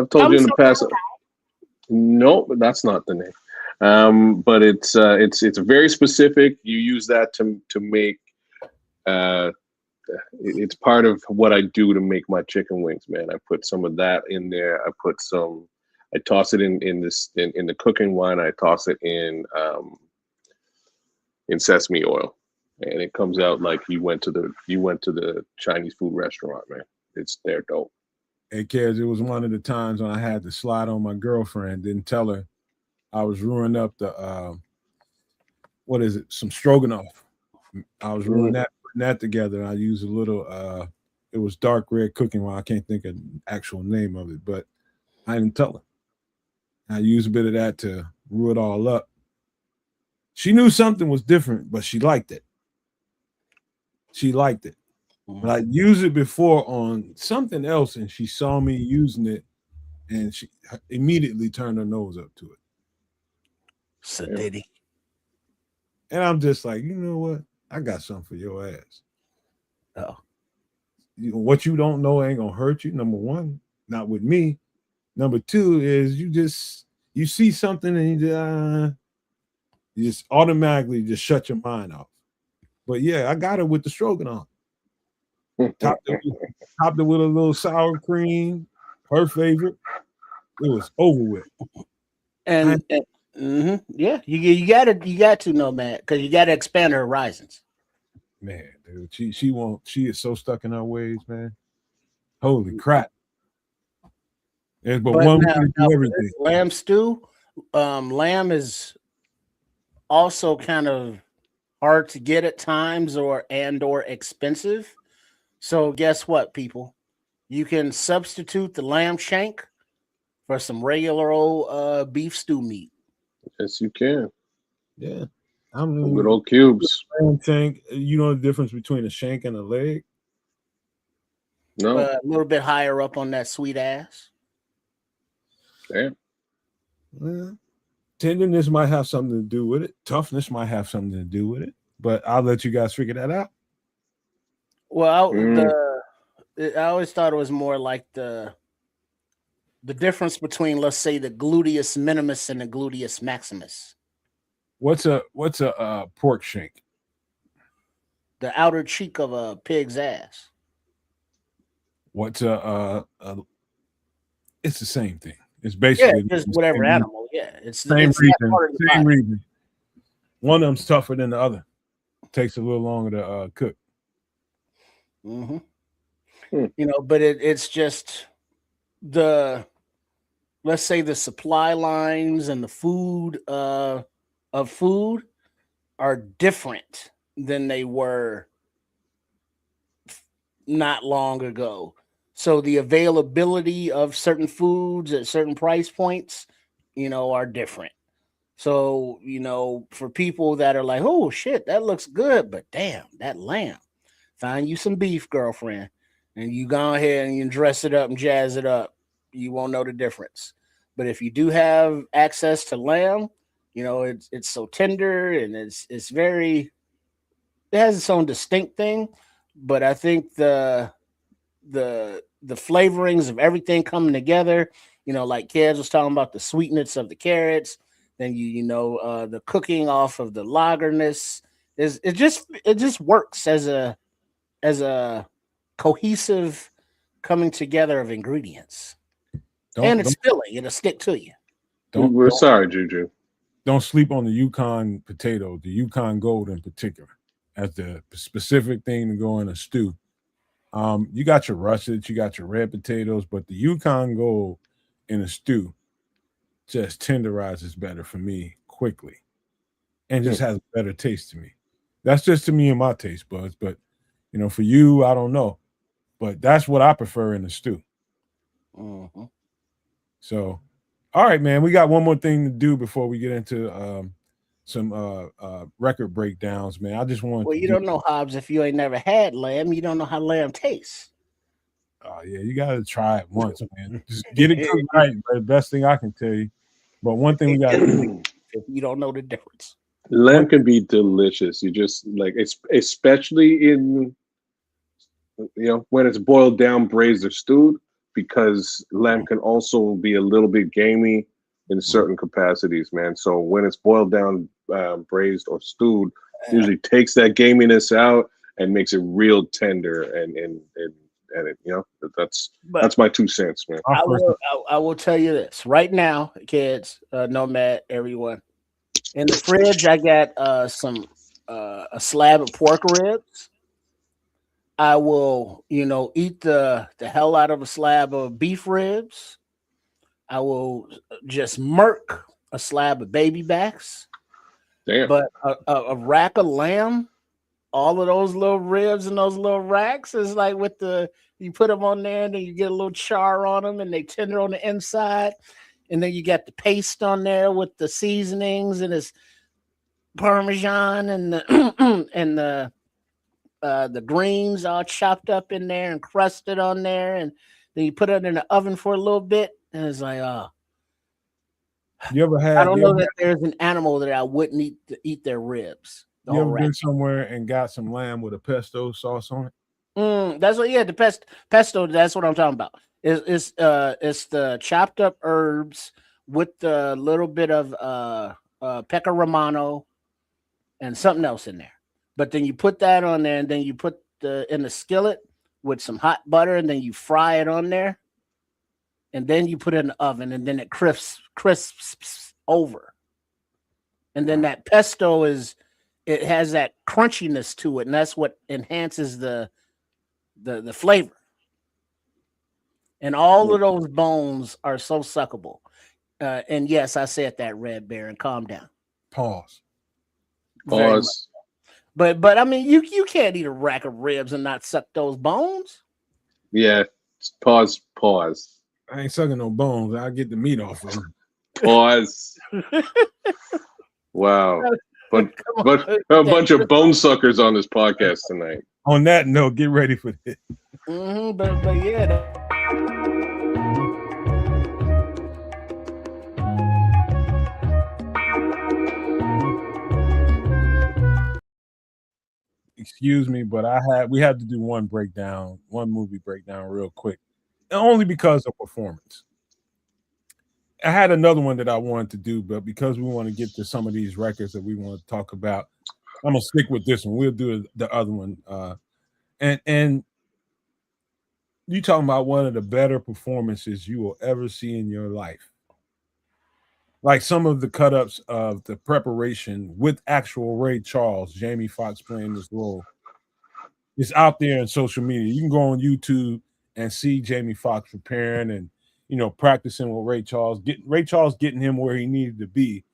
told you in the past. No, that's not the name. But it's very specific. You use that to make. It's part of what I do to make my chicken wings, man. I put some of that in there. I toss it in the cooking wine. I toss it in sesame oil, and it comes out like you went to the Chinese food restaurant, man. They're dope. Hey, kids, it was one of the times when I had to slide on my girlfriend, didn't tell her I was ruining up the what is it? Some stroganoff. I was ruining that, putting that together. I used a little it was dark red cooking wine. I can't think of the actual name of it, but I didn't tell her. I used a bit of that to rule it all up. She knew something was different, but she liked it. She liked it. But I used it before on something else, and she saw me using it, and she immediately turned her nose up to it. So did he? And I'm just like, you know what? I got something for your ass. Oh. What you don't know ain't gonna hurt you. Number one, not with me. Number two is you see something and you just automatically just shut your mind off. But yeah, I got her with the stroganoff. Topped it with a little sour cream, her favorite. It was over with. And yeah, you got to know, man, because you got to expand her horizons. Man, dude, she is so stuck in her ways, man. Holy crap! But one way to do everything. Lamb stew, lamb is also kind of hard to get at times, or expensive. So guess what, people? You can substitute the lamb shank for some regular old beef stew meat. Yes, you can. Yeah. I mean, good old cubes. Shank. You know the difference between a shank and a leg? No. A little bit higher up on that sweet ass. Damn. Yeah. Tenderness might have something to do with it. Toughness might have something to do with it. But I'll let you guys figure that out. Well, I always thought it was more like the difference between, let's say, the gluteus minimus and the gluteus maximus. What's a pork shank? The outer cheek of a pig's ass. What's it's the same thing. It's basically just whatever animal. Yeah, it's same reason. Same reason. One of them's tougher than the other. Takes a little longer to cook. Mm-hmm. You know, but it's just let's say the supply lines and the food of food are different than they were not long ago. So the availability of certain foods at certain price points, you know, are different. So, you know, for people that are like, oh shit, that looks good, but damn, that lamb. Find you some beef, girlfriend, and you go ahead and you dress it up and jazz it up. You won't know the difference. But if you do have access to lamb, you know, it's so tender and it has its own distinct thing. But I think the flavorings of everything coming together, you know, like Kez was talking about the sweetness of the carrots, then the cooking off of the lagerness it just works as a cohesive coming together of ingredients. It's filling, it'll stick to you. We're sorry, Juju. Don't sleep on the Yukon potato, the Yukon Gold in particular, as the specific thing to go in a stew. You got your russets, you got your red potatoes, but the Yukon Gold in a stew just tenderizes better for me quickly and just has a better taste to me. That's just to me and my taste buds, but you know, for you, I don't know, but that's what I prefer in a stew. Mm-hmm. So, all right, man, we got one more thing to do before we get into some record breakdowns, man. I just want. Well, you don't know, Hobbs, if you ain't never had lamb, you don't know how lamb tastes. Oh yeah, you gotta try it once, man. Just get it cooked right. The best thing I can tell you. But one thing we got to do, if you don't know the difference. Lamb can be delicious. You just like it's especially in when it's boiled down, braised, or stewed, because lamb can also be a little bit gamey in certain capacities, man. So when it's boiled down, braised, or stewed, usually takes that gaminess out and makes it real tender and it, that's my 2 cents, man. I will tell you this right now, kids, Nomad, everyone. In the fridge, I got a slab of pork ribs. I will, eat the hell out of a slab of beef ribs. I will just murk a slab of baby backs. Damn. But a rack of lamb, all of those little ribs and those little racks is like you put them on there and then you get a little char on them and they tender on the inside. And then you got the paste on there with the seasonings and it's Parmesan and the greens all chopped up in there and crusted on there. And then you put it in the oven for a little bit. And it's like, you ever had? I don't know that there's an animal that I wouldn't eat their ribs. You ever been somewhere and got some lamb with a pesto sauce on it? That's what. Yeah, the pesto. That's what I'm talking about. It's the chopped up herbs with the little bit of pecca romano and something else in there. But then you put that on there, and then you put in the skillet with some hot butter, and then you fry it on there, and then you put it in the oven, and then it crisps over. And then that pesto it has that crunchiness to it, and that's what enhances the flavor. And all of those bones are so suckable. And yes, I said that, Red Baron. Calm down. Pause. But I mean, you can't eat a rack of ribs and not suck those bones. Yeah. Pause. I ain't sucking no bones. I'll get the meat off of them. Pause. Wow. but a bunch of bone suckers on this podcast tonight. On that note, get ready for this. But yeah. Excuse me, but we had to do one movie breakdown real quick. Only because of performance. I had another one that I wanted to do, but because we want to get to some of these records that we want to talk about, I'm gonna stick with this one. We'll do the other one. And you talking about one of the better performances you will ever see in your life. Like some of the cut-ups of the preparation with actual Ray Charles, Jamie Foxx playing this role. It's out there in social media. You can go on YouTube and see Jamie Foxx preparing and practicing with Ray Charles, getting him where he needed to be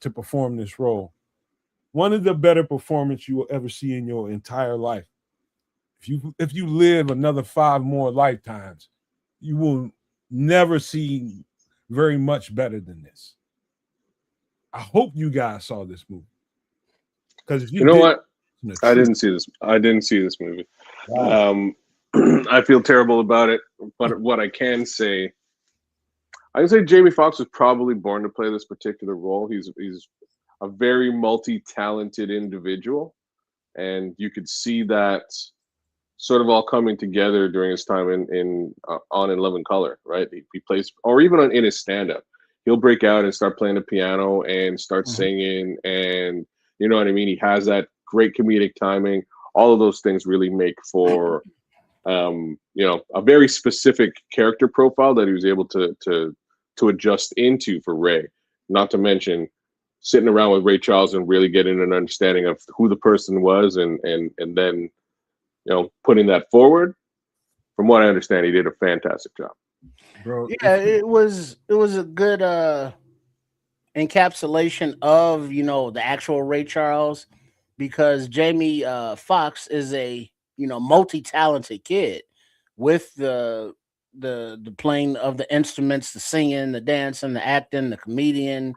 to perform this role. One of the better performances you will ever see in your entire life. If you live another 5 more lifetimes, you will never see very much better than this. I hope you guys saw this movie. Because if you know what? I didn't see this. I didn't see this movie. Wow. I feel terrible about it. But what I can say Jamie Foxx was probably born to play this particular role. He's a very multi-talented individual, and you could see that sort of all coming together during his time in On In Living Color, right? He plays, or even in his stand-up, he'll break out and start playing the piano and start singing, and you know what I mean? He has that great comedic timing. All of those things really make for a very specific character profile that he was able to adjust into for Ray. Not to mention sitting around with Ray Charles and really getting an understanding of who the person was, and then putting that forward. From what I understand, he did a fantastic job. Bro, yeah, it was a good encapsulation of the actual Ray Charles, because Jamie Foxx is a multi-talented kid with the playing of the instruments, the singing, the dancing, the acting, the comedian,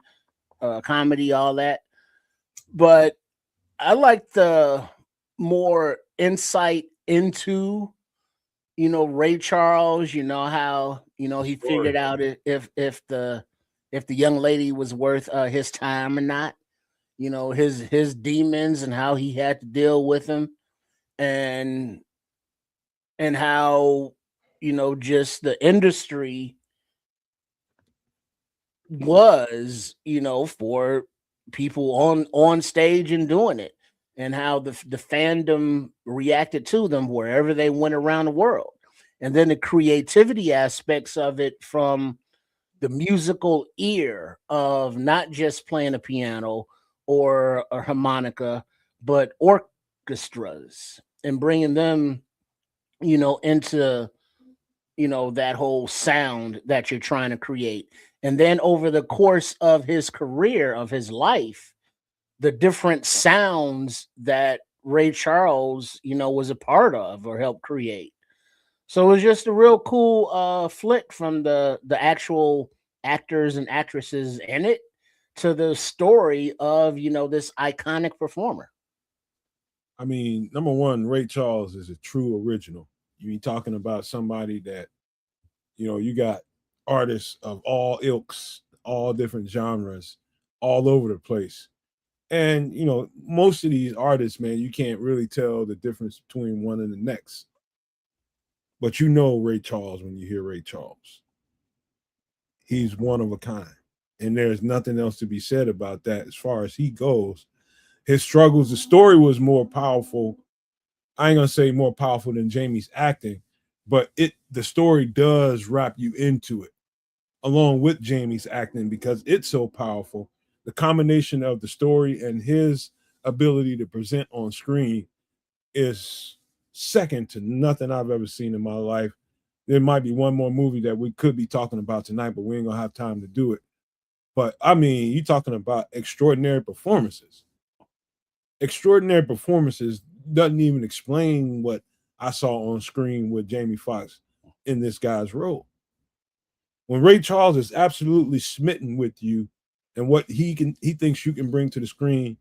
comedy, all that. But I like the more insight into Ray Charles, how he figured out if the young lady was worth his time or not, his demons and how he had to deal with them, and how just the industry was for people on stage and doing it, and how the fandom reacted to them wherever they went around the world, and then the creativity aspects of it, from the musical ear of not just playing a piano or a harmonica, but orchestras, and bringing them into that whole sound that you're trying to create. And then over the course of his career, of his life, the different sounds that Ray Charles was a part of or helped create. So it was just a real cool flick from the actual actors and actresses in it to the story of this iconic performer. I mean, number one, Ray Charles is a true original. You're talking about somebody that, you got artists of all ilks, all different genres, all over the place. And, most of these artists, man, you can't really tell the difference between one and the next. But Ray Charles when you hear Ray Charles. He's one of a kind. And there's nothing else to be said about that as far as he goes. His struggles, the story was more powerful. I ain't gonna say more powerful than Jamie's acting, but the story does wrap you into it along with Jamie's acting, because it's so powerful. The combination of the story and his ability to present on screen is second to nothing I've ever seen in my life. There might be one more movie that we could be talking about tonight, but we ain't gonna have time to do it. But I mean, you're talking about extraordinary performances. Extraordinary performances doesn't even explain what I saw on screen with Jamie Foxx in this guy's role. When Ray Charles is absolutely smitten with you and what he thinks you can bring to the screen,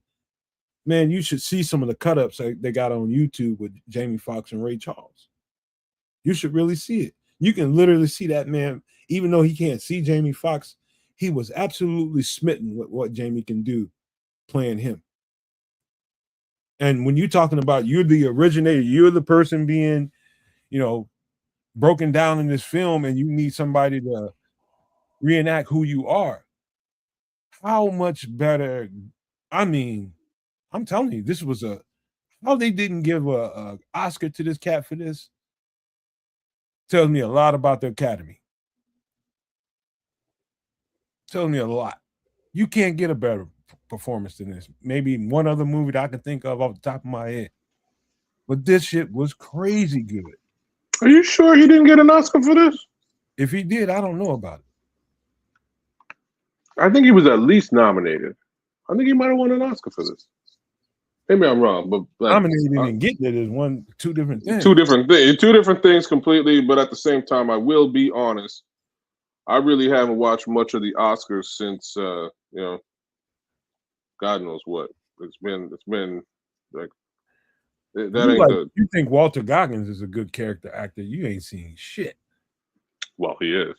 Man, you should see some of the cut-ups they got on YouTube with Jamie Foxx and Ray Charles. You should really see it. You can literally see that man, even though he can't see Jamie Foxx, he was absolutely smitten with what Jamie can do playing him. And when you're talking about you're the originator, you're the person being, broken down in this film, and you need somebody to reenact who you are. How much better? I mean, I'm telling you, this was how they didn't give a Oscar to this cat for this tells me a lot about the Academy. Tells me a lot. You can't get a better performance than this. Maybe one other movie that I can think of off the top of my head. But this shit was crazy good. Are you sure he didn't get an Oscar for this? If he did, I don't know about it. I think he was at least nominated. I think he might have won an Oscar for this. Maybe I'm wrong, but nominated and getting it is two different things. Two different things completely. But at the same time, I will be honest. I really haven't watched much of the Oscars since God knows what. It's been like that ain't good. You think Walter Goggins is a good character actor? You ain't seen shit. Well, he is.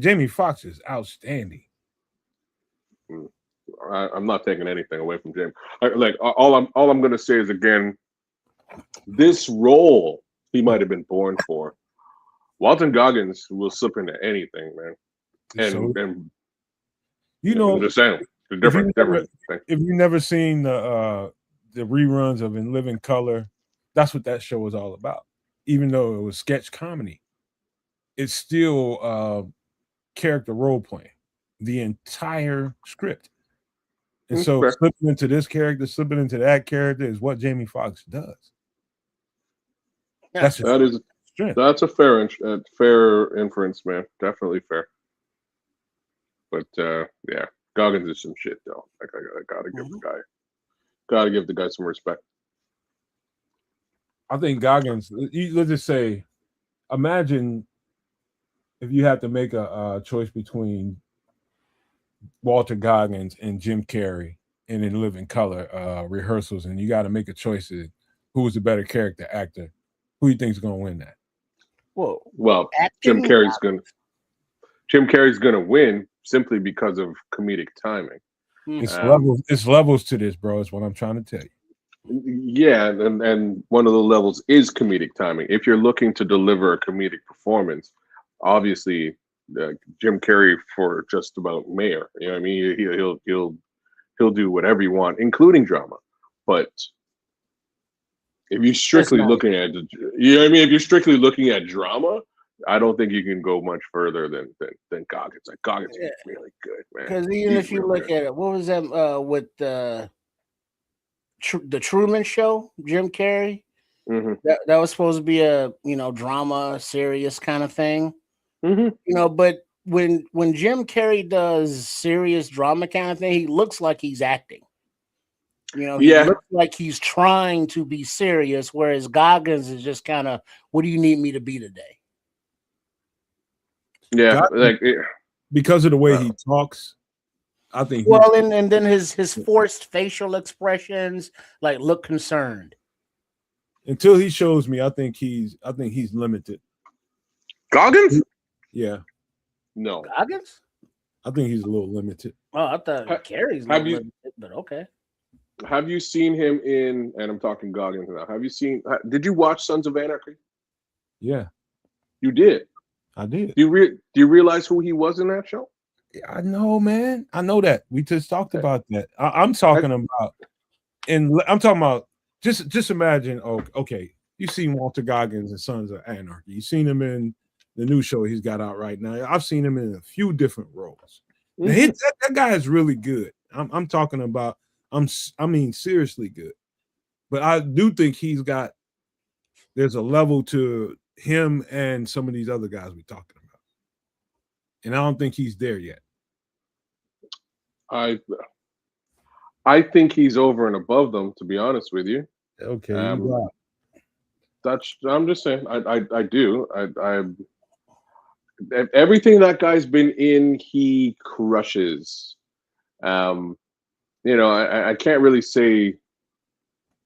Jamie Foxx is outstanding. I'm not taking anything away from Jamie. All I'm gonna say is, again, this role he might have been born for. Walton Goggins will slip into anything, man. And I'm just saying, it's different thing. If you've never seen the reruns of In Living Color, that's what that show was all about. Even though it was sketch comedy, it's still character role playing, the entire script. And so slipping into this character, slipping into that character is what Jamie Foxx does. Yeah, that's a fair inference, man. Definitely fair. But yeah, Goggins is some shit though. Like I gotta give the guy some respect. I think Goggins. Let's just say, imagine if you had to make a choice between Walter Goggins and Jim Carrey in Living Color rehearsals, and you got to make a choice of who was the better character actor. Who do you think is going to win that? Well, Jim Carrey's going to win simply because of comedic timing. It's levels to this, bro. Is what I'm trying to tell you. Yeah, and one of the levels is comedic timing. If you're looking to deliver a comedic performance, obviously Jim Carrey for just about mayor. You know what I mean? He'll do whatever you want, including drama. But if you're strictly looking at, if you're strictly looking at drama, I don't think you can go much further than Goggins. Like Goggins is really good, man. Because even if you look at it, what was that with the Truman Show? Jim Carrey. Mm-hmm. That was supposed to be a drama, serious kind of thing. Mm-hmm. But when Jim Carrey does serious drama kind of thing, he looks like he's acting. He looks like he's trying to be serious, whereas Goggins is just kind of, what do you need me to be today? Yeah, because of the way he talks, I think. Well, and then his forced facial expressions, like look concerned. Until he shows me, I think he's limited. Goggins? Yeah. No. Goggins? I think he's a little limited. Oh, I thought Carrey's limited, but okay. Have you seen him in? And I'm talking Goggins now. Did you watch Sons of Anarchy? Yeah. You did. I did. Do you realize who he was in that show? I know, man. I know that. We just talked about that. I'm talking about just imagine. Oh, okay. You've seen Walter Goggins in Sons of Anarchy. You've seen him in the new show he's got out right now. I've seen him in a few different roles. Mm-hmm. Now, that guy is really good. I'm talking about. I mean, seriously good. But I do think there's a level to him and some of these other guys we're talking about. And I don't think he's there yet. I think he's over and above them, to be honest with you. Okay. I'm just saying, I do. Everything that guy's been in, he crushes. I can't really say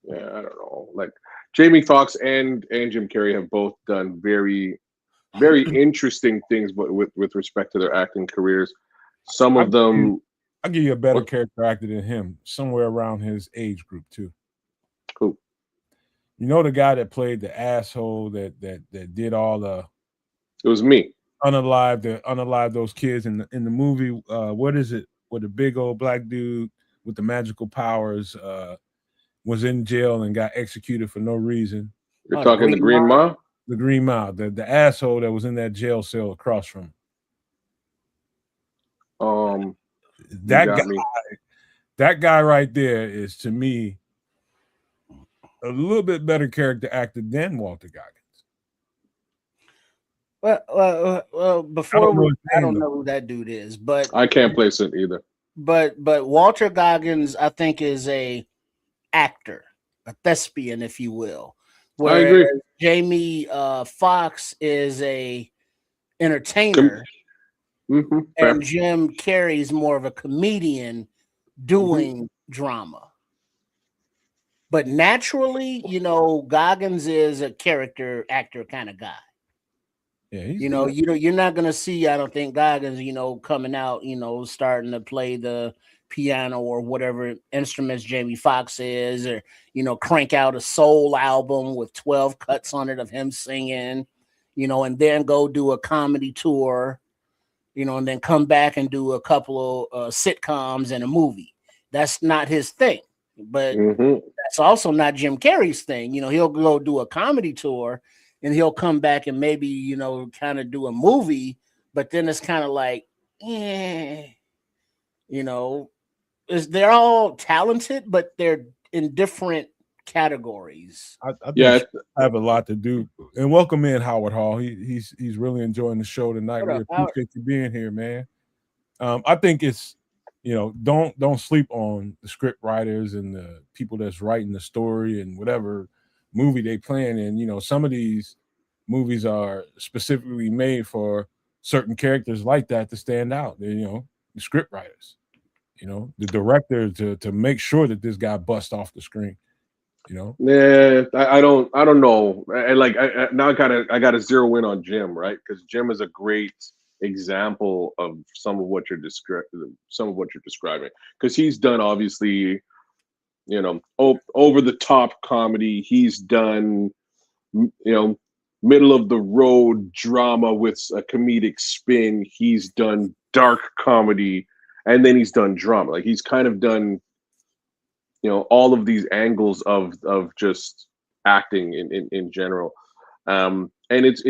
Yeah, I don't know. Like Jamie Foxx and Jim Carrey have both done very, very interesting things, but with respect to their acting careers. Some of them. I'll give you a better What? character actor than him, somewhere around his age group too. Who? You know the guy that played the asshole that did all the It was me. unalive those kids in the movie. What is it? Where the big old black dude with the magical powers was in jail and got executed for no reason. You're talking the Green Mile? The Green Mile, the asshole that was in that jail cell across from him. That guy right there is, to me, a little bit better character actor than Walter Goggins. Well, before I don't know who that dude is, but I can't place it either. But Walter Goggins, I think, is a actor, a thespian, if you will. Whereas I agree. Jamie Foxx is a entertainer, and Jim Carrey is more of a comedian doing drama. But naturally, Goggins is a character actor kind of guy. Yeah, you're not gonna see, I don't think, Goggins, coming out, starting to play the piano or whatever instruments Jamie Foxx is, or crank out a soul album with 12 cuts on it of him singing, and then go do a comedy tour, and then come back and do a couple of sitcoms and a movie. That's not his thing. But that's also not Jim Carrey's thing. He'll go do a comedy tour and he'll come back and maybe, kind of do a movie, but then it's kind of like, they're all talented, but they're in different categories. I think I have a lot to do. And welcome in Howard Hall. He's really enjoying the show tonight. We appreciate you being here, man. I think it's, don't sleep on the script writers and the people that's writing the story and whatever movie they playing in. Some of these movies are specifically made for certain characters like that to stand out. The script writers, the director to make sure that this guy busts off the screen. Yeah, I don't know. Now I gotta zero in on Jim, right? Because Jim is a great example of some of what you're describing. Because he's done, obviously, over the top comedy. He's done, middle of the road drama with a comedic spin. He's done dark comedy, and then he's done drama. Like, he's kind of done, all of these angles of just acting in general. And it's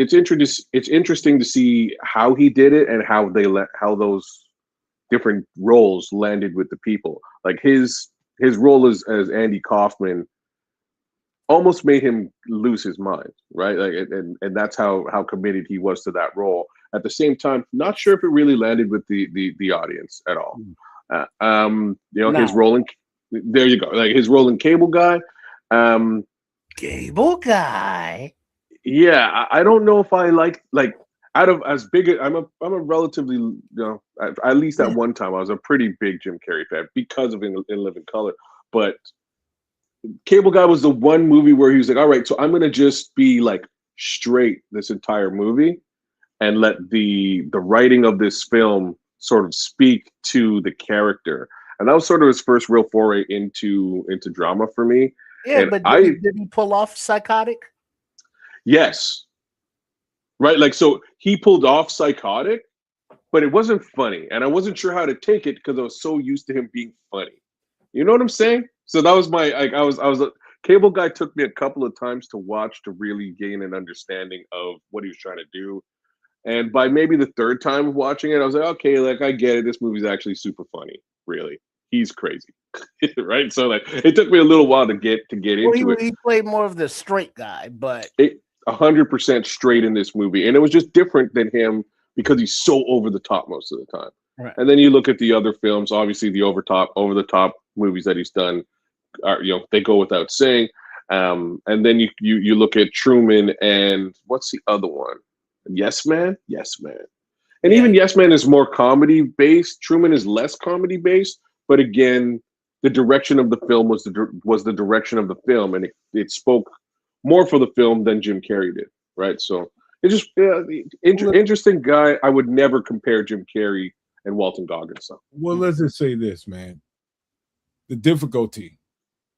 interesting to see how he did it and how those different roles landed with the people. Like his role as Andy Kaufman almost made him lose his mind, right? Like, and that's how committed he was to that role. At the same time, not sure if it really landed with the audience at all. His role in, there you go, like his role in Cable Guy. Cable Guy. Yeah, I don't know if I like out of as big as I'm a relatively, at least at one time I was a pretty big Jim Carrey fan because of In Living Color. But Cable Guy was the one movie where he was like, all right, so I'm gonna just be like straight this entire movie and let the writing of this film sort of speak to the character. And that was sort of his first real foray into drama for me. Yeah, and but did he pull off Psychotic? Yes. Right, like, so he pulled off Psychotic, but it wasn't funny. And I wasn't sure how to take it because I was so used to him being funny. You know what I'm saying? So that was my, like, I was Cable Guy took me a couple of times to watch to really gain an understanding of what he was trying to do. And by maybe the third time of watching it, I was like, okay, like, I get it. This movie's actually super funny. Really. He's crazy. Right? So like it took me a little while to get into it. He played more of the straight guy, but 100% straight in this movie. And it was just different than him because he's so over the top most of the time. Right. And then you look at the other films, obviously the over the top movies that he's done are, they go without saying. And then you look at Truman and what's the other one? Yes Man. And even Yes Man is more comedy based. Truman is less comedy based, but again, the direction of the film was the direction of the film, and it spoke more for the film than Jim Carrey did, right? So it's just interesting guy. I would never compare Jim Carrey and Walton Goggins. So. Well, let's just say this, man. The difficulty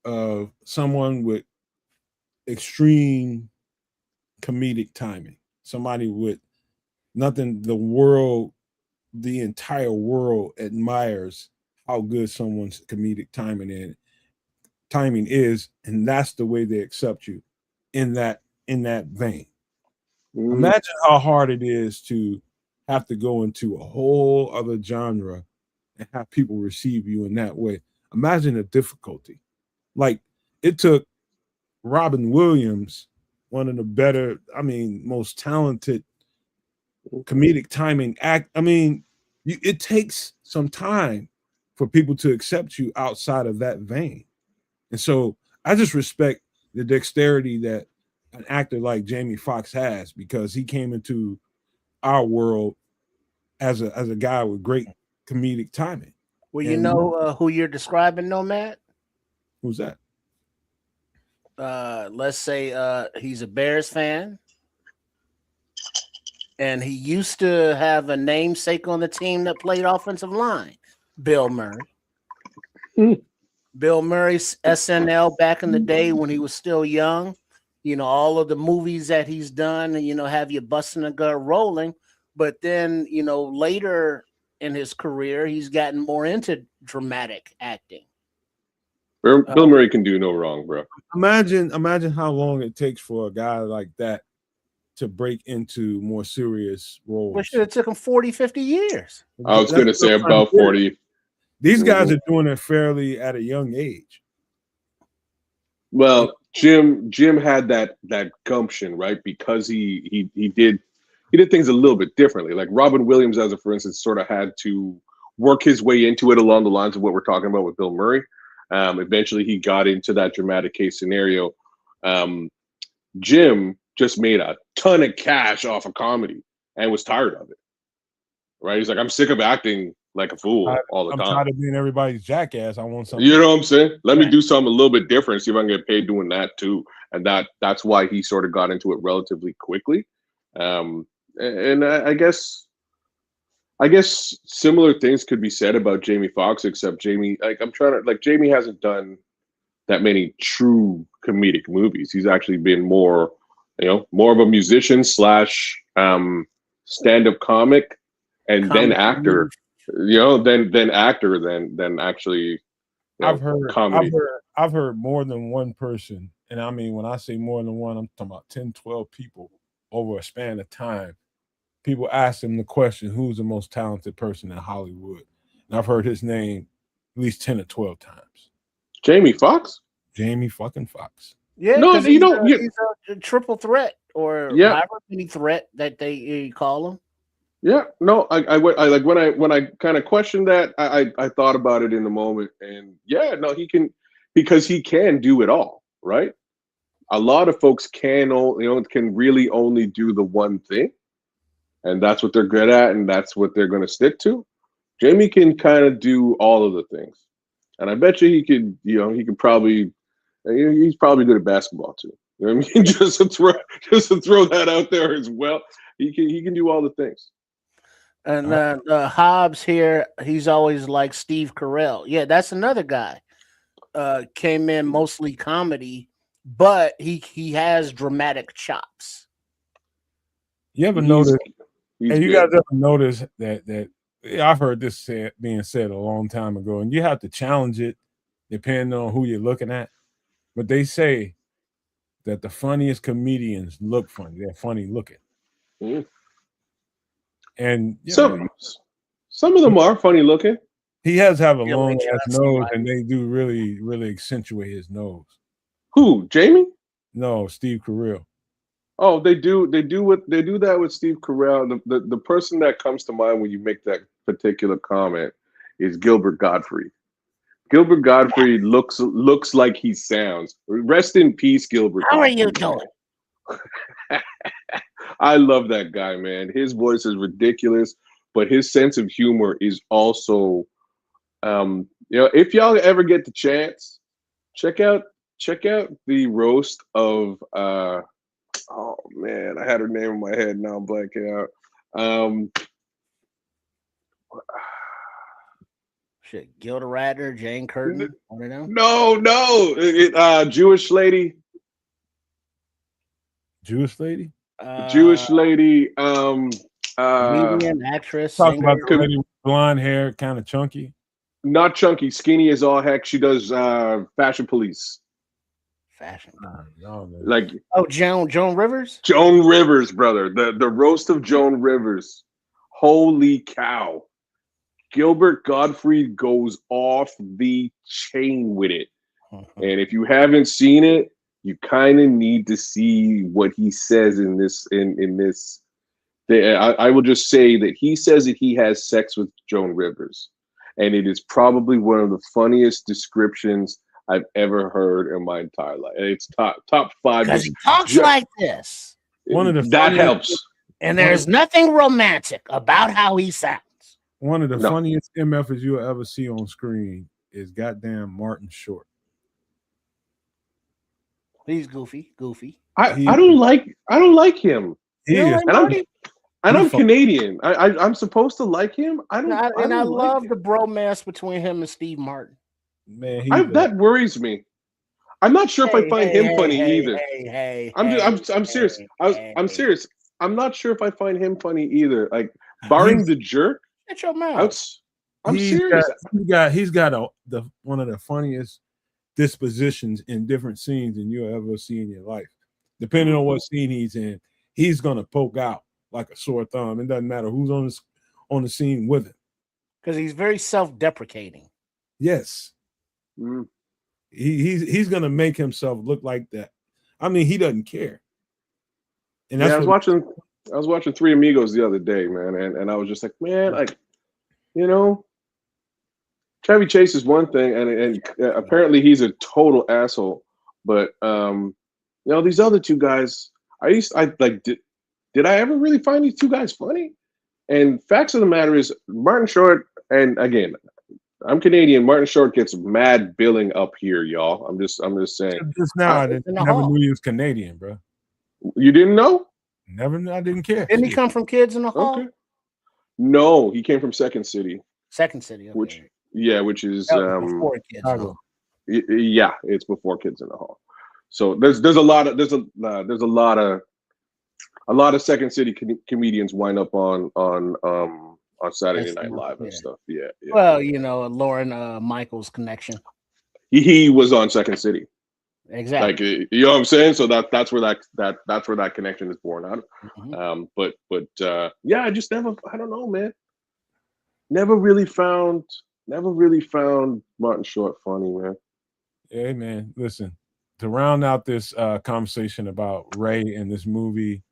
of someone with extreme comedic timing, somebody with nothing, the entire world admires how good someone's comedic timing is, and that's the way they accept you in that vein. Imagine how hard it is to have to go into a whole other genre and have people receive you in that way. Imagine the difficulty. Like, it took Robin Williams, one of the better, most talented comedic timing act. It takes some time for people to accept you outside of that vein. And so I just respect the dexterity that an actor like Jamie Foxx has, because he came into our world as a guy with great comedic timing. Well, you know who you're describing, Nomad? Who's that? Let's say he's a Bears fan, and he used to have a namesake on the team that played offensive line, Bill Murray. Bill Murray's SNL back in the day when he was still young, all of the movies that he's done, have you busting a gut rolling. But then, later in his career, he's gotten more into dramatic acting. Bill Murray can do no wrong, bro. Imagine how long it takes for a guy like that to break into more serious roles. Well, shit, it took him 40, 50 years. I was going to say about 40. These guys are doing it fairly at a young age. Well, Jim had that gumption, right? Because he did things a little bit differently. Like Robin Williams, for instance, sort of had to work his way into it along the lines of what we're talking about with Bill Murray. Eventually, he got into that dramatic case scenario. Jim just made a ton of cash off of comedy and was tired of it. Right? He's like, I'm sick of acting like a fool all the time. I'm tired of being everybody's jackass. I want something. You know what I'm saying? Let me do something a little bit different, see if I can get paid doing that too. And that's why he sort of got into it relatively quickly. And I guess similar things could be said about Jamie Foxx, except Jamie, Jamie hasn't done that many true comedic movies. He's actually been more of a musician / stand-up comic, and then actor. Then actor than actually. I've heard comedy. I've heard more than one person, and I mean, when I say more than one, I'm talking about 10, 12 people over a span of time. People ask him the question, who's the most talented person in Hollywood? And I've heard his name at least 10 or 12 times. Jamie Foxx? Jamie fucking Foxx. Yeah, no, he's a triple threat, or however many threat that they call him. Yeah, no, I like when I kind of questioned that, I thought about it in the moment, and he can, because he can do it all, right? A lot of folks can really only do the one thing, and that's what they're good at, and that's what they're going to stick to. Jamie can kind of do all of the things, and I bet you he could, he's probably good at basketball too. You know what I mean? just to throw that out there as well. He can do all the things. And Hobbs here, he's always like Steve Carell. Yeah, that's another guy. Came in mostly comedy, but he has dramatic chops. You ever notice? And you guys ever notice that I've heard this being said a long time ago, and you have to challenge it depending on who you're looking at. But they say that the funniest comedians look funny. They're funny looking. Mm. And some of them are funny looking. He has a long ass nose, and they do really, really accentuate his nose. Who? Jamie? No, Steve Carell. Oh, they do that with Steve Carell. The person that comes to mind when you make that particular comment is Gilbert Gottfried. Gilbert Gottfried looks like he sounds. Rest in peace, Gilbert. How are you doing? I love that guy, man. His voice is ridiculous, but his sense of humor is also if y'all ever get the chance, check out the roast of oh man, I had her name in my head, now I'm blanking out. Shit, Gilda Radner, Jane Curtin. I don't know. No, Jewish lady. Jewish lady. Comedian, actress, Talk singer. about the lady with blonde hair, kind of chunky. Not chunky, skinny as all heck. She does Fashion Police. Fashion. Like Joan Rivers? Joan Rivers, brother. The roast of Joan Rivers. Holy cow. Gilbert Gottfried goes off the chain with it. And if you haven't seen it, you kind of need to see what he says in this. I will just say that he says that he has sex with Joan Rivers. And it is probably one of the funniest descriptions I've ever heard in my entire life. And it's top 5. Because he talks like this. That helps. And there's nothing romantic about how he sounds. One of the funniest MFs you'll ever see on screen is goddamn Martin Short. He's goofy. I don't like him. He is. And I'm Canadian. I'm supposed to like him. I love the bromance between him and Steve Martin. Man, that worries me. I'm not sure if I find him funny either. I'm serious. I'm serious. I'm not sure if I find him funny either. Like barring the jerk. Shut your mouth. I'm serious. He's got one of the funniest dispositions in different scenes than you'll ever see in your life. Depending on what scene he's in, he's gonna poke out like a sore thumb. It doesn't matter who's on the scene with him. Because he's very self-deprecating. Yes. He's gonna make himself look like that. I mean, he doesn't care. And that's I was watching Three Amigos the other day, man, and I was just like, man, like, Chevy Chase is one thing, and apparently he's a total asshole. But these other two guys, did I ever really find these two guys funny? And facts of the matter is, Martin Short, and again, I'm Canadian. Martin Short gets mad billing up here, y'all. I'm just saying. Just now, I never knew he was Canadian, bro. You didn't know? Never. I didn't care. Didn't he come from Kids in the Hall? Okay. No, he came from Second City. Second City, okay. Which is before Kids. Yeah, it's before Kids in the Hall. So there's a lot of Second City comedians wind up on Saturday Night Live and stuff. Yeah. Well, Lauren Michaels connection. He was on Second City. Exactly. Like, you know what I'm saying? So that's where that connection is born out of. But I just never, I don't know, man. Never really found Martin Short funny, man. Hey, man, listen, to round out this conversation about Ray and this movie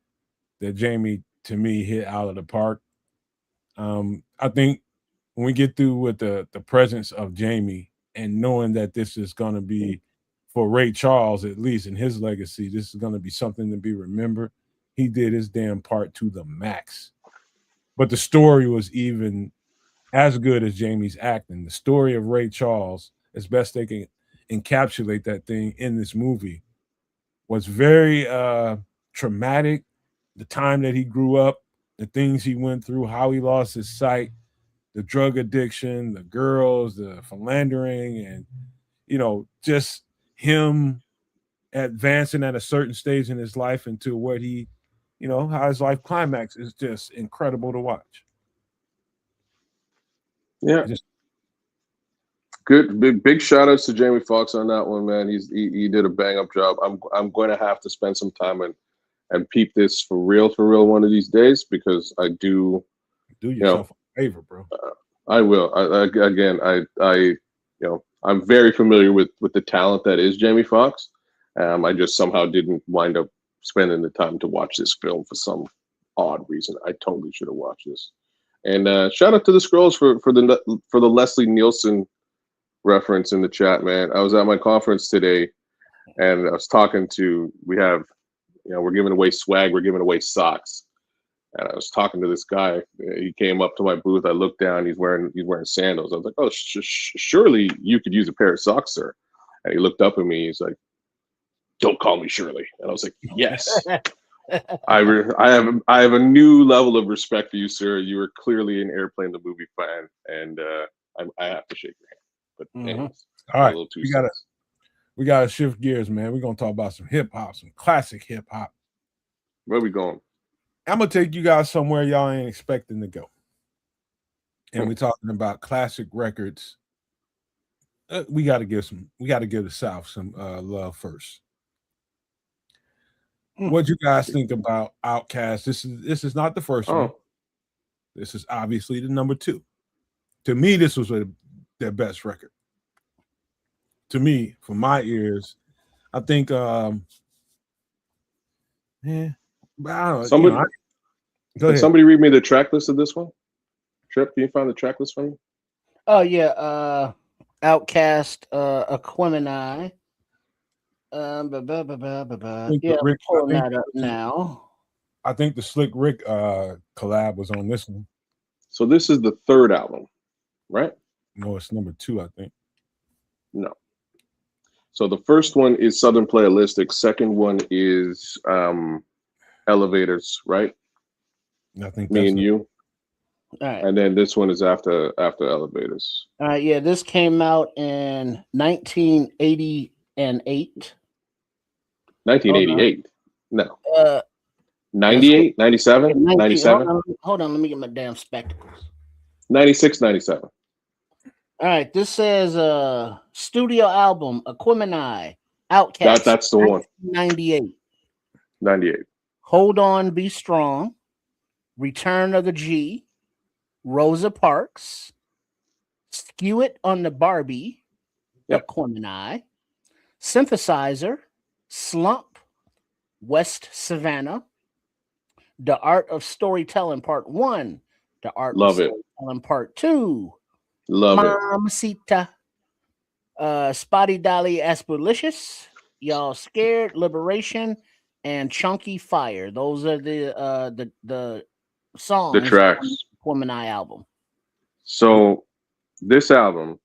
that Jamie, to me, hit out of the park. I think when we get through with the presence of Jamie and knowing that this is going to be, for Ray Charles, at least in his legacy, this is going to be something to be remembered. He did his damn part to the max. But the story was even as good as Jamie's acting. The story of Ray Charles, as best they can encapsulate that thing in this movie, was very traumatic. The time that he grew up, the things he went through, how he lost his sight, the drug addiction, the girls, the philandering, and, just him advancing at a certain stage in his life into what he, how his life climax is just incredible to watch. Yeah. Good. Big shout outs to Jamie Foxx on that one, man. He did a bang up job. I'm going to have to spend some time and peep this for real one of these days, because I do yourself a favor, bro. I will. I'm very familiar with the talent that is Jamie Foxx. I just somehow didn't wind up spending the time to watch this film for some odd reason. I totally should have watched this. And shout out to the Scrolls for the Leslie Nielsen reference in the chat, man. I was at my conference today, and I was talking to. We're giving away swag. We're giving away socks, And I was talking to this guy. He came up to my booth. I looked down. He's wearing sandals. I was like, "Oh, surely you could use a pair of socks, sir." And he looked up at me. He's like, "Don't call me Shirley." And I was like, "Yes." I have a new level of respect for you, sir. You are clearly an Airplane the movie fan, and I have to shake your hand. But anyways, all right, we gotta shift gears, man. We're gonna talk about some hip hop, some classic hip hop. Where are we going? I'm gonna take you guys somewhere y'all ain't expecting to go, and we're talking about classic records. We got to give the South some love first. What you guys think about Outkast? This is not the first one. This is obviously the number 2. To me, this was their best record. To me, for my ears, I think. But I don't know. Can somebody read me the track list of this one? Trip, can you find the track list for me? Oh yeah, Outkast, Aquemini. Yeah, Rick, pulling that up now. I think the Slick Rick collab was on this one. So this is the 3rd album, right? No, it's number 2, I think. No. So the first one is Southern Playalistic. Second one is Elevators, right? I think Me and You. All right. And then this one is after Elevators. All right, yeah, this came out in 1988. 1988? No. 98, 97, 97? Hold on, let me get my damn spectacles. 96, 97. All right, this says studio album, Aquemini, Outkast. That's the one. 98. 98. Hold On, Be Strong, Return of the G, Rosa Parks, Skew It on the Barbie, Aquemini, Synthesizer, Slump, West Savannah, The Art of Storytelling Part 1, The Art of Storytelling Part 2, Mamacita, Spotty Dolly Aspalicious, Y'all Scared, Liberation, and Chunky Fire. Those are the songs. The tracks. Aquemini album. So this album,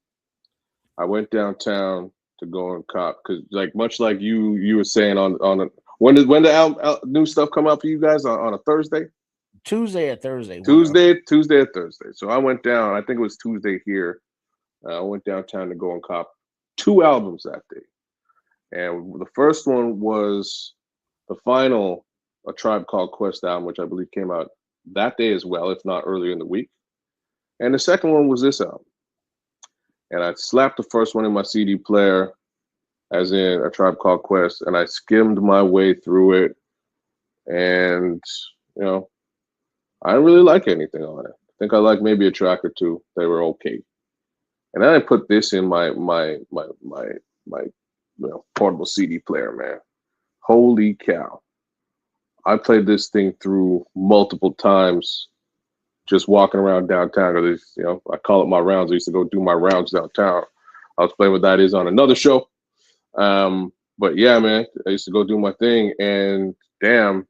I went downtown to go and cop because, like, much like you were saying on when the album, new stuff come out for you guys on a Thursday, Tuesday or Thursday, Tuesday or Thursday. So I went down. I think it was Tuesday here. I went downtown to go and cop 2 albums that day, and the first one was the final A Tribe Called Quest album, which I believe came out that day as well, if not earlier in the week. And the second one was this album. And I slapped the first one in my CD player, as in A Tribe Called Quest, and I skimmed my way through it. And, you know, I didn't really like anything on it. I think I liked maybe a track or 2. They were okay. And then I put this in my portable CD player, man. Holy cow. I played this thing through multiple times just walking around downtown. Because, you know, I call it my rounds. I used to go do my rounds downtown. I'll explain what that is on another show. But yeah, man, I used to go do my thing, and damn,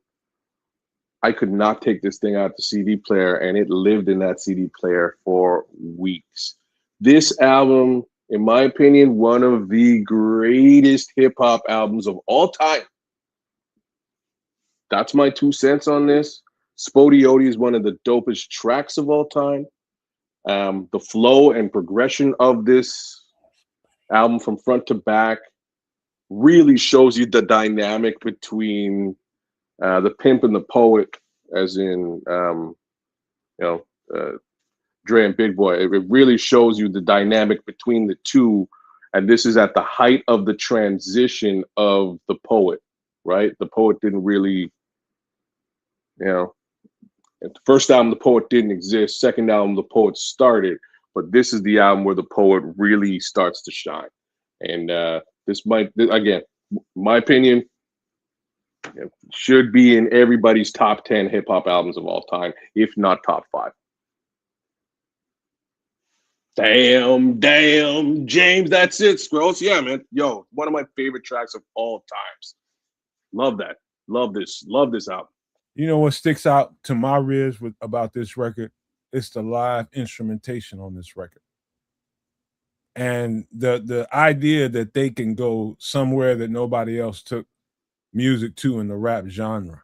I could not take this thing out the CD player, and it lived in that CD player for weeks. This album, in my opinion, one of the greatest hip hop albums of all time. That's my 2 cents on this. Spodioti is one of the dopest tracks of all time. The flow and progression of this album from front to back really shows you the dynamic between the pimp and the poet, as in, Dre and Big Boy. It really shows you the dynamic between the two. And this is at the height of the transition of the poet, right? The poet didn't really, at the first album, the poet didn't exist. Second album, the poet started. But this is the album where the poet really starts to shine. And this might, again, my opinion, should be in everybody's top 10 hip hop albums of all time, if not top 5. Damn, James, that's it, Scrolls. Yeah, man. Yo, one of my favorite tracks of all times. Love that. Love this album. You know what sticks out to my ribs about this record? It's the live instrumentation on this record. And the idea that they can go somewhere that nobody else took music to in the rap genre.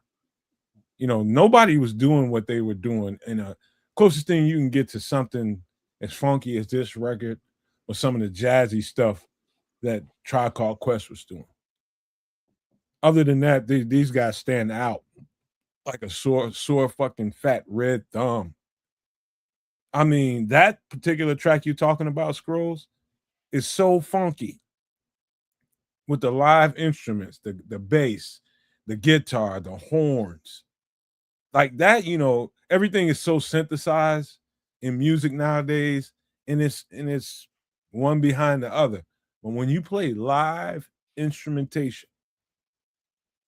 You know, nobody was doing what they were doing. And the closest thing you can get to something as funky as this record or some of the jazzy stuff that Tribe Called Quest was doing. Other than that, these guys stand out like a sore fucking fat red thumb. I mean, that particular track you're talking about, Scrolls, is so funky with the live instruments, the bass, the guitar, the horns. Like that, you know, everything is so synthesized in music nowadays, and it's one behind the other. But when you play live instrumentation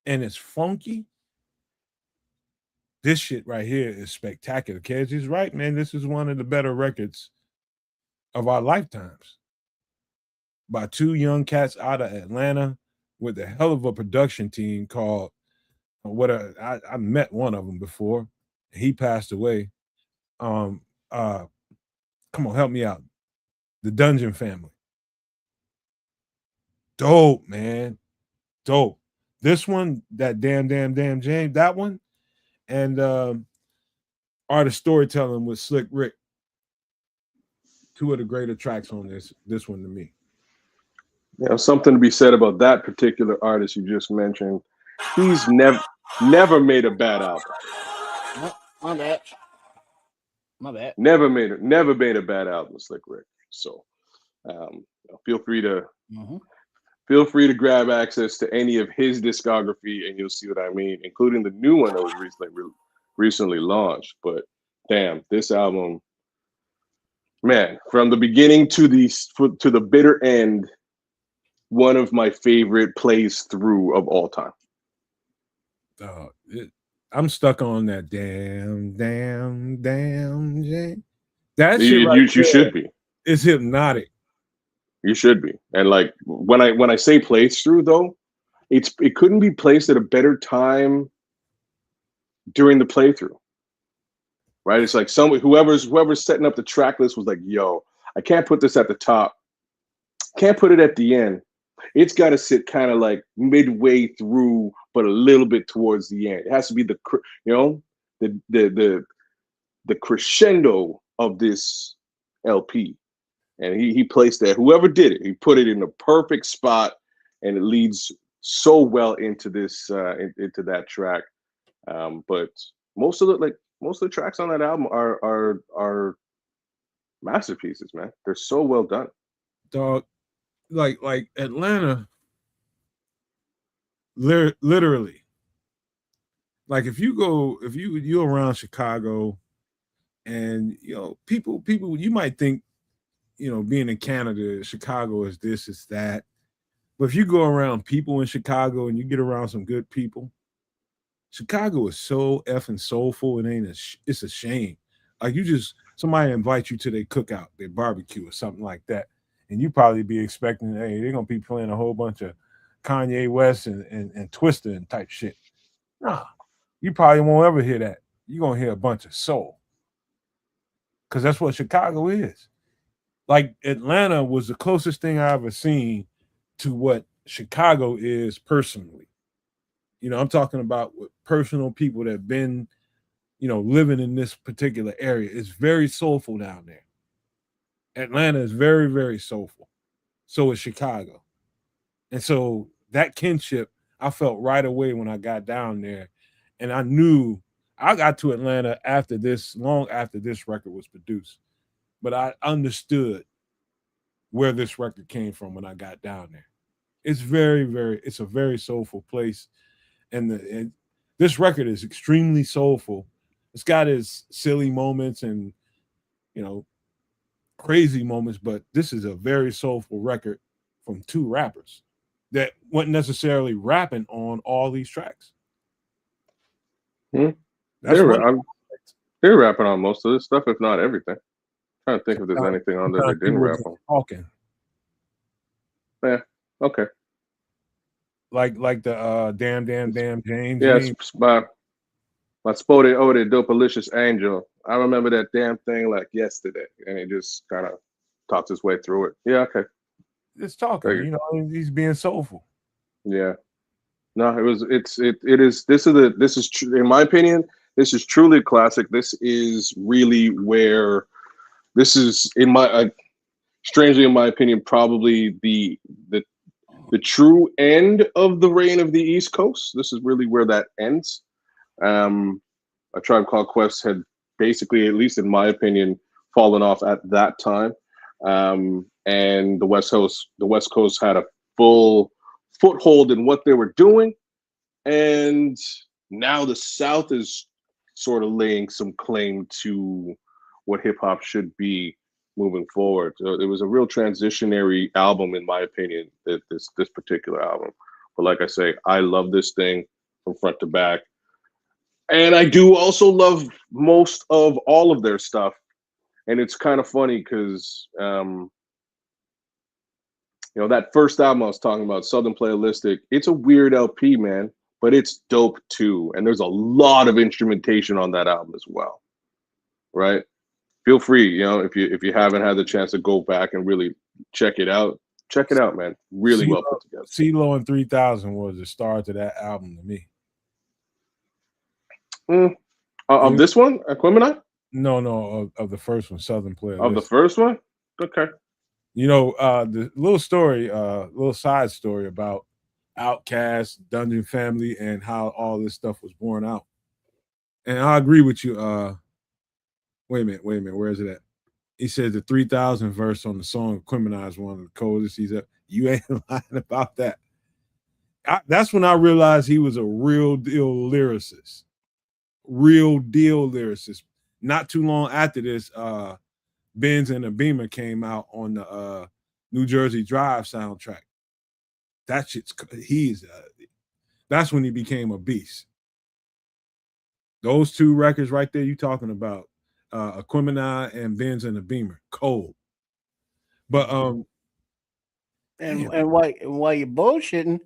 and it's funky, this shit right here is spectacular. Kez is right, man. This is one of the better records of our lifetimes by two young cats out of Atlanta with a hell of a production team called I met one of them before. He passed away. Come on, help me out. The Dungeon Family. Dope, man. Dope. This one, that damn James, that one, and Art of Storytelling with Slick Rick. Two of the greater tracks on this one to me. You know, something to be said about that particular artist you just mentioned. He's never made a bad album. My bad. My bad. Never made a bad album, Slick Rick. So feel free to grab access to any of his discography, and you'll see what I mean, including the new one that was recently launched. But damn, this album, man, from the beginning to the bitter end, one of my favorite plays through of all time. I'm stuck on that damn Jane. That shit You should be. It's hypnotic. You should be. And like when I say plays through though, it couldn't be placed at a better time during the playthrough. Right? It's like whoever's setting up the track list was like, yo, I can't put this at the top. Can't put it at the end. It's got to sit kind of like midway through, but a little bit towards the end. It has to be the crescendo of this LP. And he placed that. Whoever did it, he put it in the perfect spot, and it leads so well into this into that track. But most of the tracks on that album are masterpieces, man. They're so well done. Dog, like Atlanta, literally. Like if you're around Chicago, and you know people you might think, you know, being in Canada, Chicago is this, is that. But if you go around people in Chicago and you get around some good people, Chicago is so effing soulful. It's a shame. Like somebody invite you to their cookout, their barbecue or something like that, and you probably be expecting, hey, they're gonna be playing a whole bunch of Kanye West and Twister and type shit. Nah, you probably won't ever hear that. You're gonna hear a bunch of soul. Because that's what Chicago is. Like Atlanta was the closest thing I ever seen to what Chicago is personally. You know, I'm talking about with personal people that have been, you know, living in this particular area. It's very soulful down there. Atlanta is very, very soulful. So is Chicago. And so that kinship, I felt right away when I got down there. And I knew I got to Atlanta long after this record was produced. But I understood where this record came from when I got down there. It's it's a very soulful place. And this record is extremely soulful. It's got its silly moments and, you know, crazy moments, but this is a very soulful record from two rappers that weren't necessarily rapping on all these tracks. They're rapping on most of this stuff, if not everything. I'm trying to think if there's anything on there they didn't rap on. Talking. Yeah. Okay. Like the damn James. Yeah, James. by my Spode Ode Dopalicious Angel. I remember that damn thing like yesterday, and he just kind of talked his way through it. Yeah, okay. It's talking, you know, he's being soulful. Yeah. No, it is this is in my opinion, this is truly a classic. This is really where this is strangely in my opinion, probably the true end of the reign of the East Coast. This is really where that ends. A Tribe Called Quest had basically, at least in my opinion, fallen off at that time. And the West Coast had a full foothold in what they were doing. And now the South is sort of laying some claim to what hip hop should be moving forward. So it was a real transitionary album, in my opinion, this particular album. But like I say, I love this thing from front to back. And I do also love most of all of their stuff. And it's kind of funny because, you know, that first album I was talking about, Southern Playalistic, it's a weird LP, man, but it's dope too. And there's a lot of instrumentation on that album as well, right? Feel free, you know, if you haven't had the chance to go back and really check it out, man. Really well put together. CeeLo and 3000 was the star to that album to me. Of this one, Aquemini? No, of the first one, Southern Playlist. Of the first one? Okay. You know, the little story, little side story about Outkast, Dungeon Family, and how all this stuff was born out. And I agree with you. Wait a minute. Where is it at? He says the 3000 verse on the song Aquemini is one of the coldest he's ever. You ain't lying about that. That's when I realized he was a real deal lyricist. Not too long after this, Benz and a Beamer came out on the New Jersey Drive soundtrack. That shit's that's when he became a beast. Those two records right there you talking about, Aquemini and Benz and a Beamer, cold. But and while you're bullshitting,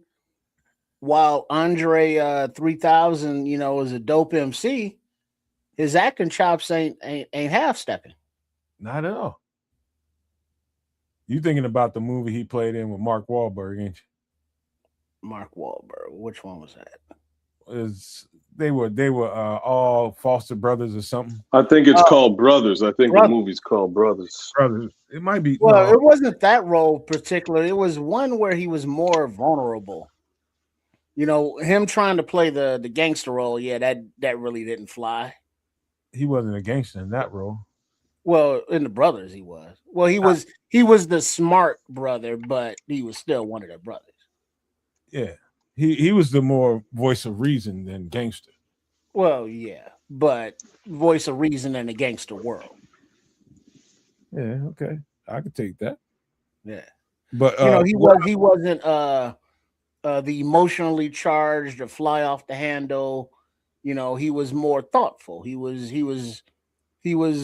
while Andre 3000, you know, is a dope MC, his acting chops ain't half stepping. Not at all. You thinking about the movie he played in with Mark Wahlberg, ain't you? Mark Wahlberg. Which one was that? They were all foster brothers or something. I think it's called Brothers. I think the movie's called Brothers. It might be. Well, it wasn't that role particular. It was one where he was more vulnerable. You know, him trying to play the gangster role. Yeah, that really didn't fly. He wasn't a gangster in that role. Well, in the Brothers, he was. Well, he was the smart brother, but he was still one of the brothers. Yeah. He was the more voice of reason than gangster. Well, yeah, but voice of reason in a gangster world. Yeah, okay, I could take that. Yeah, but you know, he wasn't the emotionally charged or fly off the handle. You know, he was more thoughtful. He was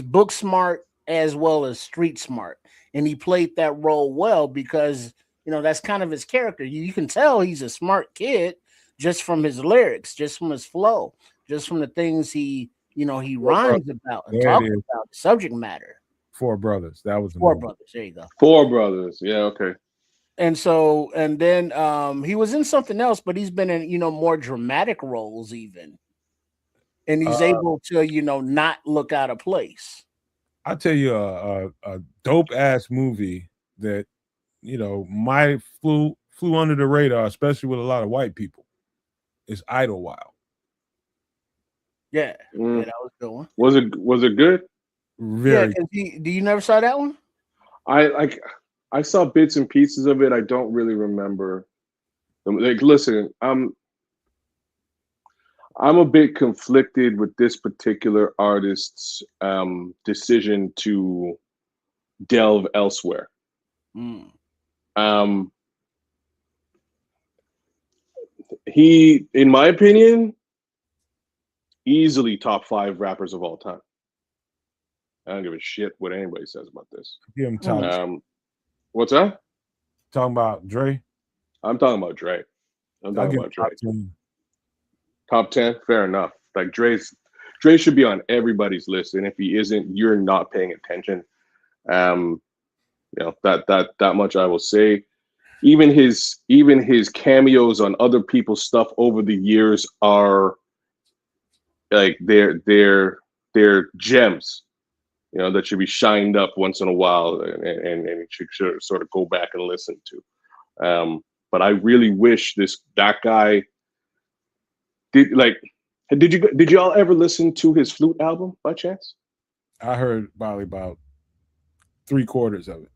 book smart as well as street smart, and he played that role well because, you know, that's kind of his character. You can tell he's a smart kid just from his lyrics, just from his flow, just from the things he rhymes about and talks about, the subject matter. Four Brothers. That was Four Brothers. There you go. Four Brothers. Yeah, okay. And then he was in something else, but he's been in, you know, more dramatic roles even. And he's able to, you know, not look out of place. I'll tell you a dope ass movie that, you know, might flew under the radar, especially with a lot of white people, is Idlewild. Yeah, yeah, that was a good one. Was it good? Very. Yeah, do you never saw that one? I saw bits and pieces of it. I don't really remember. Like, listen, I'm a bit conflicted with this particular artist's decision to delve elsewhere. He, in my opinion, easily top 5 rappers of all time. I don't give a shit what anybody says about this. Give him top. What's that? Talking about Dre? I'm talking about Dre. I'm talking about Dre. Top 10. Top 10, fair enough. Like Dre's Dre should be on everybody's list, and if he isn't, you're not paying attention. That much I will say. Even his cameos on other people's stuff over the years are like they're gems, that should be shined up once in a while, and you should sort of go back and listen to. But I really wish that guy did like. Did y'all ever listen to his flute album by chance? I heard probably about 3/4 of it.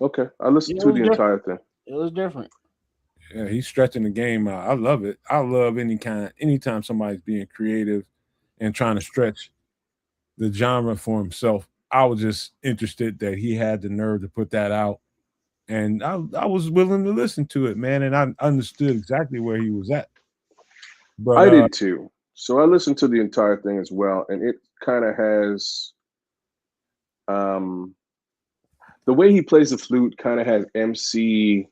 Okay, I listened to the entire thing. It was different. Yeah, he's stretching the game out. I love it. I love anytime somebody's being creative and trying to stretch the genre for himself. I was just interested that he had the nerve to put that out, and I was willing to listen to it, man. And I understood exactly where he was at. But I did too. So I listened to the entire thing as well, and it kind of has the way he plays the flute kind of has MC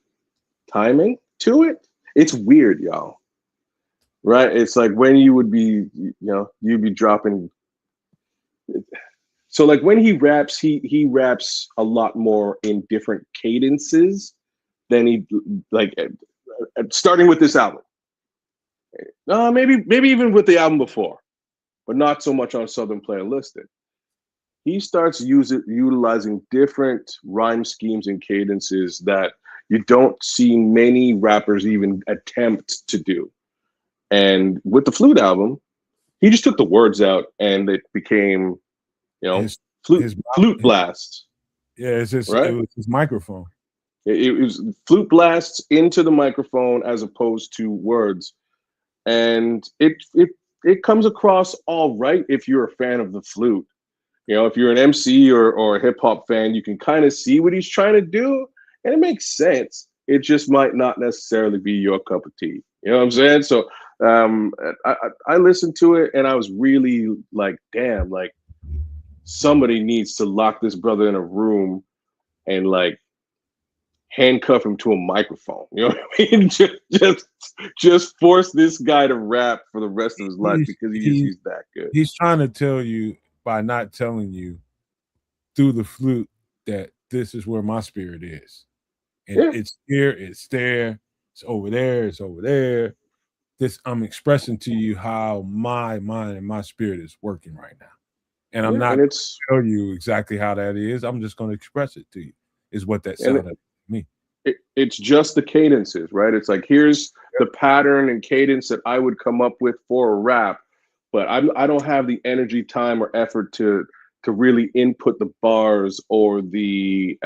timing to it. It's weird, y'all. Right? It's like when you would be, you'd be dropping. So like when he raps, he raps a lot more in different cadences than he like starting with this album. Maybe even with the album before, but not so much on Southern Player Listed. He starts utilizing different rhyme schemes and cadences that you don't see many rappers even attempt to do. And with the flute album, he just took the words out, and it became, flute blasts. Yeah, it was his microphone. It was flute blasts into the microphone as opposed to words. And it comes across all right if you're a fan of the flute. If you're an MC or a hip hop fan, you can kind of see what he's trying to do, and it makes sense. It just might not necessarily be your cup of tea. You know what I'm saying? So I listened to it, and I was really like, damn, like somebody needs to lock this brother in a room and like handcuff him to a microphone. You know what I mean? just force this guy to rap for the rest of his life because he's that good. He's trying to tell you by not telling you through the flute that this is where my spirit is. And it's here, it's there, it's over there, it's over there. I'm expressing to you how my mind and my spirit is working right now. And I'm not going to tell you exactly how that is. I'm just going to express it to you, is what that sounded like to me. It's just the cadences, right? It's like, here's the pattern and cadence that I would come up with for a rap, but I don't have the energy, time, or effort to really input the bars or the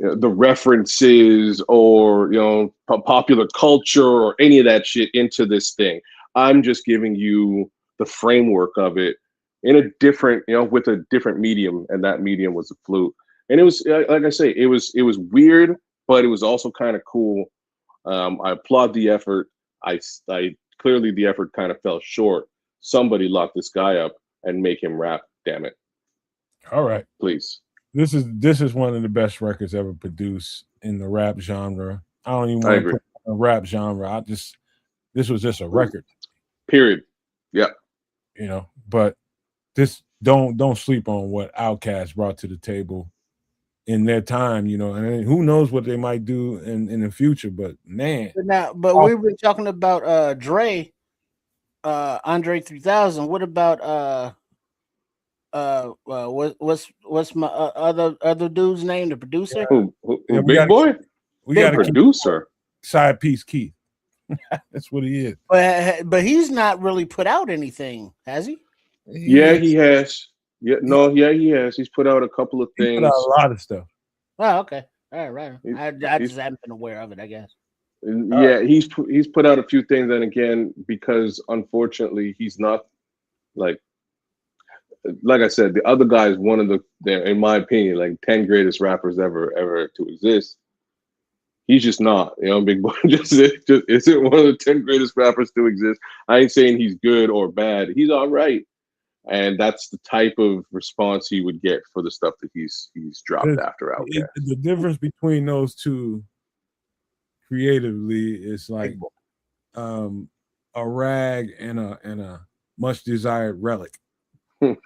references or popular culture or any of that shit into this thing. I'm just giving you the framework of it in a different, with a different medium, and that medium was the flute. And it was, like I say, it was weird, but it was also kind of cool. I applaud the effort. I clearly the effort kind of fell short. Somebody lock this guy up and make him rap. Damn it! All right, please. This is one of the best records ever produced in the rap genre. I don't even want to put a rap genre. This was just a record. Period. Yeah. But this don't sleep on what Outkast brought to the table in their time, and who knows what they might do in the future. But man, we were talking about Andre 3000. What about what's my other dude's name? The producer? Who Big Boy? We got a producer. Side piece Keith. That's what he is. But he's not really put out anything, has he? He has. He has. He's put out a couple of things. He put out a lot of stuff. Oh, okay. All right. I just haven't been aware of it, I guess. Yeah, he's put out a few things, and again, because unfortunately he's not like I said, the other guy is one of in my opinion, like 10 greatest rappers ever to exist. He's just not, Big Boy just isn't one of the 10 greatest rappers to exist. I ain't saying he's good or bad. He's all right. And that's the type of response he would get for the stuff that he's dropped after Outkast. The difference between those two creatively is like a rag and a much desired relic. You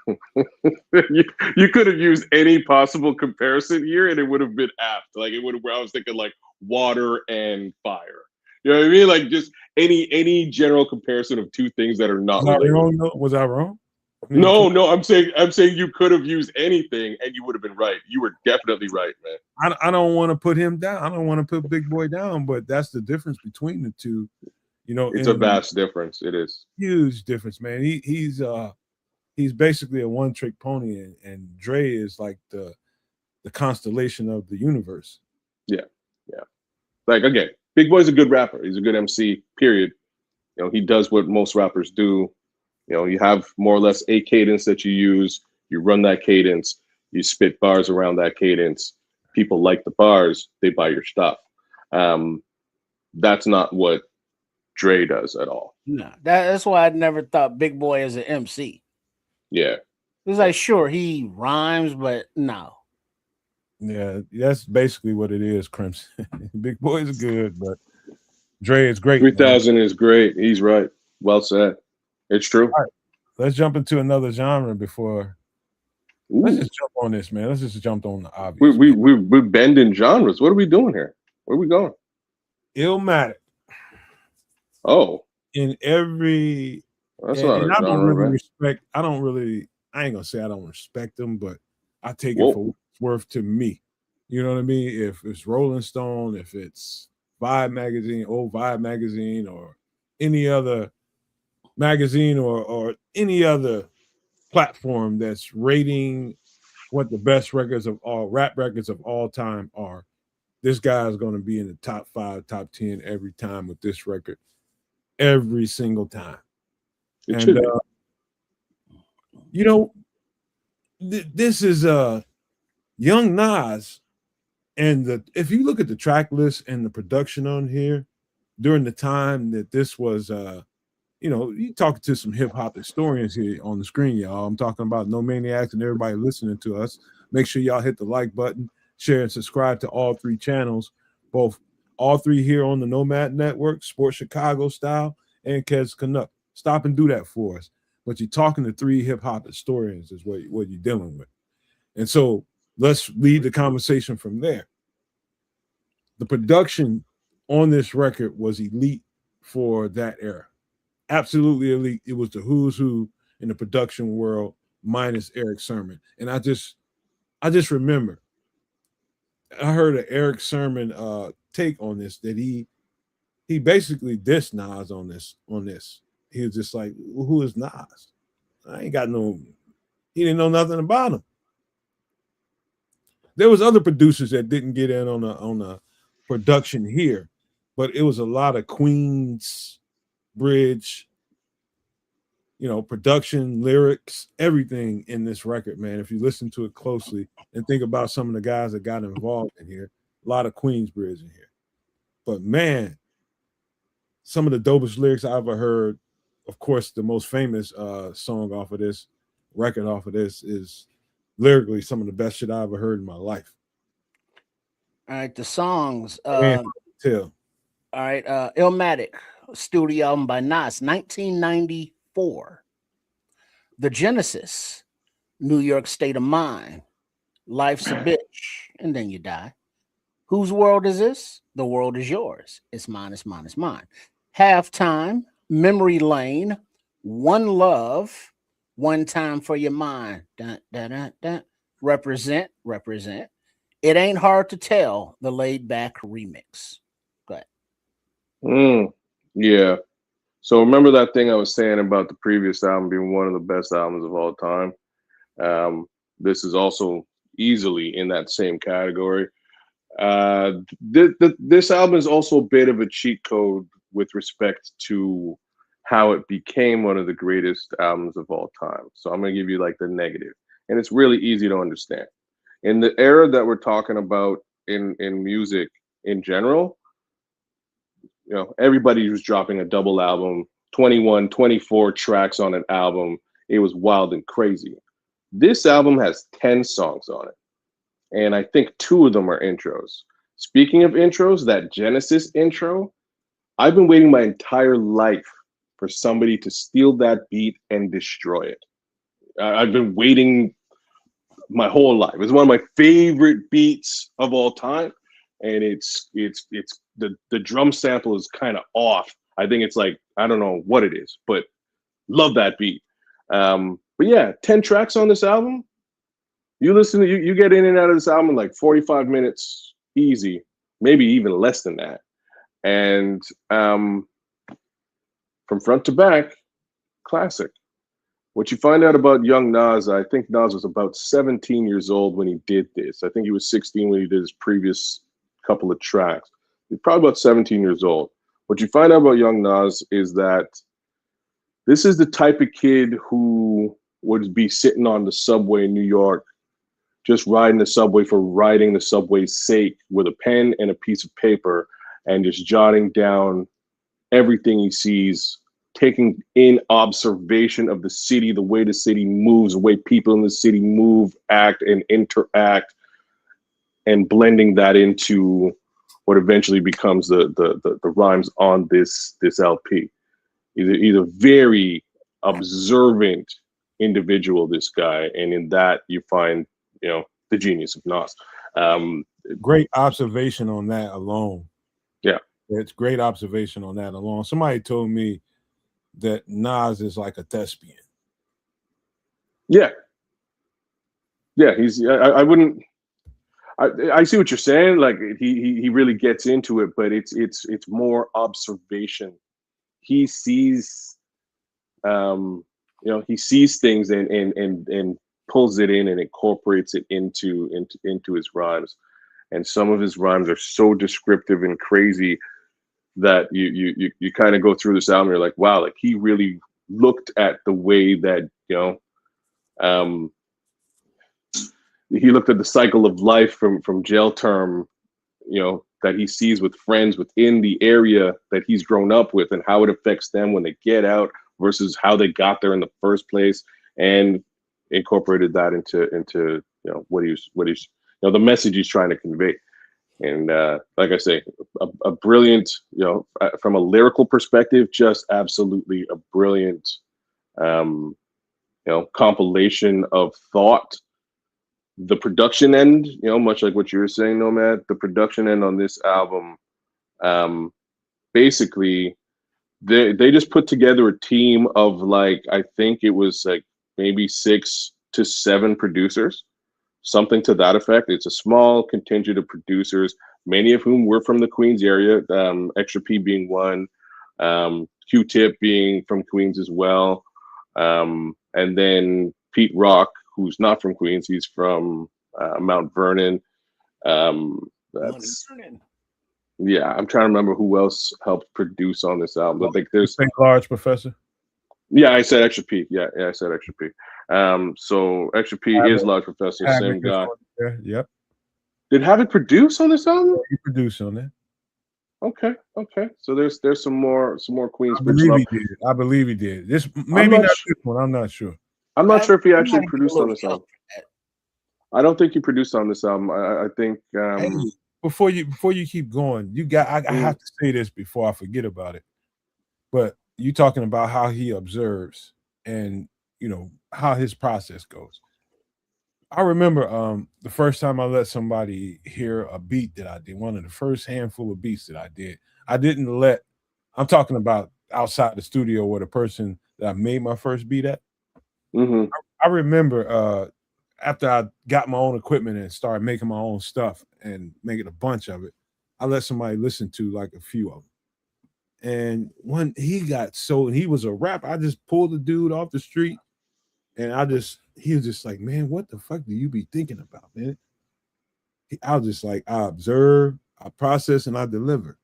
could have used any possible comparison here, and it would have been apt. Like it would have. I was thinking like water and fire. You know what I mean? Like just any general comparison of two things that are not related. Was I wrong? No, I'm saying you could have used anything and you would have been right. You were definitely right, man. I don't want to put him down. I don't want to put Big Boy down, but that's the difference between the two. You know, it's a vast difference. It is huge difference, man. He's basically a one-trick pony, and Dre is like the constellation of the universe. Yeah. Like again, Big Boy's a good rapper. He's a good MC. Period. You know, he does what most rappers do. You know, you have more or less a cadence that you use. You run that cadence. You spit bars around that cadence. People like the bars. They buy your stuff. That's not what Dre does at all. No, that's why I never thought Big Boy as an MC. Yeah. It's like, sure, he rhymes, but no. Yeah, that's basically what it is, Crimson. Big Boy is good, but Dre is great. 3000 is great. He's right. Well said. It's true. All right. Let's jump into another genre before. Let's just jump on this, man. Let's just jump on the obvious. We're bending genres. What are we doing here? Where are we going? Illmatic. Oh. In every That's not a genre, I don't really right? respect. I ain't gonna say I don't respect them, but I take it for what it's worth to me. You know what I mean? If it's Rolling Stone, if it's Vibe magazine, old Vibe magazine, or any other magazine or any other platform that's rating what the best records of all rap records of all time are, this guy is going to be in the top 5, top 10 every time with this record, every single time. And you know, this is Young Nas, and if you look at the track list and the production on here during the time that this was you know, you talking to some hip hop historians here on the screen, y'all. I'm talking about No Maniacs and everybody listening to us. Make sure y'all hit the like button, share, and subscribe to all 3 channels, all 3 here on the Nomad Network, Sports Chicago Style, and Kez Canuck. Stop and do that for us. But you're talking to 3 hip hop historians is what you're dealing with. And so let's lead the conversation from there. The production on this record was elite for that era. Absolutely elite. It was the who's who in the production world, minus Eric Sermon. And I just remember I heard an Eric Sermon take on this, that he basically dissed Nas on this. He was just like, well, who is Nas? He didn't know nothing about him. There was other producers that didn't get in on a production here, but it was a lot of Queens bridge, you know, production, lyrics, everything in this record, man. If you listen to it closely and think about some of the guys that got involved in here, a lot of Queensbridge in here. But man, some of the dopest lyrics I ever heard. Of course, the most famous song off of this record, off of this, is lyrically some of the best shit I ever heard in my life. All right, the songs. All right, Illmatic, studio album by Nas, 1994. The Genesis, New York State of Mind, Life's a Bitch, and Then You Die. Whose world is this? The world is yours. It's mine, it's mine, it's mine. Halftime, Memory Lane, One Love, One Time for Your Mind. Dun, dun, dun, dun. Represent. It Ain't Hard to Tell, the Laid Back remix. Go ahead. Yeah. So remember that thing I was saying about the previous album being one of the best albums of all time? This is also easily in that same category. This album is also a bit of a cheat code with respect to how it became one of the greatest albums of all time. So I'm going to give you like the negative, and it's really easy to understand. In the era that we're talking about in music in general, you know, everybody was dropping a double album, 21, 24 tracks on an album. It was wild and crazy. This album has 10 songs on it, and I think 2 of them are intros. Speaking of intros, that Genesis intro, I've been waiting my entire life for somebody to steal that beat and destroy it. I've been waiting my whole life. It's one of my favorite beats of all time, and it's the drum sample is kind of off. I think it's like, I don't know what it is, but love that beat. But yeah, 10 tracks on this album. You listen to you get in and out of this album in like 45 minutes easy, maybe even less than that. And from front to back, classic. What you find out about young Nas, I think Nas was about 17 years old when he did this. I think he was 16 when he did his previous couple of tracks. He's probably about 17 years old. What you find out about young Nas is that this is the type of kid who would be sitting on the subway in New York, just riding the subway for riding the subway's sake, with a pen and a piece of paper, and just jotting down everything he sees, taking in observation of the city, the way the city moves, the way people in the city move, act, and interact, and blending that into what eventually becomes the rhymes on this LP. He's a very observant individual, this guy, and in that you find, the genius of Nas. Great observation on that alone. Yeah, it's great observation on that alone. Somebody told me that Nas is like a thespian. Yeah, he's. I wouldn't. I see what you're saying. Like he really gets into it, but it's more observation. He sees, he sees things and pulls it in and incorporates it into his rhymes. And some of his rhymes are so descriptive and crazy that you kind of go through this album, you're like, wow, like he really looked at the way that, he looked at the cycle of life from jail term, that he sees with friends within the area that he's grown up with, and how it affects them when they get out versus how they got there in the first place, and incorporated that into what he's the message he's trying to convey. And like I say, a brilliant, from a lyrical perspective, just absolutely a brilliant, compilation of thought. The production end, much like what you were saying, Nomad, the production end on this album, basically, they just put together a team of, like, I think it was like maybe 6 to 7 producers, something to that effect. It's a small contingent of producers, many of whom were from the Queens area, Extra P being one, Q-Tip being from Queens as well, and then Pete Rock, who's not from Queens. He's from Mount Vernon. Yeah, I'm trying to remember who else helped produce on this album. But like, there's Large Professor. Yeah, I said Extra P. Yeah, I said Extra P. So Extra P is Large Professor, same guy. Yep. Did Havoc produce on this album? He produced on that. Okay. So there's some more Queens. I believe he did. This maybe not this one. I'm not sure. I'm not sure if he actually produced on this album. I don't think he produced on this album. I think before you keep going, I have to say this before I forget about it. But you talking about how he observes and how his process goes. I remember the first time I let somebody hear a beat that I did, one of the first handful of beats that I did. I'm talking about outside the studio where the person that I made my first beat at. Mm-hmm. I remember after I got my own equipment and started making my own stuff and making a bunch of it, I let somebody listen to like a few of them. And when he was a rapper, I just pulled the dude off the street, and he was just like, man, what the fuck do you be thinking about, man? I was just like, I observe, I process, and I deliver.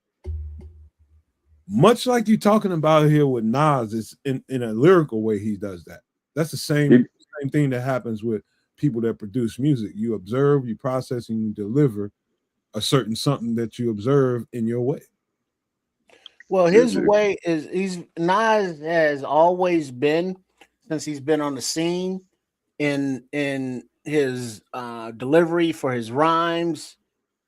Much like you're talking about here with Nas, it's in a lyrical way he does that. That's the same thing that happens with people that produce music. You observe, you process, and you deliver a certain something that you observe in your way. Well, his way is Nas has always been, since he's been on the scene, in his delivery for his rhymes,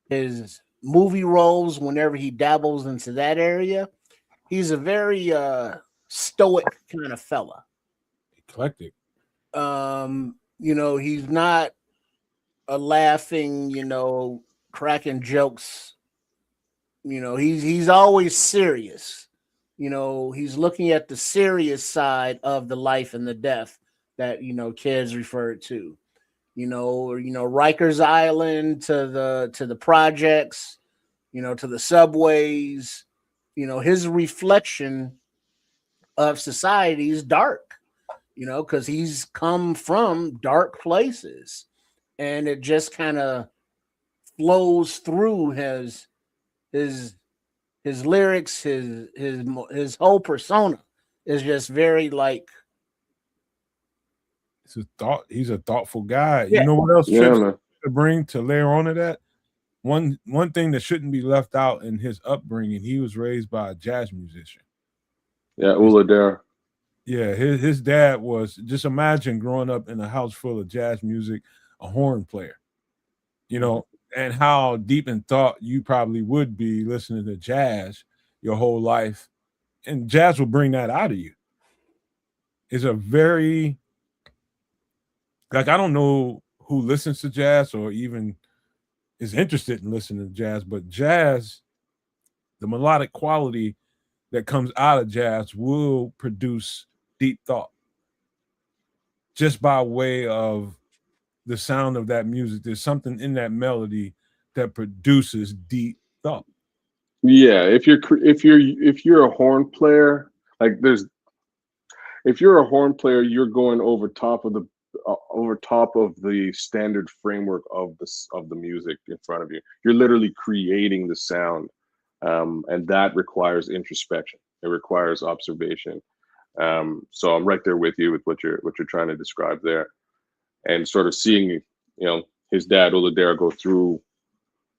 his movie roles, whenever he dabbles into that area. He's a very stoic kind of fella. Eclectic. He's not a laughing, cracking jokes. He's always serious. He's looking at the serious side of the life and the death that kids referred to. Rikers Island to the projects, to the subways. His reflection of society is dark. Because he's come from dark places, and it just kind of flows through his lyrics, his whole persona is just very like. He's a thoughtful guy. Yeah. You know what else Yeah, to bring to layer onto that? One thing that shouldn't be left out in his upbringing, he was raised by a jazz musician. Yeah, Uladare. Yeah, his dad was, just imagine growing up in a house full of jazz music, a horn player, and how deep in thought you probably would be listening to jazz your whole life. And jazz will bring that out of you. It's a very, I don't know who listens to jazz or even is interested in listening to jazz, but jazz, the melodic quality that comes out of jazz will produce deep thought just by way of the sound of that music. There's something in that melody that produces deep thought. Yeah, if you're a horn player, if you're a horn player, you're going over top of the standard framework of the music in front of you. You're literally creating the sound, and that requires introspection. It requires observation. So I'm right there with you with what you're trying to describe there, and sort of seeing his dad Oladare go through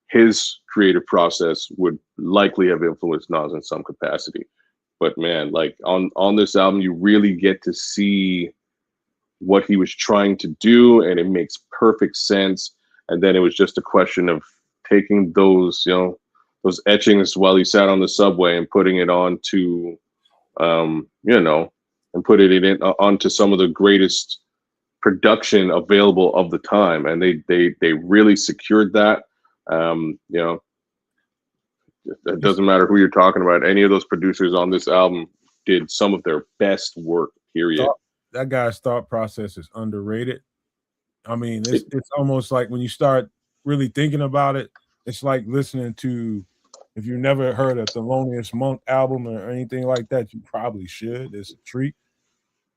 his creative process would likely have influenced Nas in some capacity. But man, like on this album, you really get to see what he was trying to do, and it makes perfect sense. And then it was just a question of taking those etchings while he sat on the subway and putting it onto and putting it onto some of the greatest production available of the time, and they really secured that. It doesn't matter who you're talking about. Any of those producers on this album did some of their best work, period. That guy's thought process is underrated. I mean, it's almost like when you start really thinking about it, it's like listening to, if you've never heard a Thelonious Monk album or anything like that, you probably should. It's a treat.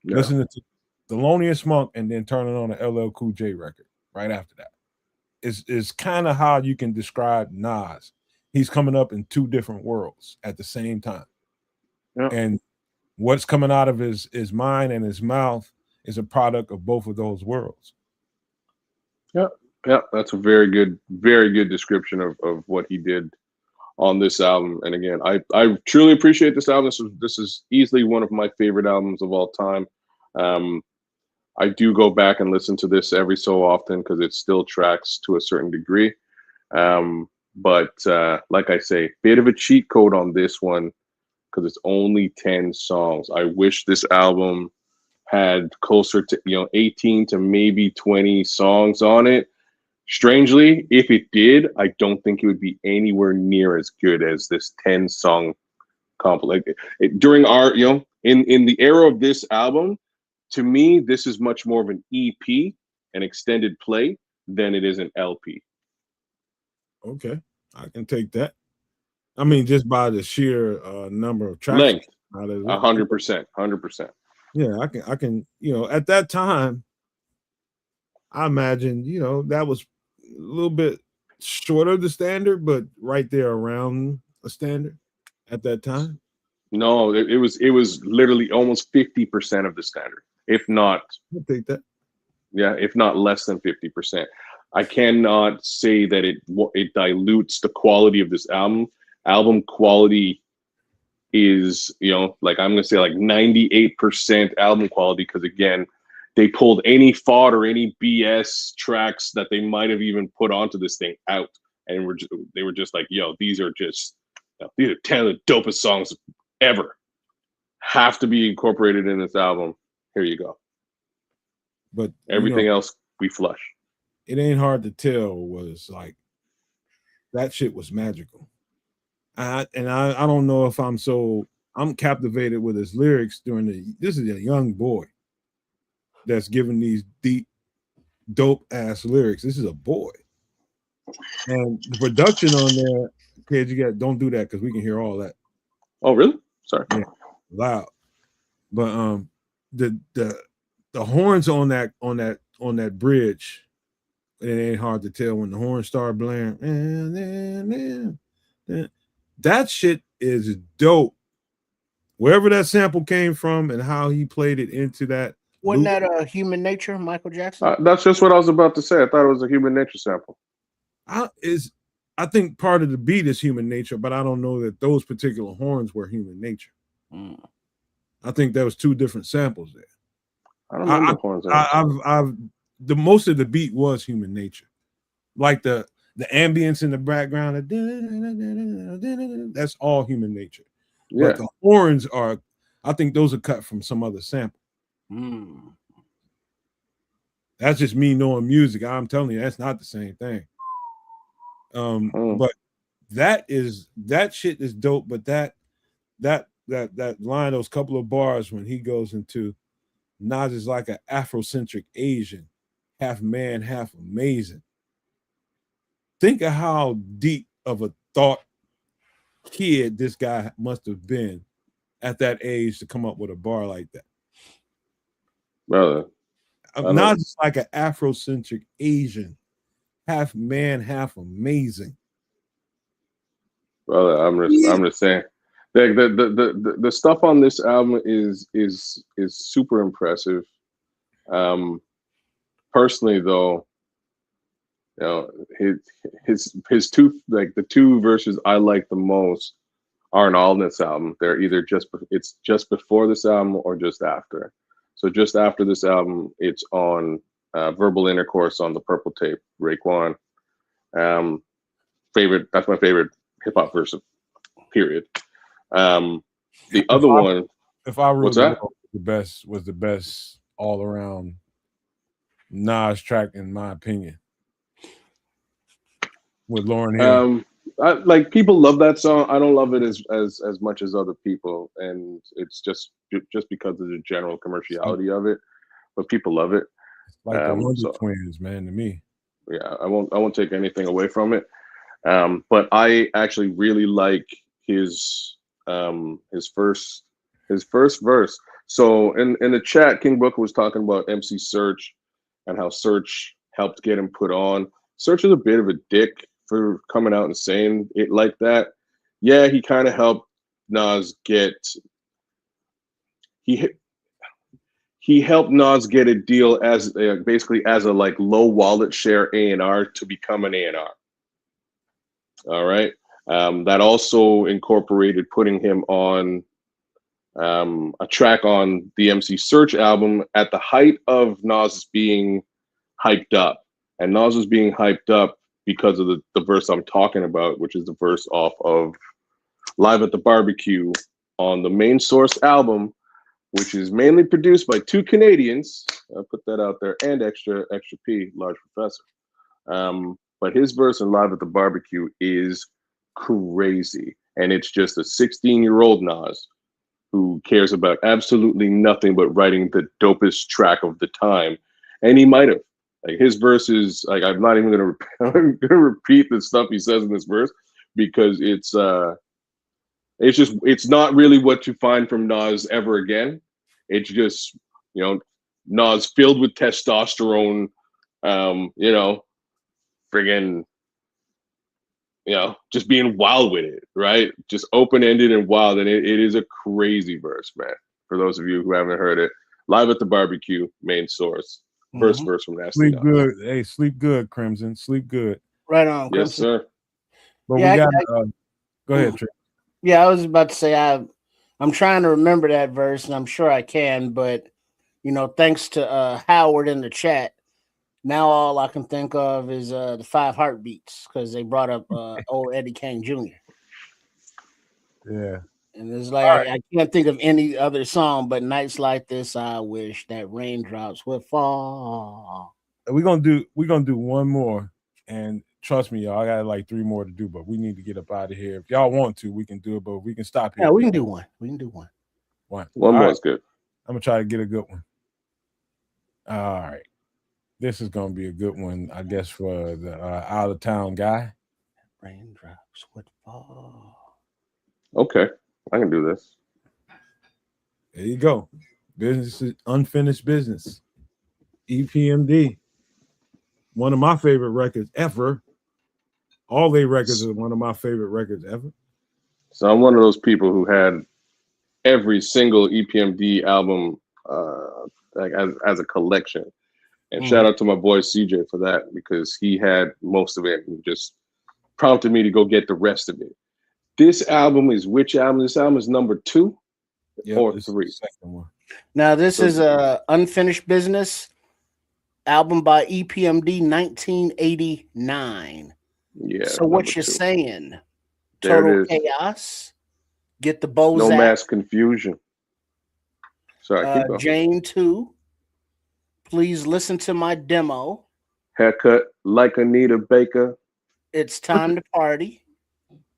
Yeah. Listening to Thelonious Monk and then turning on an LL Cool J record right after that is kind of how you can describe Nas. He's coming up in two different worlds at the same time. Yeah. And what's coming out of his mind and his mouth is a product of both of those worlds. Yeah. Yeah. That's a very good description of what he did on this album. And again, I truly appreciate this album. This is easily one of my favorite albums of all time. I do go back and listen to this every so often because it still tracks to a certain degree. But like I say, bit of a cheat code on this one because it's only 10 songs. I wish this album had closer to 18 to maybe 20 songs on it. Strangely, if it did, I don't think it would be anywhere near as good as this 10 song compilation. During our in the era of this album, to me, this is much more of an EP, an extended play, than it is an LP. Okay, I can take that. I mean, just by the sheer number of tracks. Length, 100%. Yeah, I can. At that time, I imagine that was a little bit short of the standard, but right there around a standard at that time. No, it was literally almost 50% of the standard, if not. I'll take that. Yeah, if not less than 50%. I cannot say that it dilutes the quality of this album. Album quality is, like I'm gonna say like 98% album quality, because again, they pulled any fodder, any BS tracks that they might have even put onto this thing out, and they were just like, yo, these are 10 of the dopest songs ever. have to be incorporated in this album. Here you go. But everything else we flush. It ain't hard to tell. Was like that shit was magical. I don't know if I'm captivated with his lyrics this is a young boy that's giving these deep, dope ass lyrics. This is a boy. And the production on there, kids, don't do that because we can hear all that. Oh, really? Sorry. Yeah, loud. But the horns on that bridge, it ain't hard to tell when the horns start blaring. That shit is dope. Wherever that sample came from and how he played it into that. Wasn't that Human Nature, Michael Jackson? That's just what I was about to say. I thought it was a Human Nature sample. I think part of the beat is Human Nature, but I don't know that those particular horns were Human Nature. I think there was two different samples there. I don't know the horns. The most of the beat was Human Nature, like the ambience in the background. That's all Human Nature. Yeah. But the horns are, I think those are cut from some other sample. That's just me knowing music. I'm telling you, that's not the same thing. But that shit is dope. But that line, those couple of bars when he goes into Nas is like an Afrocentric Asian, half man, half amazing. Think of how deep of a thought kid this guy must have been at that age to come up with a bar like that. Brother, Nas is like an Afrocentric Asian, half man, half amazing. Brother, I'm just saying. The stuff on this album is super impressive. Personally, though, you know, his two, like the two verses I like the most aren't all in this album. They're either just before this album or just after. So just after this album, it's on Verbal Intercourse on the Purple Tape, Raekwon. That's my favorite hip hop verse, period. The other one, if I what's that? Was the best all around Nas track in my opinion. With Lauryn Hill. Like people love that song. I don't love it as much as other people, and it's just because of the general commerciality of it. But people love it. Like the Wonder Twins, man, to me. Yeah, I won't take anything away from it. But I actually really like his first verse. So in the chat, King Booker was talking about MC Search and how Search helped get him put on. Search is a bit of a dick for coming out and saying it like that. Yeah, he kind of helped Nas get he helped Nas get a deal as basically as a like low wallet share A&R to become an A&R. All right. That also incorporated putting him on a track on the MC Search album at the height of Nas being hyped up. And Nas was being hyped up because of the verse I'm talking about, which is the verse off of Live at the Barbecue on the Main Source album, which is mainly produced by two Canadians. I'll put that out there, and Extra P, Large Professor. But his verse in Live at the Barbecue is crazy. And it's just a 16-year-old Nas who cares about absolutely nothing but writing the dopest track of the time. And he might have. Like his verse is like, I'm not even gonna repeat the stuff he says in this verse because it's not really what you find from Nas ever again. It's just, you know, Nas filled with testosterone, you know, friggin', you know, just being wild with it, right? Just open-ended and wild. And it is a crazy verse, man. For those of you who haven't heard it, Live at the Barbecue, Main Source. First verse from Nasty Sleep good. Hey, sleep good, Crimson. Sleep good. Right on, Crimson. Yes, sir. But yeah, we got go ahead, Trick. Yeah, I was about to say I'm trying to remember that verse, and I'm sure I can, but you know, thanks to Howard in the chat, now all I can think of is the 5 Heartbeats because they brought up old Eddie Kane Jr. Yeah. And it's like I can't think of any other song, but nights like this, I wish that raindrops would fall. We're gonna do one more, and trust me, y'all, I got like 3 more to do, but we need to get up out of here. If y'all want to, we can do it, but we can stop here. Yeah, we can do one. We can do one. One more is good. I'm gonna try to get a good one. All right, this is gonna be a good one, I guess, for the out of town guy. Raindrops would fall. Okay, I can do this. There you go. Business is unfinished business. EPMD. One of my favorite records ever. All their records are one of my favorite records ever. So I'm one of those people who had every single EPMD album like as a collection. And shout out to my boy CJ for that, because he had most of it and just prompted me to go get the rest of it. This album is which album? This album is number 2 or 3. Second one. Now this is Unfinished Business album by EPMD 1989. Yeah. So what you're saying? There Total chaos. Get the Bozak. No Mass Confusion. Sorry, keep going. Jane 2. Please listen to my demo. Haircut like Anita Baker. It's time to party.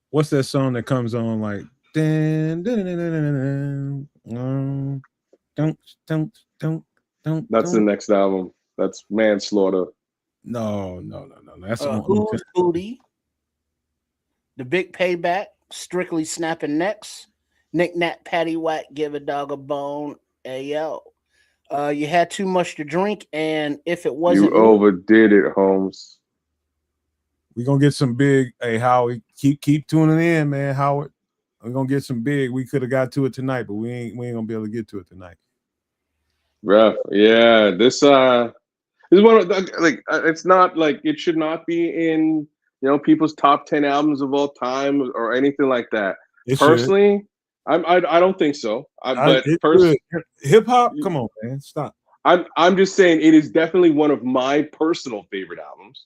What's that song that comes on like don't. That's the next album. That's Manslaughter. No. That's Who's Booty? The Big Payback. Strictly Snapping Necks. Knick Knack Patty Whack. Give a Dog a Bone. Ayo. You had too much to drink, and if it wasn't, you overdid it, Holmes. We're gonna get some big. Hey, Howie, keep tuning in, man. Howard, we're gonna get some big. We could have got to it tonight, but we ain't gonna be able to get to it tonight. Rough, yeah. This is one of like it's not like it should not be in people's top 10 albums of all time or anything like that. Personally, I don't think so. But hip hop, come on, man, stop. I'm just saying it is definitely one of my personal favorite albums.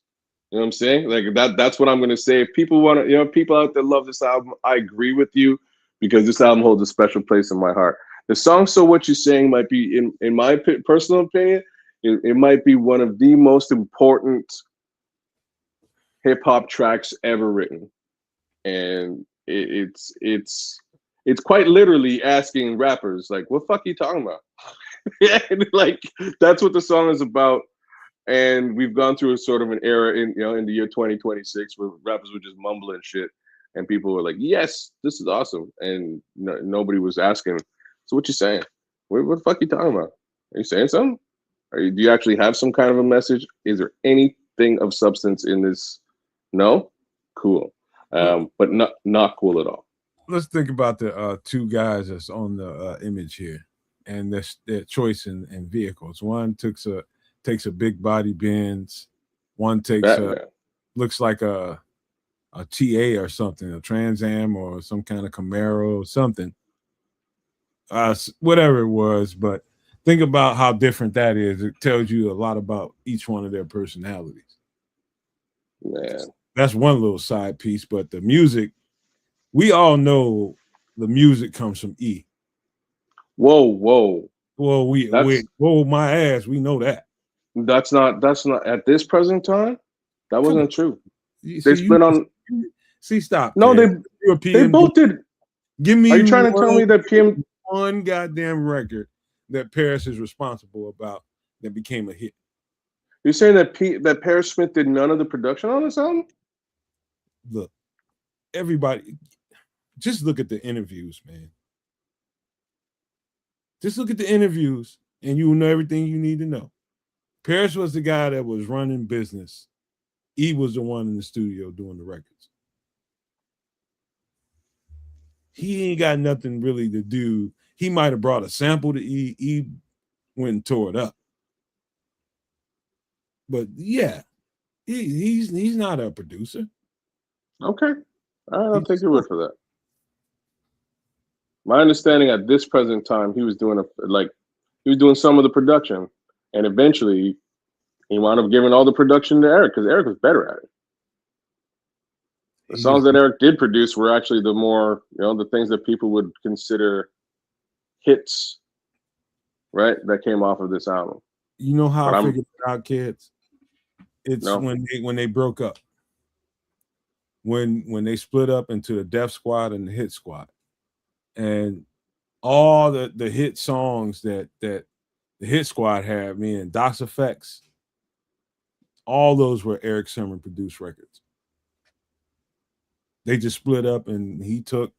You know what I'm saying? Like that's what I'm gonna say. If people want to, people out there love this album, I agree with you, because this album holds a special place in my heart. The song "So What You Saying" might be, in my personal opinion, it might be one of the most important hip hop tracks ever written, and it's quite literally asking rappers like, "What the fuck are you talking about?" Yeah, like that's what the song is about. And we've gone through a sort of an era in the year 2026 where rappers were just mumbling shit, and people were like, "Yes, this is awesome," and nobody was asking, "So what you saying? What the fuck are you talking about? Are you saying something? Do you actually have some kind of a message? Is there anything of substance in this?" No, cool, but not cool at all. Let's think about the 2 guys that's on the image here, and their choice in vehicles. One takes a big body Benz. One takes looks like a TA or something, a Trans Am or some kind of Camaro or something. Whatever it was, but think about how different that is. It tells you a lot about each one of their personalities. Man, that's one little side piece, but the music, we all know the music comes from E. Whoa. Well, whoa, my ass, we know that. That's not at this present time. That wasn't true. They split on. Stop. No, they both did. Give me. Are you trying to tell me that PM one goddamn record that Paris is responsible about that became a hit? You're saying that Paris Smith did none of the production on this album? Look, everybody, just look at the interviews, man. Just look at the interviews, and you will know everything you need to know. Paris was the guy that was running business. E was the one in the studio doing the records. He ain't got nothing really to do. He might have brought a sample to E. E went and tore it up. But yeah, he's not a producer. Okay, I'll take your word for that. My understanding at this present time, he was doing some of the production, and eventually he wound up giving all the production to Eric because Eric was better at it. The songs that Eric did produce were actually the more, the things that people would consider hits, right? That came off of this album. You know how I figured it out, kids? It's when they broke up. When they split up into the Def Squad and the Hit Squad. And all the hit songs that the Hit Squad had, meaning Dos Effects, all those were Eric Sermon produced records. They just split up, and he took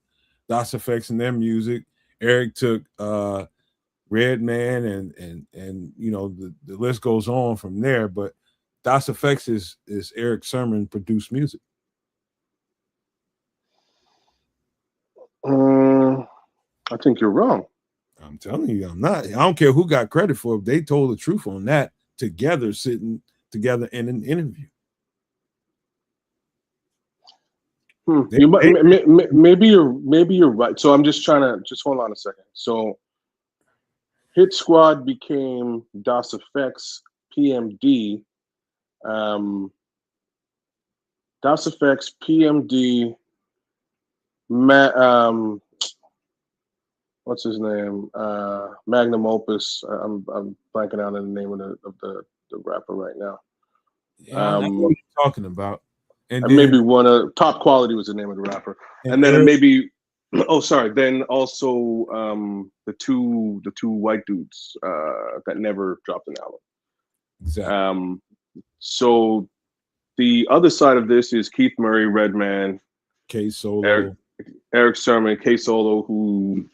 Dos Effects and their music. Eric took Redman, and the list goes on from there. But Dos Effects is Eric Sermon produced music. I think you're wrong. I'm telling you, I'm not. I don't care who got credit for it. They told the truth on that together, sitting together in an interview. Maybe you're right. So I'm just trying to hold on a second. So Hit Squad became Dos Effects, PMD. Dos Effects, PMD. What's his name? Magnum Opus. I'm blanking out on the name of the rapper right now. Yeah, I know what you're talking about. And maybe Top Quality was the name of the rapper. And then then also the two white dudes that never dropped an album. Exactly. So the other side of this is Keith Murray, Redman, K Solo, Eric Sermon, K Solo, who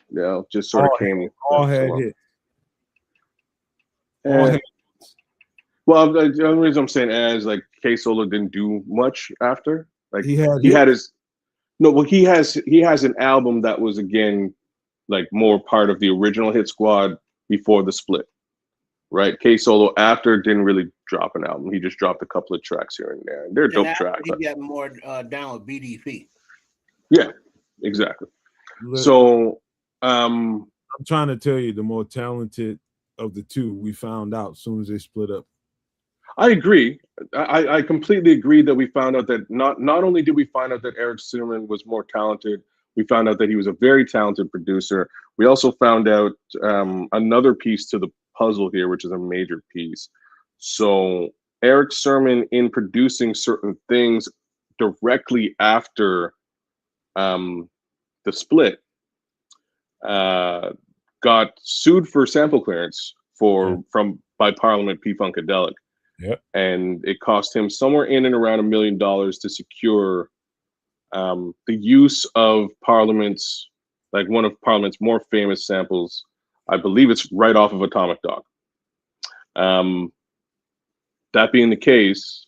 just sort of came. All had hit. Well, the only reason I'm saying is like K Solo didn't do much after. Like he has an album that was again like more part of the original Hit Squad before the split. Right? K Solo after didn't really drop an album. He just dropped a couple of tracks here and there. And they're dope tracks. He got more down with BDP. Yeah, exactly. So I'm trying to tell you, the more talented of the two, we found out as soon as they split up. I agree. I completely agree that we found out that not only did we find out that Eric Sermon was more talented, we found out that he was a very talented producer. We also found out another piece to the puzzle here, which is a major piece. So Eric Sermon, in producing certain things directly after the split, got sued for sample clearance by Parliament P Funkadelic. Yep. And it cost him somewhere in and around $1 million to secure the use of Parliament's, like one of Parliament's more famous samples. I believe it's right off of Atomic Dog. That being the case,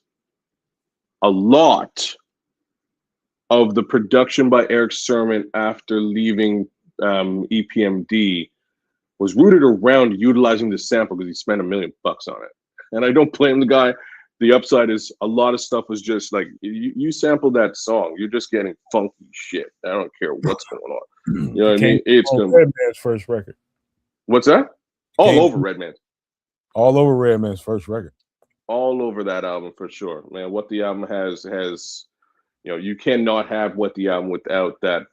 a lot of the production by Eric Sermon after leaving EPMD was rooted around utilizing the sample because he spent $1 million on it. And I don't blame the guy. The upside is a lot of stuff was just like, you sample that song, you're just getting funky shit. I don't care what's going on. You know what I mean? It's Redman's first record. What's that? All over Redman. All over Redman's first record. All over that album for sure, man. What the album has, you cannot have What the Album without that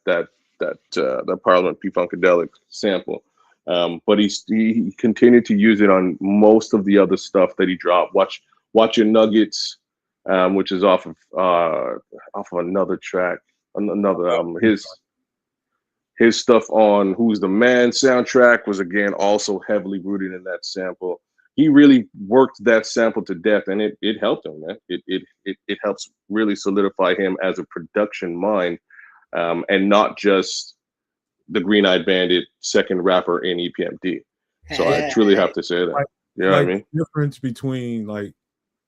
Parliament P Funkadelic sample. But he continued to use it on most of the other stuff that he dropped. Watch Your Nuggets, which is off of another track, another album. His stuff on Who's the Man soundtrack was again also heavily rooted in that sample. He really worked that sample to death, and it helped him, man. It helps really solidify him as a production mind, and not just the Green-Eyed Bandit second rapper in EPMD. So I truly have to say that. You know what I mean? The difference between, like,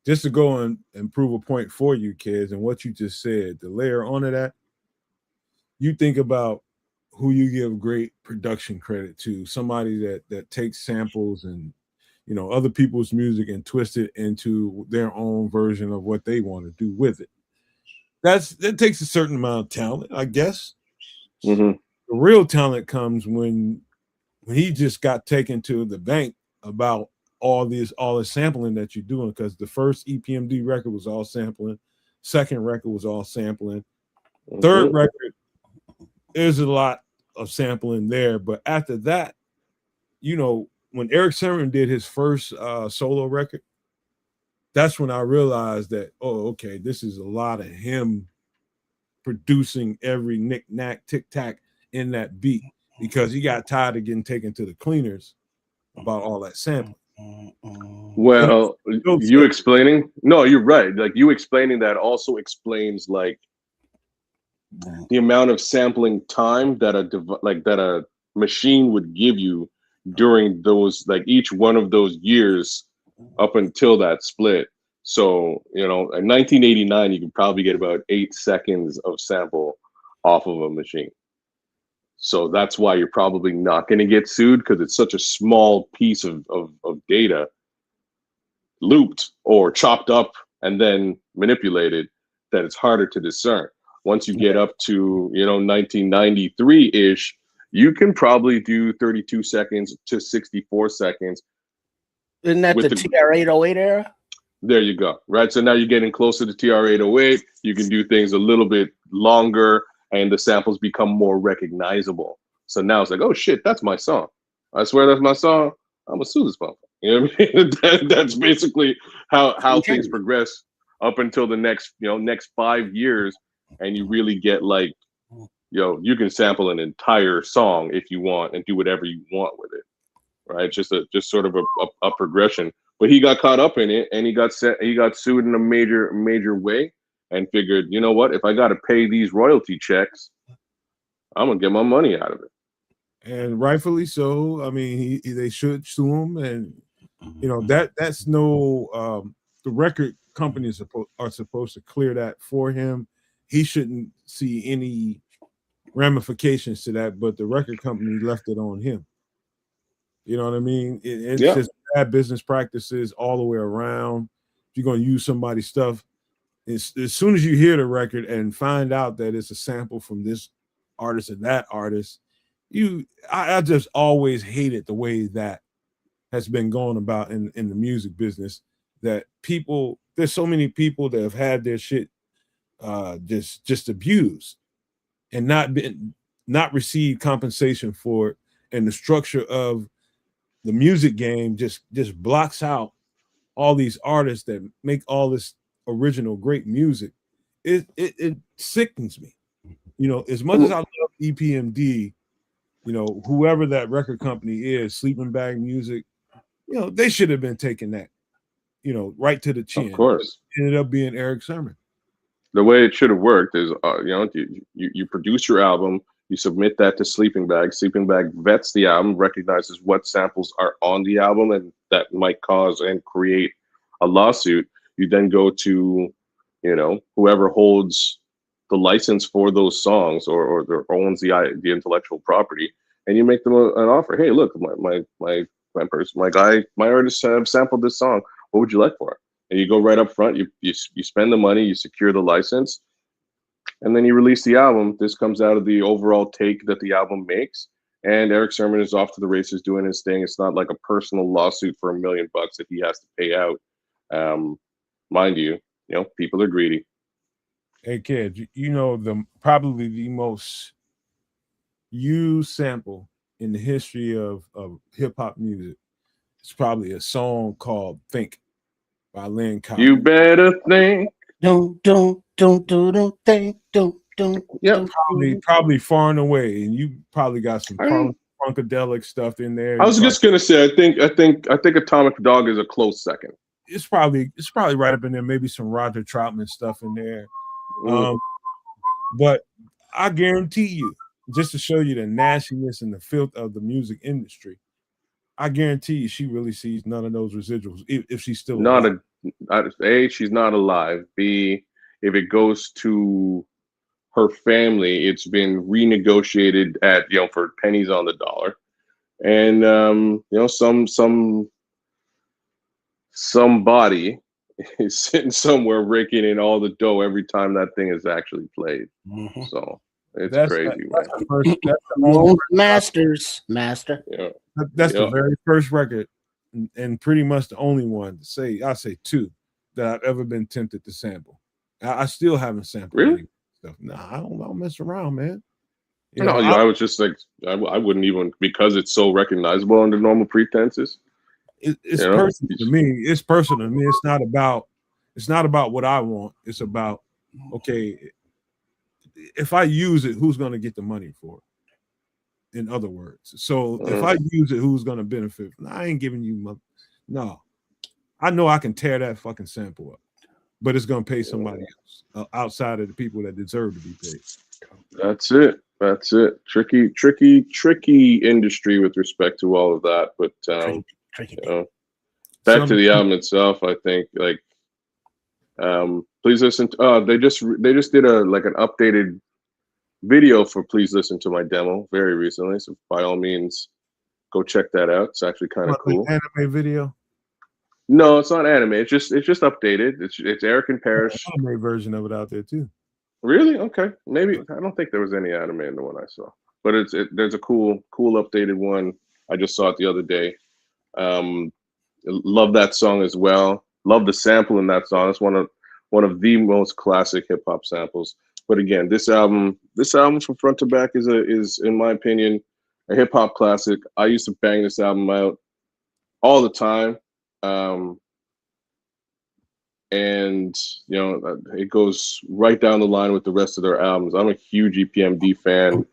just to go and prove a point for you kids and what you just said, the layer onto that, you think about who you give great production credit to, somebody that takes samples and other people's music and twist it into their own version of what they want to do with it. That takes a certain amount of talent, I guess. Mm-hmm. The real talent comes when he just got taken to the bank about all the sampling that you're doing, because the first EPMD record was all sampling, second record was all sampling, Third record, there's a lot of sampling there, but after that, you know, when Eric Sermon did his first solo record, that's when I realized that, oh, okay, this is a lot of him producing every knick-knack, tic-tac in that beat, because he got tired of getting taken to the cleaners about all that sampling. Well, you explaining? No, you're right. Like, you explaining that also explains like the amount of sampling time that a machine would give you during those, like, each one of those years up until that split. So, you know, in 1989, you could probably get about 8 seconds of sample off of a machine. So that's why you're probably not going to get sued, because it's such a small piece of data looped or chopped up and then manipulated that it's harder to discern. Once you get up to, you know, 1993-ish, you can probably do 32 seconds to 64 seconds. Isn't that the TR-808 era? There you go. Right. So now you're getting closer to TR-808. You can do things a little bit longer, and the samples become more recognizable. So now it's like, oh shit, that's my song. I swear that's my song. I'm gonna sue this motherfucker. You know what I mean? That's basically how things progress up until the next 5 years, and you really get like, you can sample an entire song if you want and do whatever you want with it. Right? Just sort of a progression. But he got caught up in it, and he got sued in a major way, and figured, you know what, if I got to pay these royalty checks, I'm gonna get my money out of it. And rightfully so. I mean, they should sue him, and you know that's no. The record companies are supposed to clear that for him. He shouldn't see any ramifications to that, but the record company left it on him. You know what I mean? It's just bad business practices all the way around. If you're going to use somebody's stuff, as soon as you hear the record and find out that it's a sample from this artist and that artist, I just always hated the way that has been going about in the music business. That there's so many people that have had their shit just abused and not received compensation for it, and the structure of the music game just blocks out all these artists that make all this original great music. It sickens me. You know, as much as I love EPMD, you know, whoever that record company is, Sleeping Bag Music, you know, they should have been taking that, you know, right to the chin. Of course. It ended up being Eric Sermon. The way it should have worked is, you produce your album, you submit that to Sleeping Bag. Sleeping Bag vets the album, recognizes what samples are on the album and that might cause and create a lawsuit. You then go to, you know, whoever holds the license for those songs or owns the intellectual property, and you make them an offer. Hey, look, my artists have sampled this song. What would you like for it? And you go right up front. You spend the money, you secure the license, and then you release the album. This comes out of the overall take that the album makes, and Eric Sermon is off to the races doing his thing. It's not like a personal lawsuit for $1 million that he has to pay out. Mind you, people are greedy. Hey kid, you know probably the most used sample in the history of hip hop music. It's probably a song called "Think" by Lynn Cobb. You better think. Don't think. Yeah, probably far and away, and you probably got some funkadelic stuff in there. I was just gonna say, I think Atomic Dog is a close second. It's probably right up in there. Maybe some Roger Troutman stuff in there. But I guarantee you, just to show you the nastiness and the filth of the music industry, I guarantee you she really sees none of those residuals if she's still alive. A, she's not alive. B, if it goes to her family, it's been renegotiated at for pennies on the dollar, and somebody is sitting somewhere raking in all the dough every time that thing is actually played. Mm-hmm. So it's crazy, man. Master. Yeah. That's the very first record, and pretty much the only one to say. I say two that I've ever been tempted to sample. I still haven't sampled. Really? stuff. Nah, I don't mess around, man. You know, I was just like, I wouldn't even, because it's so recognizable under normal pretenses. It's personal to me. It's personal to me. It's not about what I want. It's about, okay, if I use it, who's going to get the money for it? In other words, so if I use it, who's going to benefit? I ain't giving you no. I know I can tear that fucking sample up, but it's going to pay somebody else outside of the people that deserve to be paid. That's it. Tricky industry with respect to all of that. But tricky. You know, back to the album itself, I think like please listen to, they just did an updated video for Please Listen to My Demo very recently, so by all means go check that out. It's actually kind of cool. Anime video? No, it's not anime. It's just updated. It's Eric and Parrish. Anime version of it out there too. Really? Okay. Maybe I don't think there was any anime in the one I saw, but there's a cool updated one. I just saw it the other day. Love that song as well. Love the sample in that song. It's one of the most classic hip hop samples. But again, this album from front to back is in my opinion a hip hop classic. I used to bang this album out all the time. And you know, it goes right down the line with the rest of their albums. I'm a huge EPMD fan.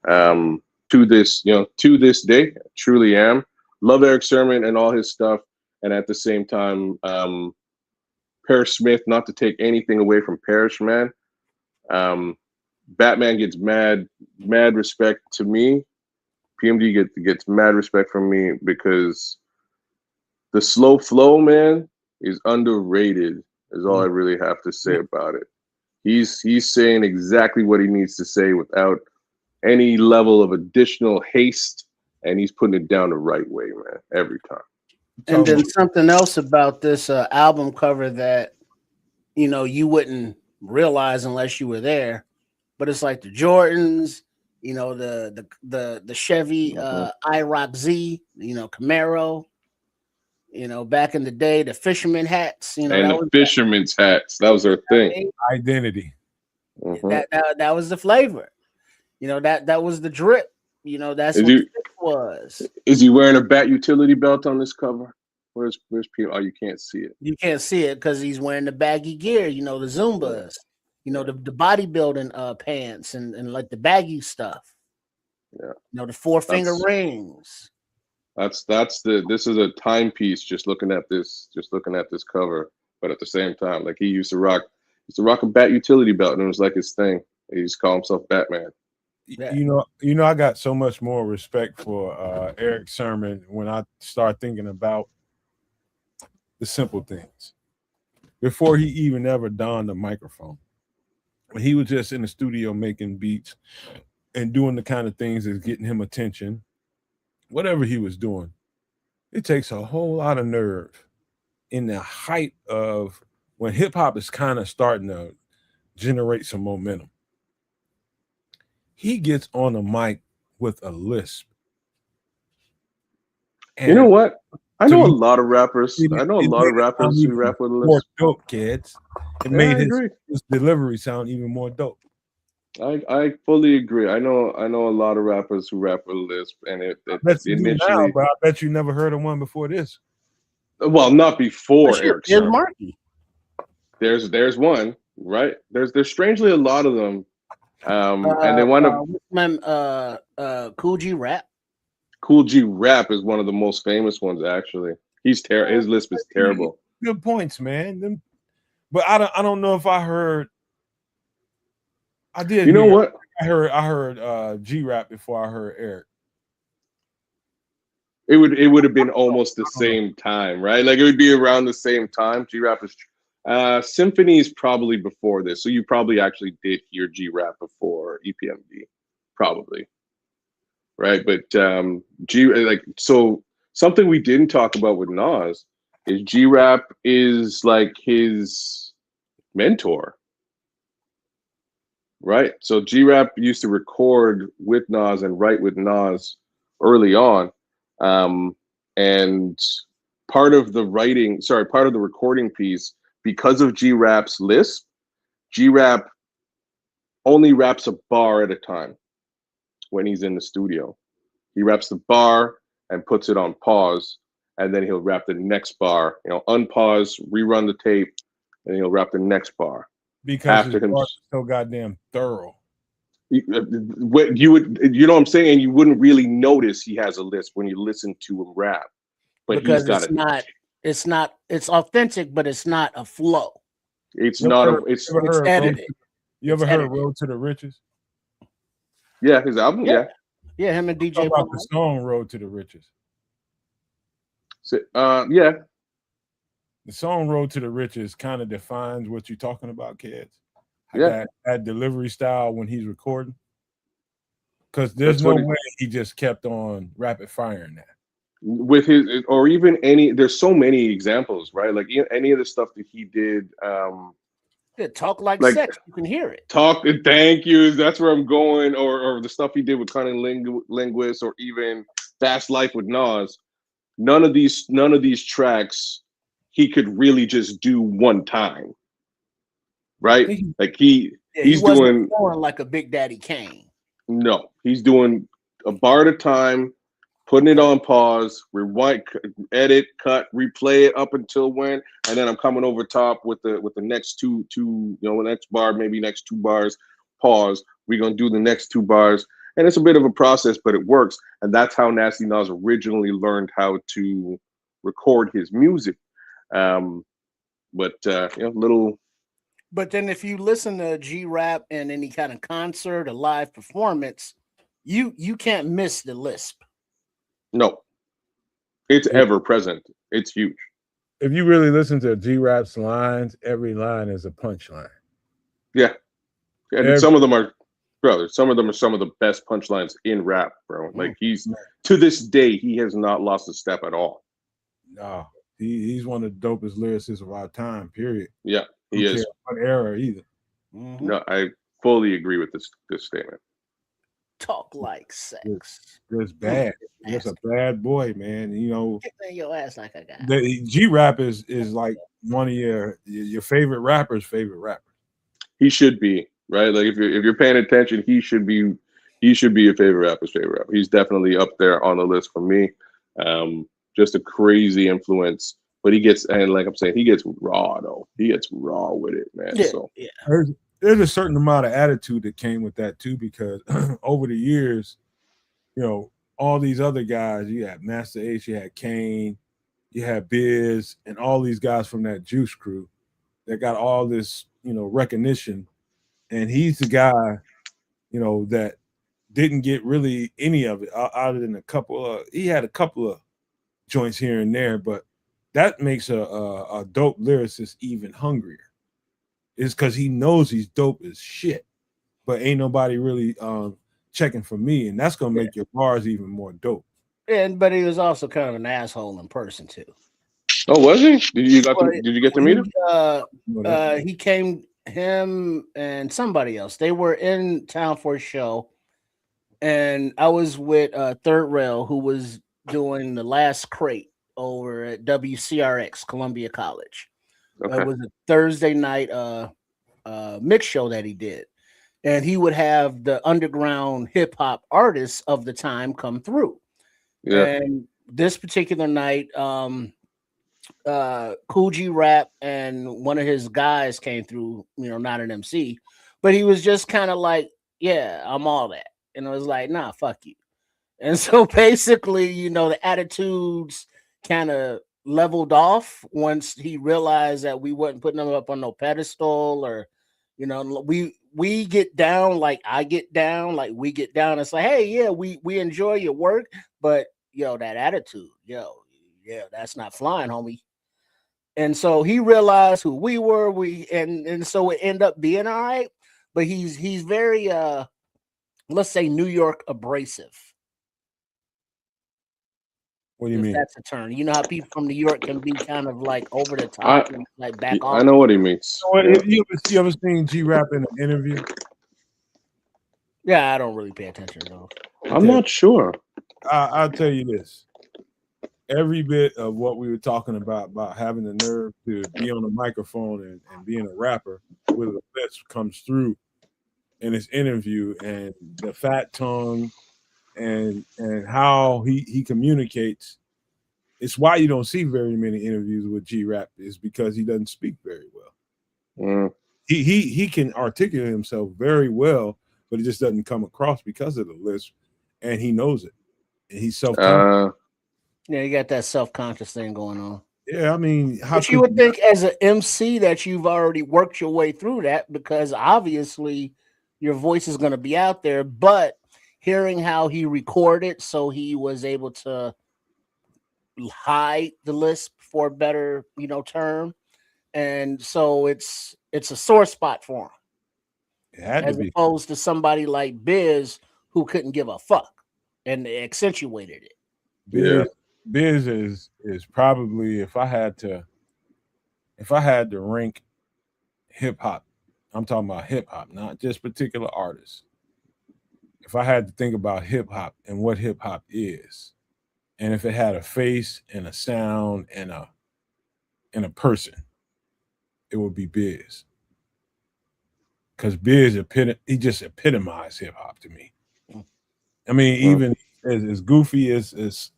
To this day, truly am. Love Eric Sermon and all his stuff, and at the same time, Parrish Smith. Not to take anything away from Parrish, man. Batman gets mad respect to me. PMD gets mad respect from me because the slow flow, man, is underrated. Is all I really have to say about it. He's saying exactly what he needs to say without any level of additional haste, and he's putting it down the right way, man, every time. And then something else about this album cover that you wouldn't realize unless you were there, but it's like the Jordans, the Chevy IROC Z, Camaro, back in the day, the fisherman hats, and the fisherman's hats, that was their thing. Identity. That was the flavor. That was the drip. That's what it was. Is he wearing a bat utility belt on this cover? Where's people? Oh, you can't see it. You can't see it because he's wearing the baggy gear, the Zumbas, the bodybuilding pants and like the baggy stuff. Yeah. The 4-finger rings. This is a timepiece just looking at this cover, but at the same time, like he used to rock a bat utility belt and it was like his thing. He used to call himself Batman. Yeah. I got so much more respect for Eric Sermon when I start thinking about the simple things. Before he even ever donned a microphone, when he was just in the studio making beats and doing the kind of things that's getting him attention, whatever he was doing, it takes a whole lot of nerve in the height of when hip hop is kind of starting to generate some momentum. He gets on a mic with a lisp. And you know what? I know a lot of rappers. Who rap with a lisp. More dope, kids. It made his delivery sound even more dope. I fully agree. I know a lot of rappers who rap with a lisp, and but I bet you never heard of one before this. Well, not before Eric. There's Marky. There's one, right? There's strangely a lot of them. And they want to Cool G Rap. Cool G Rap is one of the most famous ones, actually. His lisp is terrible. Good points, man. But I don't know if I heard. I did. You know what? I heard G Rap before I heard Eric. It would have been almost the same time, right? Like it would be around the same time. G Rap is Symphony is probably before this, so you probably actually did hear G Rap before EPMD, probably, right? But so something we didn't talk about with Nas is G Rap is like his mentor, right? So G Rap used to record with Nas and write with Nas early on, and part of the recording piece. Because of G Rap's lisp, G Rap only raps a bar at a time when he's in the studio. He raps the bar and puts it on pause, and then he'll rap the next bar. Unpause, rerun the tape, and he'll rap the next bar. Because his bar is so goddamn thorough. What you know what I'm saying? You wouldn't really notice he has a list when you listen to him rap, but because he's got it's authentic, but it's not a flow. It's not. It's edited. You ever heard "Road to the Riches"? Yeah, his album. Yeah. Him and DJ. Talk about the song "Road to the Riches." So, yeah. The song "Road to the Riches" kind of defines what you're talking about, kids. Yeah. That delivery style when he's recording, because there's no way he just kept on rapid firing that. With his, or even there's so many examples, right? Like any of the stuff that he did. Talk like sex, you can hear it. Thank you. That's where I'm going. Or the stuff he did with Cunning Linguist, or even Fast Life with Nas. None of these tracks he could really just do one time, right? Like he's doing like a Big Daddy Kane. No, he's doing a bar at a time, putting it on pause, rewind, edit, cut, replay it up until when, and then I'm coming over top with the next two, the next bar, maybe next 2 bars, pause. We're gonna do the next 2 bars, and it's a bit of a process, but it works. And that's how Nasty Nas originally learned how to record his music. But then if you listen to G-Rap in any kind of concert or live performance, you can't miss the lisp. No, it's ever present. It's huge. If you really listen to G-Rap's lines, every line is a punchline. Yeah, and some of them are, brother. Some of them are some of the best punchlines in rap, bro. Like to this day, he has not lost a step at all. No, he's one of the dopest lyricists of our time. Period. Yeah, he is. What era either? Mm-hmm. No, I fully agree with this statement. Talk like sex. It's bad. It's a bad boy, man. Get your ass like a guy. The G-Rap is like one of your favorite rappers' favorite rapper. He should be, right? Like if you're paying attention, he should be your favorite rapper's favorite rapper. He's definitely up there on the list for me. Just a crazy influence, but he gets raw though. He gets raw with it, man. Yeah, so there's a certain amount of attitude that came with that too, because over the years, all these other guys, you had Master H, you had Kane, you had Biz, and all these guys from that Juice crew that got all this, recognition. And he's the guy, that didn't get really any of it other than he had a couple of joints here and there, but that makes a dope lyricist even hungrier. Is because he knows he's dope as shit, but ain't nobody really checking for me, and that's gonna make your bars even more dope. But he was also kind of an asshole in person too. Oh, was he? Did you get to meet him? Him and somebody else. They were in town for a show, and I was with Third Rail, who was doing the last crate over at WCRX Columbia College. Okay. It was a Thursday night mix show that he did, and he would have the underground hip hop artists of the time come through. Yeah. And this particular night, Cool G Rap and one of his guys came through. Not an MC, but he was just kind of like, "Yeah, I'm all that," and I was like, "Nah, fuck you." And so basically, the attitudes kind of leveled off once he realized that we wasn't putting him up on no pedestal, or we get down like I get down, like we get down. It's like, hey, yeah, we enjoy your work, but that attitude, that's not flying, homie. And so he realized who we were, and so it ended up being all right. But he's very let's say New York abrasive. What do you mean? That's a term. You know how people from New York can be kind of like over the top and like back off. I know what he means. You ever seen G-Rap in an interview? Yeah, I don't really pay attention though. I'm not sure. I'll tell you this. Every bit of what we were talking about having the nerve to be on a microphone and being a rapper with a list comes through in his interview, and the fat tongue and how he communicates. It's why you don't see very many interviews with G-Rap, is because he doesn't speak very well. He can articulate himself very well, but it just doesn't come across because of the lisp, and he knows it. And he's self-conscious. Yeah, you got that self-conscious thing going on. Yeah, I mean, but you would think as an MC that you've already worked your way through that, because obviously your voice is going to be out there. But hearing how he recorded, so he was able to hide the lisp for a better, term, and so it's a sore spot for him. It had as to be. Opposed to somebody like Biz who couldn't give a fuck and accentuated it. Biz is probably, if I had to rank hip hop, I'm talking about hip hop, not just particular artists. If I had to think about hip hop and what hip hop is, and if it had a face and a sound and a person, it would be Biz. Because Biz he just epitomized hip hop to me. I mean, even as goofy as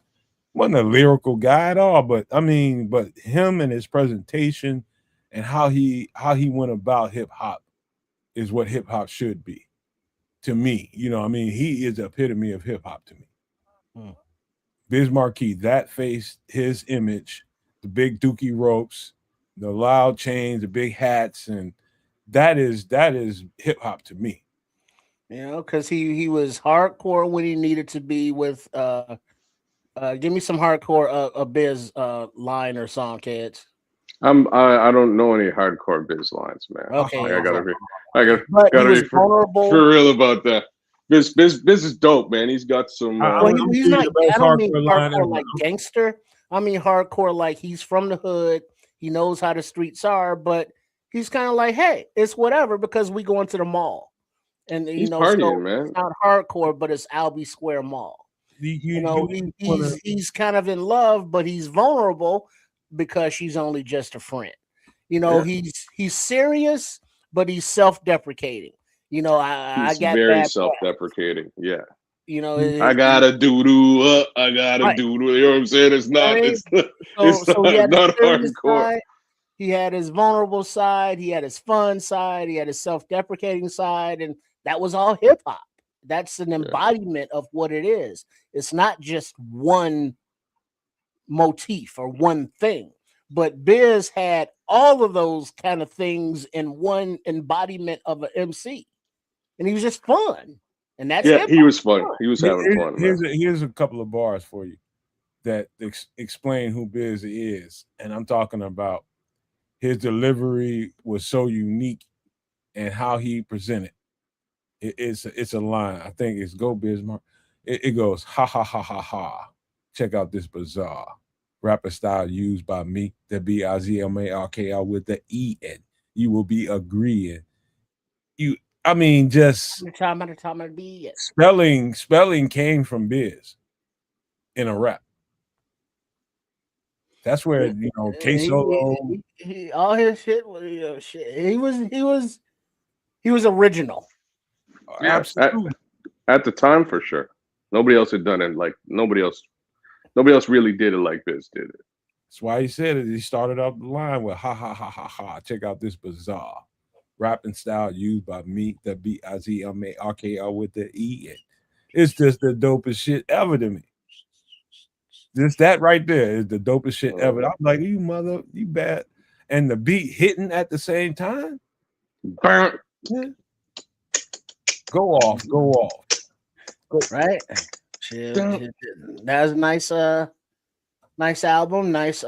wasn't a lyrical guy at all, but I mean, but him and his presentation and how he went about hip hop is what hip hop should be to me. I mean, he is the epitome of hip hop to me. Biz Markie, that face, his image, the big dookie ropes, the loud chains, the big hats, and that is hip hop to me. Because he was hardcore when he needed to be with give me some hardcore a Biz line or song, kids. I don't know any hardcore Biz lines, man. Okay, I gotta be vulnerable. For real about that. Biz is dope, man. He's got some. He's not. I don't mean hardcore like gangster. I mean hardcore like he's from the hood. He knows how the streets are, but he's kind of like, hey, it's whatever because we going to the mall, and he's partying, man. It's not hardcore, but it's Albee Square Mall. He's kind of in love, but he's vulnerable because she's only just a friend. He's serious, but he's self-deprecating. I got very self-deprecating. Yeah. I gotta doo-doo up. I gotta doo-doo. You know what I'm saying? It's not. It's not hardcore. Side, he had his vulnerable side. He had his fun side. He had his self-deprecating side, and that was all hip hop. That's an embodiment of what it is. It's not just one motif or one thing, but Biz had all of those kind of things in one embodiment of an MC, and he was just fun. And that's he was fun. He was having fun. Here's a couple of bars for you that explain who Biz is, and I'm talking about his delivery was so unique and how he presented. It's a line. I think it's Go Bismarck. It goes, ha, ha, ha, ha, ha. Check out this bizarre rapper style used by me, the BIZMARKL with the EN. You will be agreeing. Just spelling came from Biz in a rap. That's where, K-Solo. All his shit was he was original. Yeah, absolutely. At the time, for sure. Nobody else had done it like nobody else really did it like Biz did it. That's why he said it. He started off the line with ha ha ha ha ha. Check out this bizarre rapping style used by me, the BIZMARKL with the EN. It's just the dopest shit ever to me. Just that right there is the dopest shit ever. I'm like, you bad. And the beat hitting at the same time. Burn. Yeah. Go off. Right. That was a nice album, nice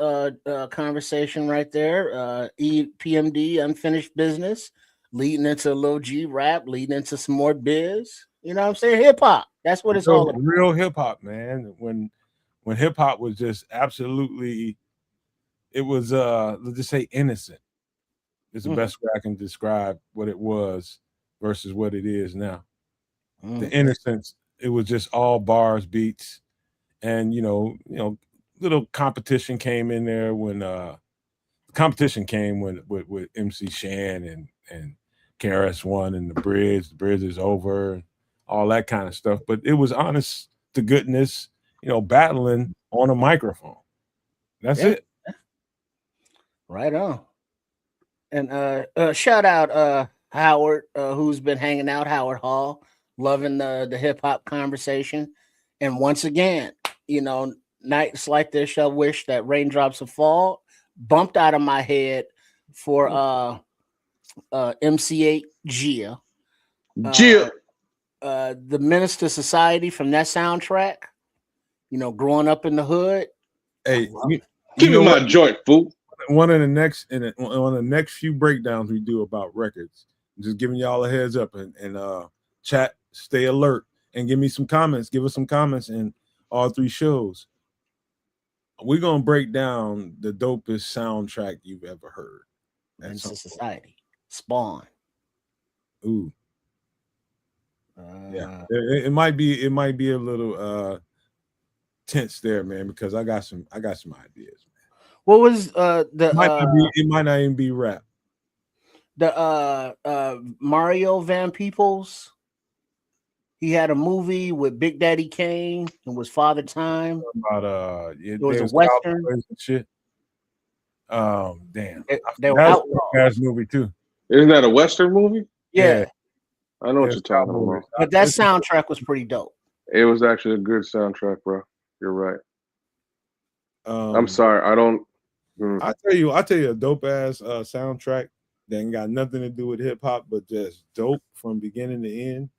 conversation right there. PMD, Unfinished Business, leading into a little G rap, leading into some more Biz. You know what I'm saying? Hip hop. That's what it's all about. Real hip hop, man. When hip hop was just absolutely, it was let's just say innocent. It's the best way I can describe what it was versus what it is now. The innocence, it was just all bars, beats, and little competition came in there when competition came with MC Shan and KRS-One and the bridge is over, all that kind of stuff. But it was honest to goodness, battling on a microphone. That's it. Right on. And shout out Howard, who's been hanging out, Howard Hall, loving the hip hop conversation. And once again, nights like this, I wish that raindrops would fall. Bumped out of my head for MC8 Gia. The Menace to Society from that soundtrack. Growing up in the hood. Hey, give me my joint, fool. One of the next few breakdowns we do about records, just giving y'all a heads up and chat, stay alert, and give me some comments. Give us some comments in all 3 shows. We're gonna break down the dopest soundtrack you've ever heard. Menace to Society, Spawn. Ooh, yeah. It might be a little tense there, man, because I got some ideas, man. What was it might not even be rap. The Mario Van Peebles. He had a movie with Big Daddy Kane and was Father Time. About it was a Western and shit. Damn. They were outlaws. Movie too. Isn't that a Western movie? Yeah. I know what you're talking about. But that soundtrack was pretty dope. It was actually a good soundtrack, bro. You're right. I'm sorry. I don't. I tell you a dope ass soundtrack that ain't got nothing to do with hip hop, but just dope from beginning to end.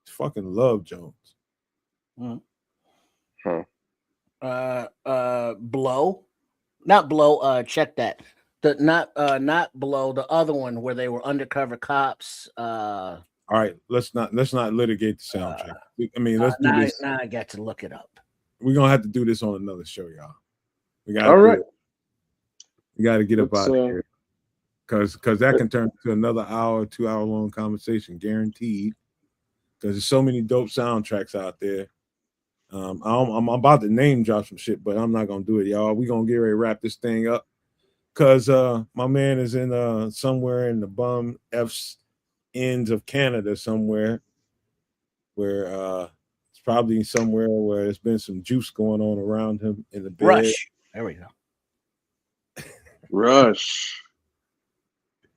It's fucking Love Jones. Blow, not Blow. Check that. Not Blow. The other one where they were undercover cops. All right, let's not litigate the soundtrack. Let's do this. Now I got to look it up. We're gonna have to do this on another show, y'all. We got all right. We got to get up out of here because that can turn into another 2 hour long conversation, guaranteed. Because there's so many dope soundtracks out there. I'm about to name drop some shit, but I'm not gonna do it, y'all. We're gonna get ready to wrap this thing up because my man is in somewhere in the bum F's ends of Canada somewhere where it's probably somewhere where there's been some juice going on around him in the bed. Rush. There we go. Rush.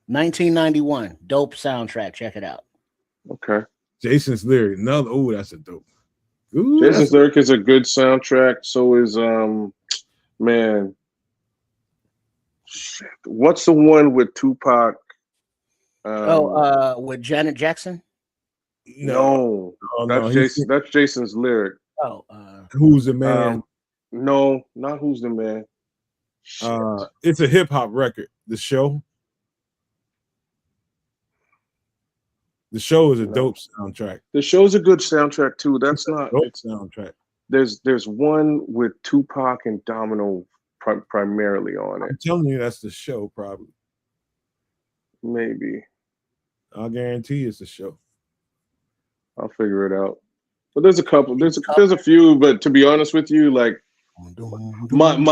1991. Dope soundtrack. Check it out. Okay. Jason's Lyric. That's a dope. Ooh, Jason's Lyric is a good soundtrack. So is man. Shit. What's the one with Tupac? With Janet Jackson? No. That's Jason's Lyric. Who's the Man? No, not Who's the Man. It's a hip hop record. The Show. The Show is a dope soundtrack. The Show's a good soundtrack too. That's not a dope soundtrack. There's one with Tupac and Domino primarily on it. I'm telling you, that's The Show, probably. Maybe. I'll guarantee it's The Show. I'll figure it out. But there's a couple. There's a few. But to be honest with you, like my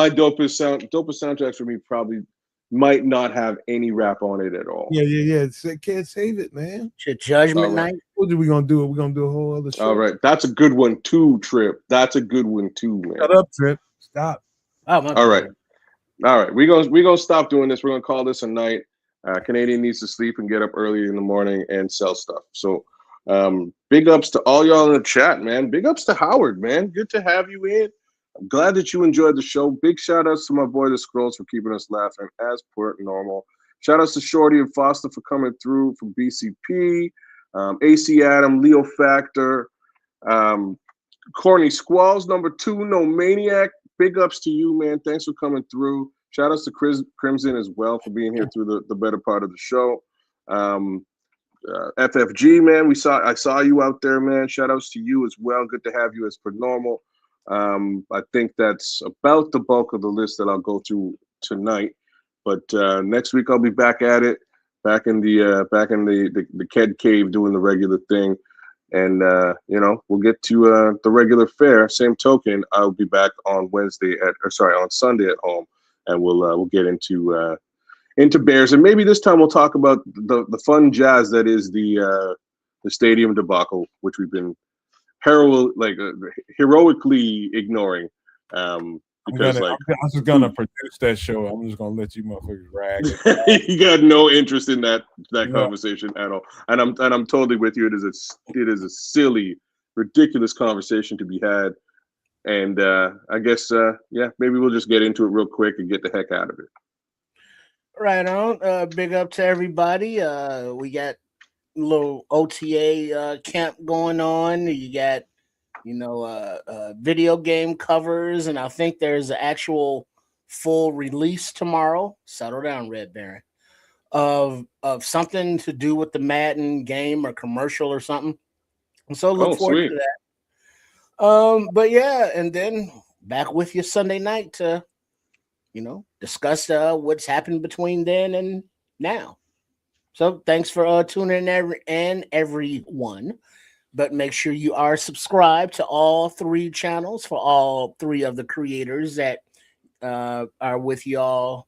dopest soundtracks for me probably might not have any rap on it at all. Yeah. Can't save it, man. Judgment Night. What are we gonna do? We're gonna do a whole other show. All right, that's a good one too, Trip. That's a good one too, man. Shut up, Trip. Stop. All right. We're gonna stop doing this. We're gonna call this a night. Canadian needs to sleep and get up early in the morning and sell stuff. So, big ups to all y'all in the chat, man. Big ups to Howard, man. Good to have you in. I'm glad that you enjoyed the show. Big shout outs to my boy The Scrolls for keeping us laughing as per normal. Shout outs to Shorty and Foster for coming through from BCP, AC Adam, Leo Factor, Corny Squalls, number 2, No Maniac. Big ups to you, man. Thanks for coming through. Shout outs to Crimson as well for being here through the better part of the show. FFG, man, I saw you out there, man. Shout outs to you as well. Good to have you as per normal. I think that's about the bulk of the list that I'll go through tonight. But next week I'll be back at it, back in the Ked Cave doing the regular thing, and we'll get to the regular fare. Same token, I'll be back on Sunday at home, and we'll get into into Bears, and maybe this time we'll talk about the fun jazz that is the stadium debacle, which we've been heroically ignoring. Because I'm just gonna produce that show. I'm just gonna let you motherfuckers rag it. You got no interest in that Yeah. conversation at all, and I'm totally with you. It is a silly, ridiculous conversation to be had, and I guess maybe we'll just get into it real quick and get the heck out of it. Right on. Big up to everybody. We got a little OTA camp going on. You got video game covers, and I think there's an actual full release tomorrow. Settle down, Red Baron. Of something to do with the Madden game or commercial or something. So look forward to that. But yeah, and then back with you Sunday night to discuss what's happened between then and now. So thanks for tuning in, everyone. But make sure you are subscribed to all 3 channels for all 3 of the creators that are with y'all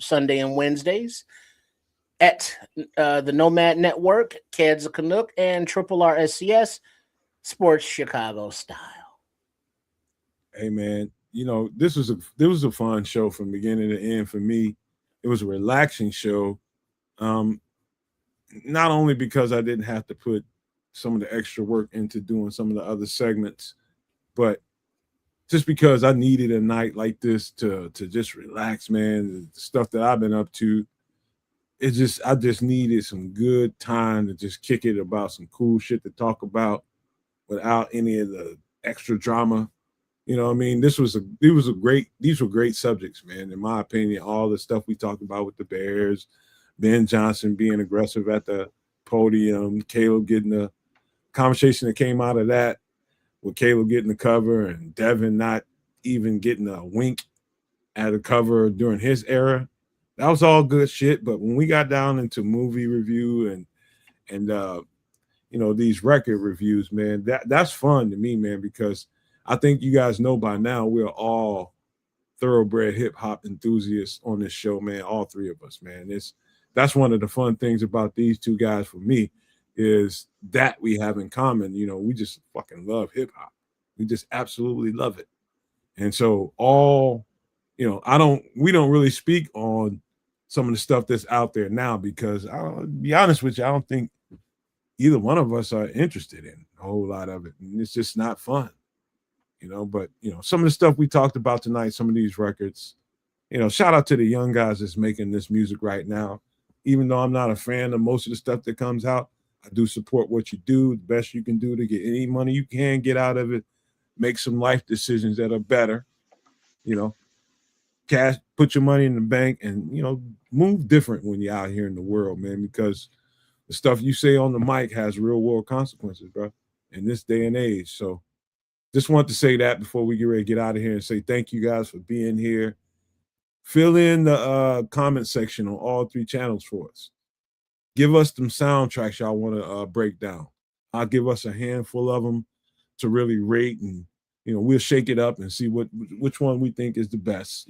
Sunday and Wednesdays at the Nomad Network, Keds of Canuck, and Triple R SCS Sports Chicago Style. Hey man, this was a fun show from beginning to end for me. It was a relaxing show. Not only because I didn't have to put some of the extra work into doing some of the other segments, but just because I needed a night like this to just relax, man. The stuff that I've been up to, I just needed some good time to just kick it about some cool shit to talk about without any of the extra drama. You know what I mean? These were great subjects, man. In my opinion, all the stuff we talked about with the Bears, Ben Johnson being aggressive at the podium, Caleb getting the conversation that came out of that, with Caleb getting the cover and Devin not even getting a wink at a cover during his era. That was all good shit. But when we got down into movie review and these record reviews, man, that's fun to me, man, because I think you guys know by now we're all thoroughbred hip hop enthusiasts on this show, man. All 3 of us, man. That's one of the fun things about these 2 guys for me, is that we have in common. We just fucking love hip hop. We just absolutely love it. And so we don't really speak on some of the stuff that's out there now because I'll be honest with you, I don't think either one of us are interested in a whole lot of it. And it's just not fun, but some of the stuff we talked about tonight, some of these records, shout out to the young guys that's making this music right now. Even though I'm not a fan of most of the stuff that comes out, I do support what you do, the best you can do to get any money you can get out of it, make some life decisions that are better, cash, put your money in the bank, and, move different when you're out here in the world, man, because the stuff you say on the mic has real world consequences, bro, in this day and age. So just want to say that before we get ready to get out of here and say thank you guys for being here. Fill in the comment section on all 3 channels for us. Give us some soundtracks y'all want to break down. I'll give us a handful of them to really rate, and we'll shake it up and see which one we think is the best,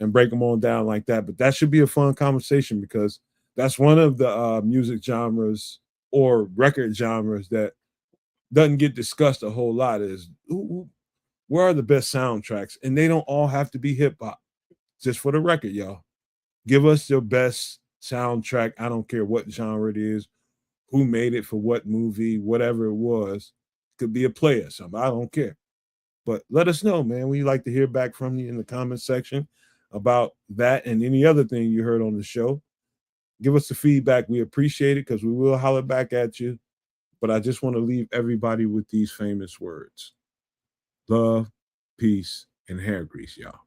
and break them on down like that. But that should be a fun conversation because that's one of the music genres or record genres that doesn't get discussed a whole lot. Is where are the best soundtracks? And they don't all have to be hip hop. Just for the record, y'all, give us your best soundtrack. I don't care what genre it is, who made it for what movie, whatever it was. Could be a play or something. I don't care. But let us know, man. We'd like to hear back from you in the comment section about that and any other thing you heard on the show. Give us the feedback. We appreciate it because we will holler back at you. But I just want to leave everybody with these famous words: love, peace, and hair grease, y'all.